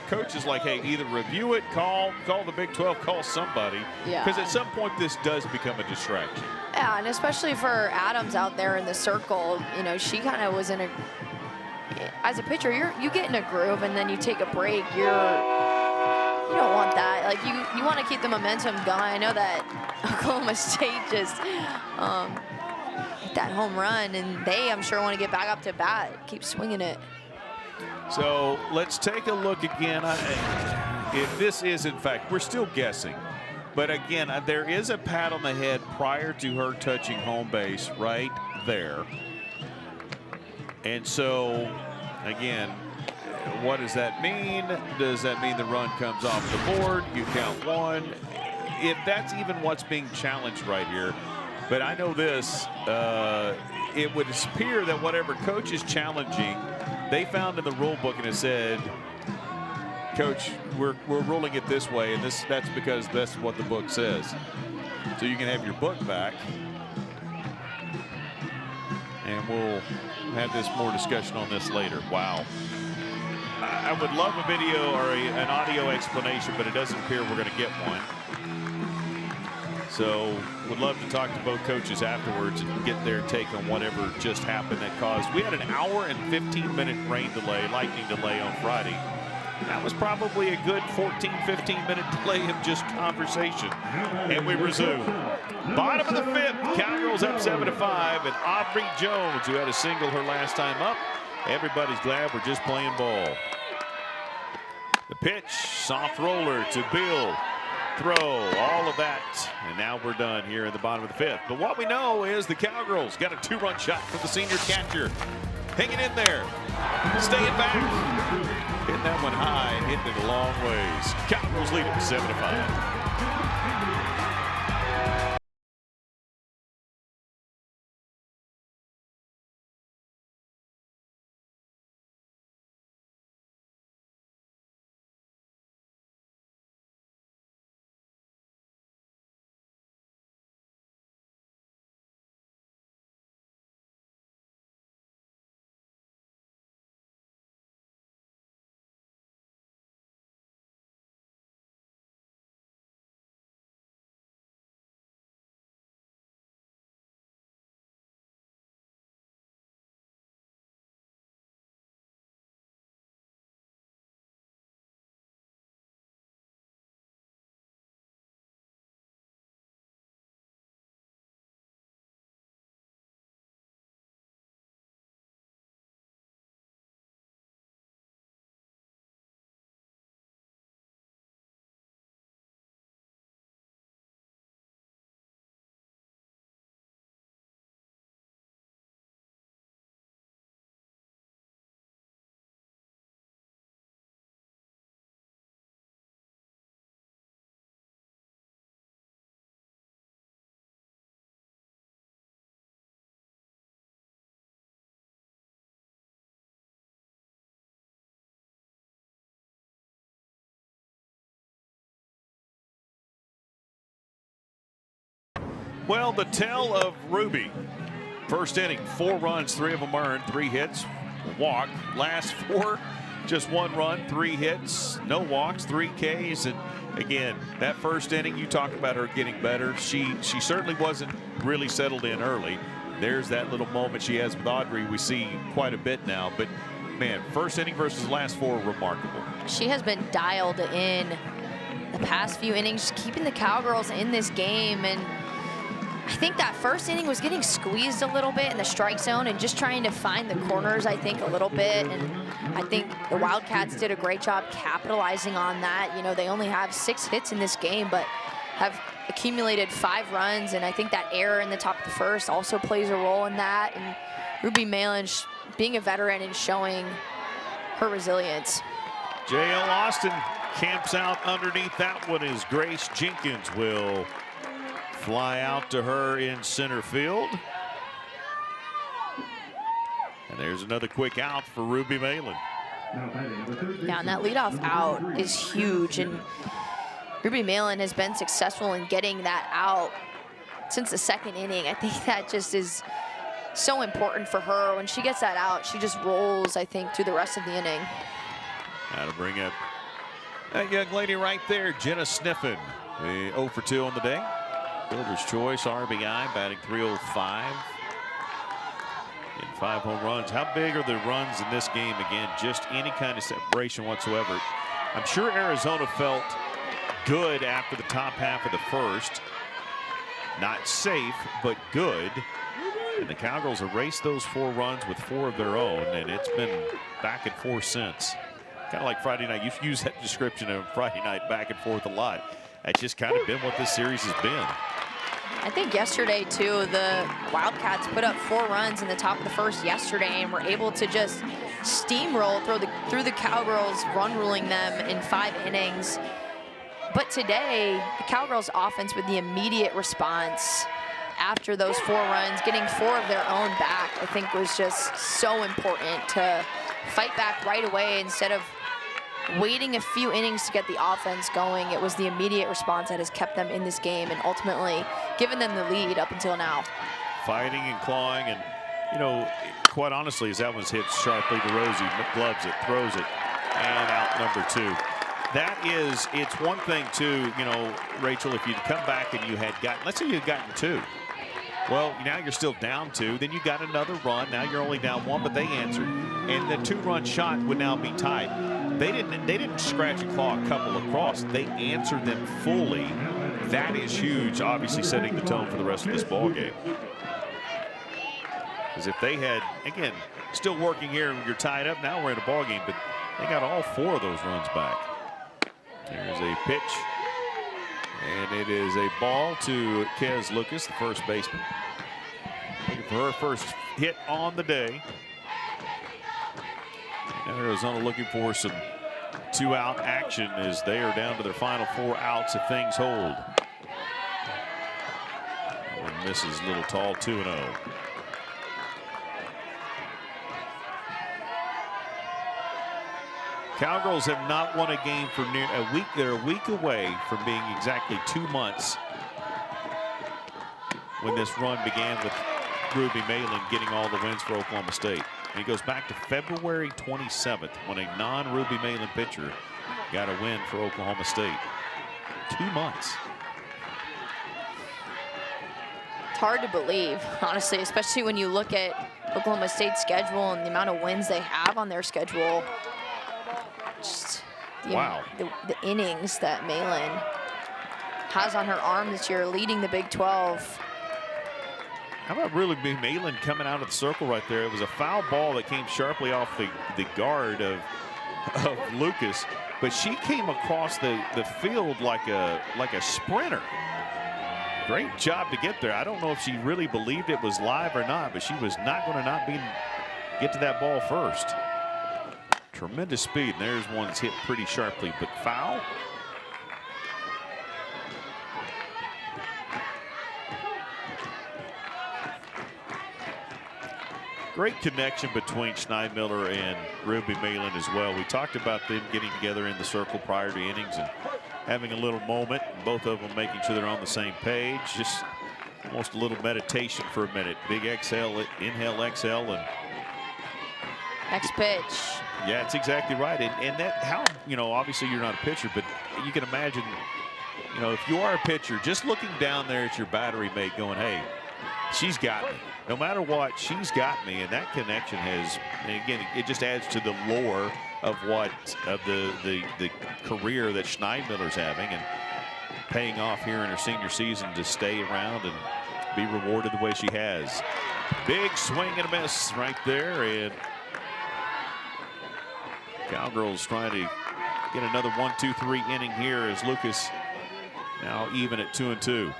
coach is like, hey, either review it, call the Big 12, call somebody. Yeah. Because at some point this does become a distraction. Yeah, and especially for Adams out there in the circle, she kind of was in a, as a pitcher, you get in a groove and then you take a break. You don't want that. Like, you want to keep the momentum going. I know that Oklahoma State just hit that home run, and they, I'm sure, want to get back up to bat, keep swinging it. So let's take a look again. If this is, in fact, we're still guessing. But again, there is a pat on the head prior to her touching home base right there. And so, again, what does that mean? Does that mean the run comes off the board? You count one. If that's even what's being challenged right here. But I know this, it would appear that whatever coach is challenging, they found in the rule book and it said, Coach, we're ruling it this way, and that's because that's what the book says. So you can have your book back, and we'll have this more discussion on this later. Wow. I would love a video or an audio explanation, but it doesn't appear we're going to get one. So would love to talk to both coaches afterwards and get their take on whatever just happened that caused. We had an hour and 15-minute lightning delay on Friday. That was probably a good 14-15-minute delay of just conversation. And we resume. Bottom of the 5th, Cowgirls up 7-5, and Aubrey Jones, who had a single her last time up. Everybody's glad we're just playing ball. The pitch, soft roller to Bill. Throw, all of that, and now we're done here in the bottom of the 5th. But what we know is the Cowgirls got a 2-run shot from the senior catcher. Hanging in there, staying back. Hitting that one high and hitting it a long ways. Cowgirls lead it 7-5. Well, the tale of Ruby. First inning, 4 runs, 3 of them earned, 3 hits, walk. Last 4, just 1 run, 3 hits, no walks, 3 Ks. And again, that first inning, you talk about her getting better. She certainly wasn't really settled in early. There's that little moment she has with Audrey we see quite a bit now. But man, first inning versus last 4, remarkable. She has been dialed in the past few innings, keeping the Cowgirls in this game. And I think that first inning was getting squeezed a little bit in the strike zone and just trying to find the corners, I think, a little bit. And I think the Wildcats did a great job capitalizing on that. You know, they only have 6 hits in this game, but have accumulated 5 runs. And I think that error in the top of the first also plays a role in that. And Ruby Malin, being a veteran and showing her resilience. J.L. Austin camps out underneath that one as Grace Jenkins will fly out to her in center field. And there's another quick out for Ruby Malin. Yeah, and that leadoff out is huge. And Ruby Malin has been successful in getting that out since the 2nd inning. I think that just is so important for her. When she gets that out, she just rolls, I think, through the rest of the inning. Now to bring up that young lady right there, Jenna Sniffen, the 0 for 2 on the day. Builder's choice, RBI, batting .305. And 5 home runs. How big are the runs in this game? Again, just any kind of separation whatsoever. I'm sure Arizona felt good after the top half of the first. Not safe, but good. And the Cowgirls erased those 4 runs with 4 of their own, and it's been back and forth since. Kind of like Friday night. You've used that description of Friday night, back and forth a lot. That's just kind of been what this series has been. I think yesterday, too, the Wildcats put up 4 runs in the top of the first yesterday and were able to just steamroll through the Cowgirls, run ruling them in 5 innings. But today, the Cowgirls offense with the immediate response after those 4 runs, getting 4 of their own back, I think was just so important to fight back right away instead of waiting a few innings to get the offense going. It was the immediate response that has kept them in this game and ultimately given them the lead up until now. Fighting and clawing, and, you know, quite honestly, as that one's hit sharply to Rosie, gloves it, throws it, and out number 2. That is, it's one thing too, you know, Rachel, if you'd come back and you had gotten, let's say you'd gotten 2. Well, now you're still down 2. Then you got another run. Now you're only down 1, but they answered. And the 2-run shot would now be tied. They didn't scratch and claw a couple across. They answered them fully. That is huge, obviously setting the tone for the rest of this ball game. Because if they had, again, still working here and you're tied up, now we're in a ball game, but they got all 4 of those runs back. There's a pitch. And it is a ball to Kez Lucas, the first baseman. Looking for her first hit on the day. And Arizona looking for some 2-out action as they are down to their final 4 outs if things hold. And misses a little tall, 2-0. Cowgirls have not won a game for near a week. They're a week away from being exactly 2 months when this run began with Ruby Malin getting all the wins for Oklahoma State. And it goes back to February 27th when a non-Ruby Malin pitcher got a win for Oklahoma State. 2 months. It's hard to believe, honestly, especially when you look at Oklahoma State's schedule and the amount of wins they have on their schedule. Just the innings that Malin has on her arm this year, leading the Big 12. How about really Malin coming out of the circle right there? It was a foul ball that came sharply off the guard of Lucas, but she came across the field like a sprinter. Great job to get there. I don't know if she really believed it was live or not, but she was not going to get to that ball first. Tremendous speed, and there's one that's hit pretty sharply, but foul. Great connection between Schneidmiller and Ruby Malin as well. We talked about them getting together in the circle prior to innings and having a little moment, and both of them making sure they're on the same page. Just almost a little meditation for a minute. Big exhale, inhale, exhale, and next pitch. Yeah, it's exactly right. And that, how, you know, obviously you're not a pitcher, but you can imagine, you know, if you are a pitcher, just looking down there at your battery mate going, hey, she's got me. No matter what, she's got me. And that connection has, and again, it just adds to the lore of the career that Schneidmiller's having and paying off here in her senior season to stay around and be rewarded the way she has. Big swing and a miss right there, and Cowgirls trying to get another 1-2-3 inning here as Lucas now even at 2-2.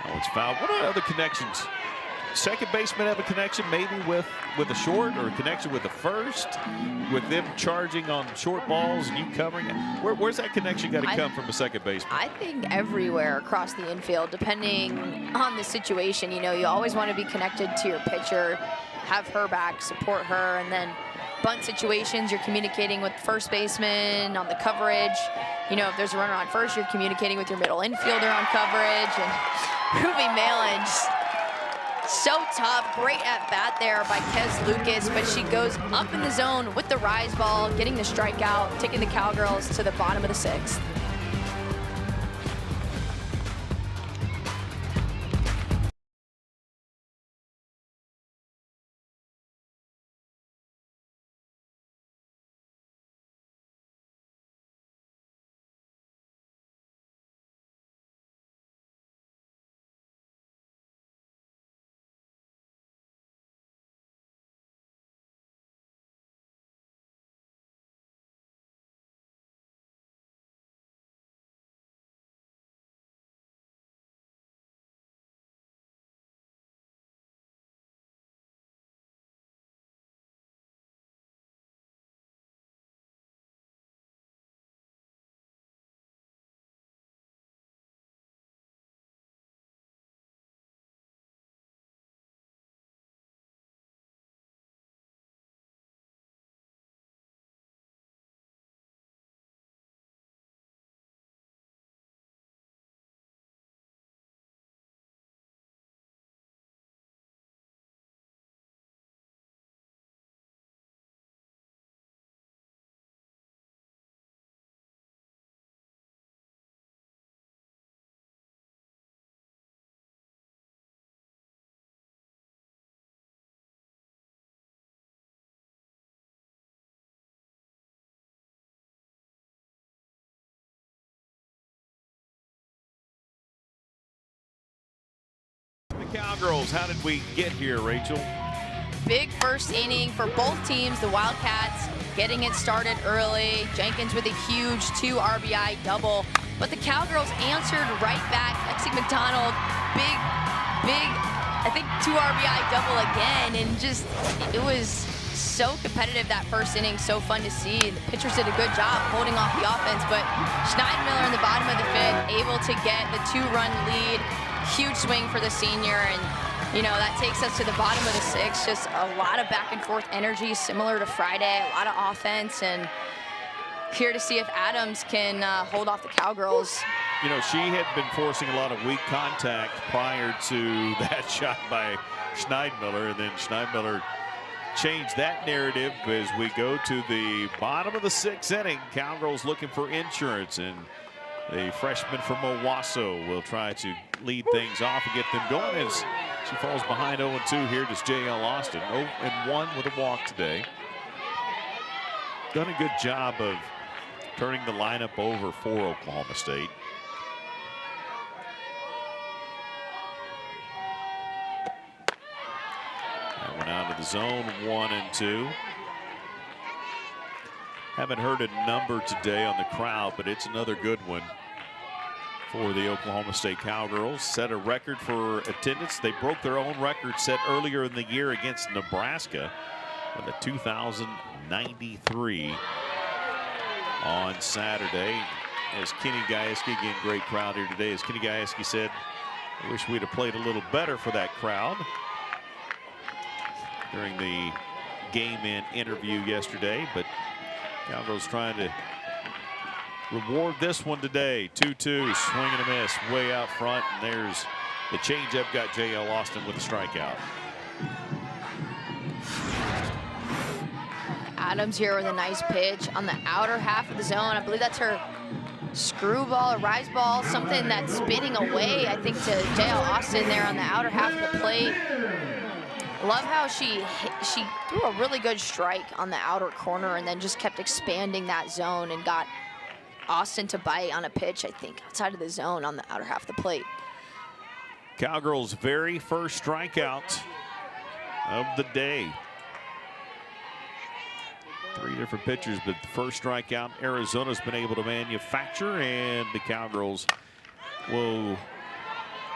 Now it's fouled. What are other connections? Second baseman have a connection maybe with a short, or a connection with the first, with them charging on short balls and you covering it. Where's that connection got to come from a second baseman? I think everywhere across the infield, depending on the situation. You know, you always want to be connected to your pitcher, have her back, support her, and then bunt situations, you're communicating with first baseman on the coverage. You know, if there's a runner on first, you're communicating with your middle infielder on coverage. And Ruby Malin just so tough. Great at bat there by Kez Lucas, but she goes up in the zone with the rise ball, getting the strikeout, taking the Cowgirls to the bottom of the 6th. The Cowgirls, how did we get here, Rachel? Big first inning for both teams. The Wildcats getting it started early. Jenkins with a huge 2 RBI double. But the Cowgirls answered right back. Lexi McDonald, big, I think 2 RBI double again. And just, it was so competitive that first inning, so fun to see. The pitchers did a good job holding off the offense, but Schneidmiller in the bottom of the 5th able to get the 2-run lead. Huge swing for the senior, and you know that takes us to the bottom of the 6th. Just a lot of back and forth energy, similar to Friday. A lot of offense, and here to see if Adams can hold off the Cowgirls. You know, she had been forcing a lot of weak contact prior to that shot by Schneidmiller, and then Schneidmiller changed that narrative as we go to the bottom of the 6th inning. Cowgirls looking for insurance, and the freshman from Owasso will try to lead things off and get them going as she falls behind 0-2 here to J.L. Austin. 0-1 with a walk today. Done a good job of turning the lineup over for Oklahoma State. That went out of the zone, 1-2. Haven't heard a number today on the crowd, but it's another good one for the Oklahoma State Cowgirls. Set a record for attendance. They broke their own record set earlier in the year against Nebraska with a 2,093 on Saturday. As Kenny Gajewski, again, great crowd here today. As Kenny Gajewski said, I wish we'd have played a little better for that crowd during the game-in interview yesterday, but Cowgirls trying to reward this one today. 2-2, swing and a miss, way out front, and there's the changeup. Got J.L. Austin with a strikeout. Adams here with a nice pitch on the outer half of the zone. I believe that's her screwball or rise ball, something that's spinning away, I think, to J.L. Austin there on the outer half of the plate. Love how she threw a really good strike on the outer corner and then just kept expanding that zone and got Austin to bite on a pitch, I think, outside of the zone on the outer half of the plate. Cowgirls' very first strikeout of the day. 3 different pitchers, but the first strikeout Arizona's been able to manufacture, and the Cowgirls will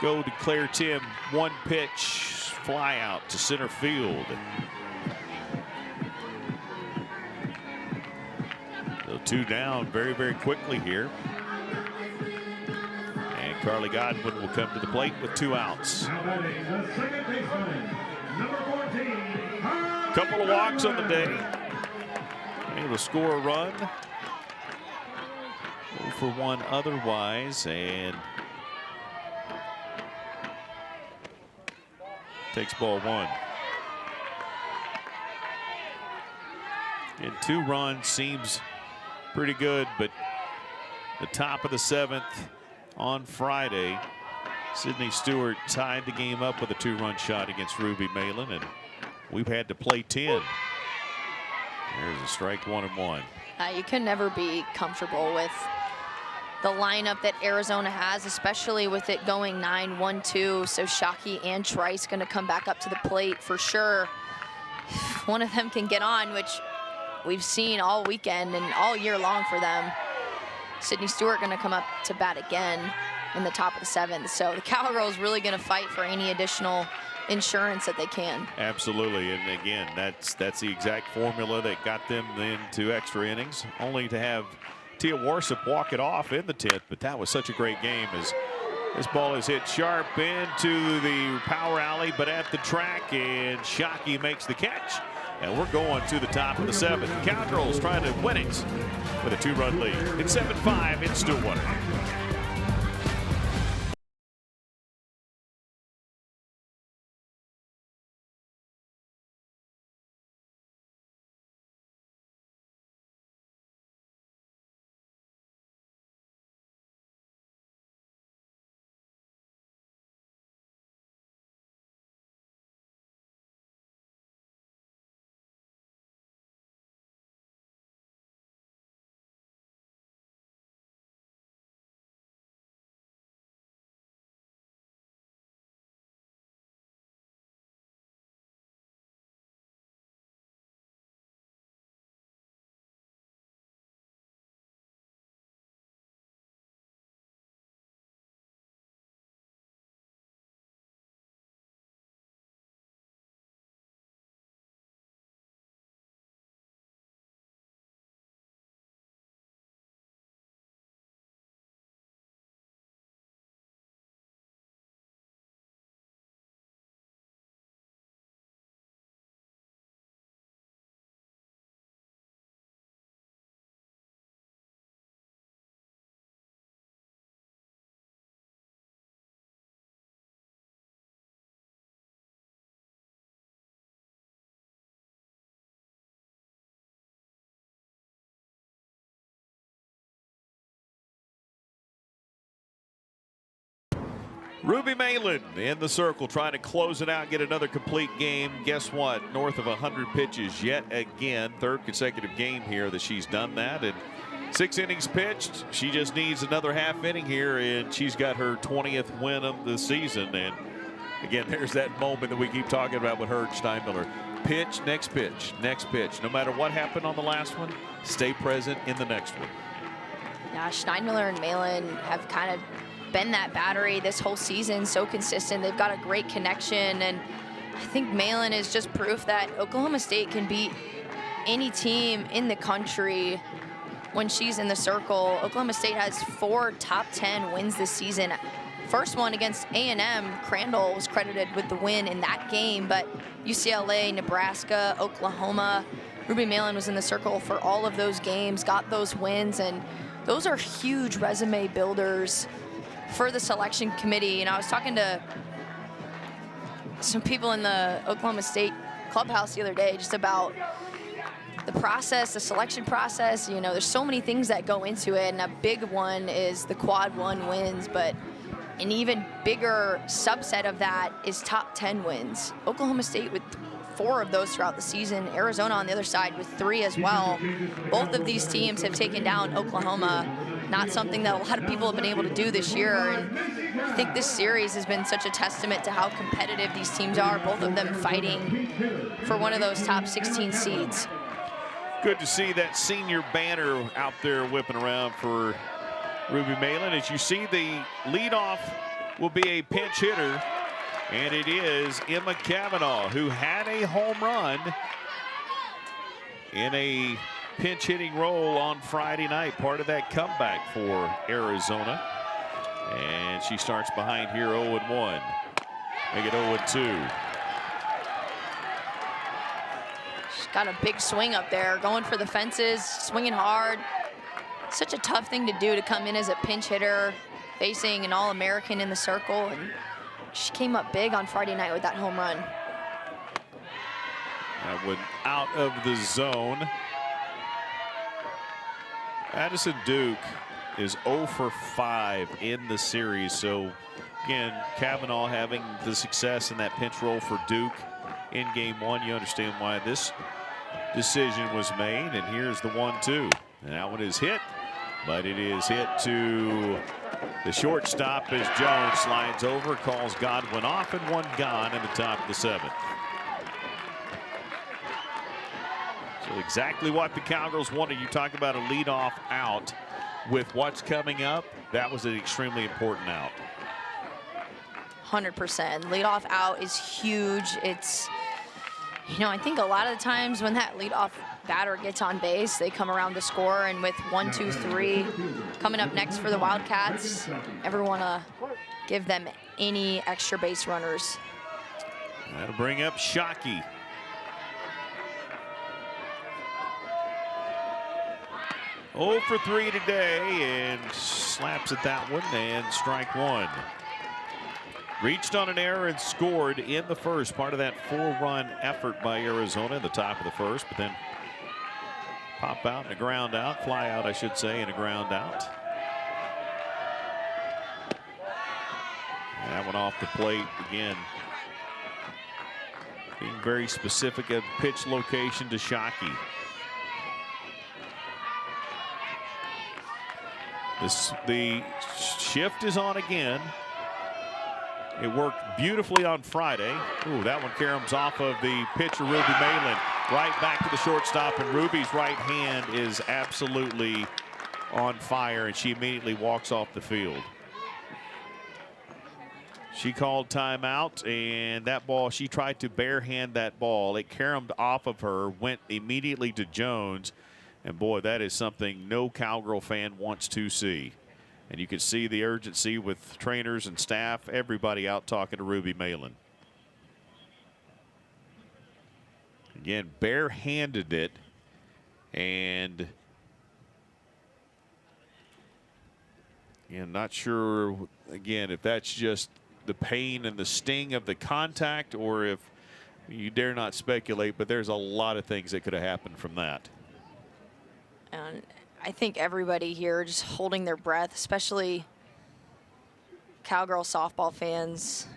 go declare Tim 1 pitch, fly out to center field. So 2 down very, very quickly here. And Carly Godwin will come to the plate with 2 outs. Couple of walks on the day. Able to score a run. 0 for 1 otherwise, and takes ball 1. And 2 runs seems pretty good, but the top of the 7th on Friday, Sydney Stewart tied the game up with a 2-run shot against Ruby Malin, and we've had to play 10. There's a strike, 1-1. You can never be comfortable with the lineup that Arizona has, especially with it going 9-1-2. So Shockey and Trice going to come back up to the plate for sure. One of them can get on, which we've seen all weekend and all year long for them. Sydney Stewart going to come up to bat again in the top of the 7th. So the Cowgirls really going to fight for any additional insurance that they can. Absolutely, and again, that's the exact formula that got them into extra innings, only to have Tia Warsop walk it off in the 10th. But that was such a great game as this ball is hit sharp into the power alley, but at the track, and Shockey makes the catch. And we're going to the top of the 7th. Cowgirls trying to win it with a 2-run lead. It's 7-5 in Stillwater. Ruby Malin in the circle trying to close it out, get another complete game. Guess what? North of 100 pitches yet again. 3rd consecutive game here that she's done that. And 6 innings pitched. She just needs another half inning here, and she's got her 20th win of the season. And again, there's that moment that we keep talking about with her and Steinmiller. Pitch, next pitch, next pitch. No matter what happened on the last one, stay present in the next one. Yeah, Steinmiller and Malin have kind of been that battery this whole season, so consistent. They've got a great connection, and I think Malin is just proof that Oklahoma State can beat any team in the country when she's in the circle. Oklahoma State has 4 top 10 wins this season. First one against A&M, Crandall was credited with the win in that game, but UCLA, Nebraska, Oklahoma, Ruby Malin was in the circle for all of those games, got those wins, and those are huge resume builders for the selection committee. You know, I was talking to some people in the Oklahoma State clubhouse the other day just about the process, the selection process. You know, there's so many things that go into it, and a big one is the quad 1 wins, but an even bigger subset of that is top 10 wins. Oklahoma State with 4 of those throughout the season. Arizona on the other side with 3 as well. Both of these teams have taken down Oklahoma. Not something that a lot of people have been able to do this year. And I think this series has been such a testament to how competitive these teams are, both of them fighting for one of those top 16 seeds. Good to see that senior banner out there whipping around for Ruby Malin. As you see, the leadoff will be a pinch hitter, and it is Emma Cavanaugh, who had a home run in a pinch hitting role on Friday night, part of that comeback for Arizona. And she starts behind here 0-1. Make it 0-2. She's got a big swing up there, going for the fences, swinging hard. Such a tough thing to do, to come in as a pinch hitter, facing an All-American in the circle. And she came up big on Friday night with that home run. That went out of the zone. Addison Duke is 0 for 5 in the series. So again, Cavanaugh having the success in that pinch roll for Duke in game 1. You understand why this decision was made. And here's the 1-2. And that one is hit, but it is hit to the shortstop as Jones slides over, calls Godwin off, and 1 gone in the top of the 7th. So exactly what the Cowgirls wanted. You talk about a leadoff out. With what's coming up, that was an extremely important out. 100%. Leadoff out is huge. It's, you know, I think a lot of the times when that leadoff batter gets on base, they come around to score. And with 1, 2, 3 coming up next for the Wildcats, everyone give them any extra base runners. That'll bring up Shockey. Oh for 3 today, and slaps at that one, and strike 1. Reached on an error and scored in the first, part of that 4-run effort by Arizona in the top of the first, but then pop out and a ground out, fly out I should say, and a ground out. And that one off the plate again. Being very specific at pitch location to Shockey. The shift is on again. It worked beautifully on Friday. Ooh, that one caroms off of the pitcher, Ruby Malin. Right back to the shortstop, and Ruby's right hand is absolutely on fire, and she immediately walks off the field. She called timeout, and that ball, she tried to barehand that ball. It caromed off of her, went immediately to Jones. And boy, that is something no Cowgirl fan wants to see. And you can see the urgency with trainers and staff, everybody out talking to Ruby Malin. Again, barehanded it. And again, not sure, again, if that's just the pain and the sting of the contact, or if you dare not speculate, but there's a lot of things that could have happened from that. And I think everybody here just holding their breath, especially Cowgirl softball fans.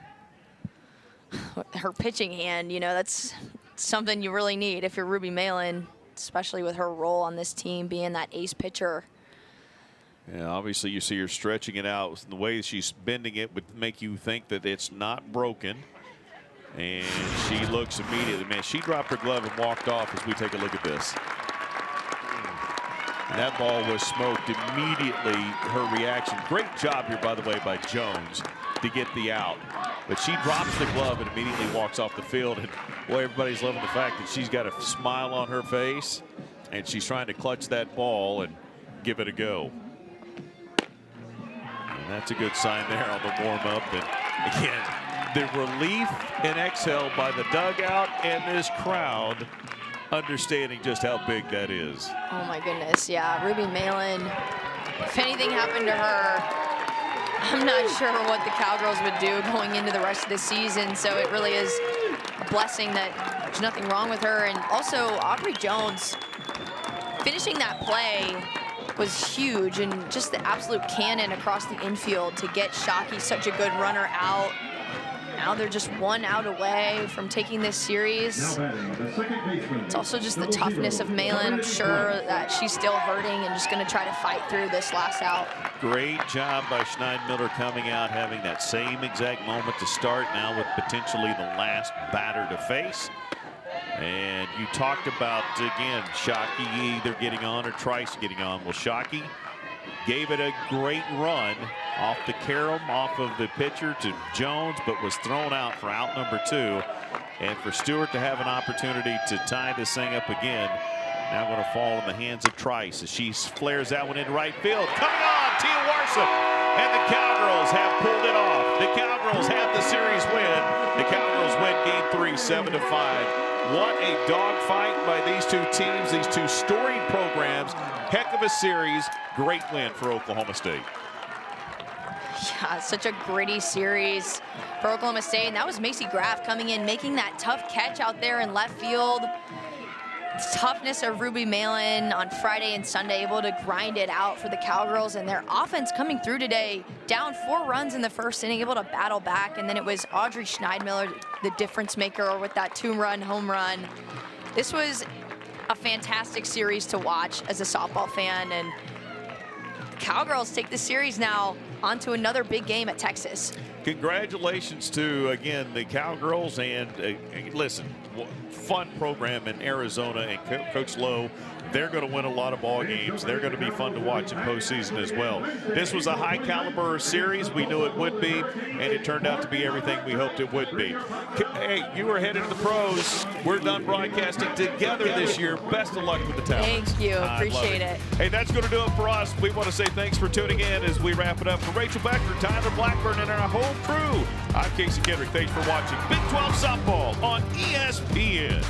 Her pitching hand, you know, that's something you really need if you're Ruby Malin, especially with her role on this team, being that ace pitcher. Yeah, obviously you see her stretching it out. The way she's bending it would make you think that it's not broken. And she looks immediately, man, she dropped her glove and walked off as we take a look at this. And that ball was smoked immediately. Her reaction. Great job here, by the way, by Jones to get the out. But she drops the glove and immediately walks off the field. And boy, everybody's loving the fact that she's got a smile on her face, and she's trying to clutch that ball and give it a go. And that's a good sign there on the warm-up. And again, the relief and exhale by the dugout and this crowd, understanding just how big that is. Oh my goodness, yeah, Ruby Malin, if anything happened to her, I'm not sure what the Cowgirls would do going into the rest of the season, so it really is a blessing that there's nothing wrong with her. And also Aubrey Jones finishing that play was huge, and just the absolute cannon across the infield to get Shockey, such a good runner, out. Now they're just 1 out away from taking this series. It's also just the toughness of Malin. I'm sure that she's still hurting and just going to try to fight through this last out. Great job by Schneidmiller coming out, having that same exact moment to start, now with potentially the last batter to face. And you talked about, again, Shockey either getting on or Trice getting on. Well, Shockey gave it a great run off the carom, off of the pitcher to Jones, but was thrown out for out number 2. And for Stewart to have an opportunity to tie this thing up again, now going to fall in the hands of Trice as she flares that one into right field. Coming on, Tia Warsop, and the Cowgirls have pulled it off. The Cowgirls have the series win. The Cowgirls win Game 3, 7-5. What a dogfight by these two teams, these two storied programs. Heck of a series. Great win for Oklahoma State. Yeah, such a gritty series for Oklahoma State. And that was Macy Graff coming in, making that tough catch out there in left field. Toughness of Ruby Malin on Friday and Sunday, able to grind it out for the Cowgirls, and their offense coming through today, down 4 runs in the first inning, able to battle back. And then it was Audrey Schneidmiller, the difference maker, with that 2-run home run. This was a fantastic series to watch as a softball fan, and the Cowgirls take the series now onto another big game at Texas. Congratulations to, again, the Cowgirls, and listen, fun program in Arizona, and Coach Lowe, they're going to win a lot of ball games. They're going to be fun to watch in postseason as well. This was a high caliber series. We knew it would be, and it turned out to be everything we hoped it would be. Hey, you were headed to the pros. We're done broadcasting together this year. Best of luck with the talents. Thank you. Appreciate it. Hey, that's going to do it for us. We want to say thanks for tuning in as we wrap it up. For Rachel Becker, Tyler Blackburn, and our whole crew, I'm Casey Kendrick. Thanks for watching Big 12 Softball on ESPN.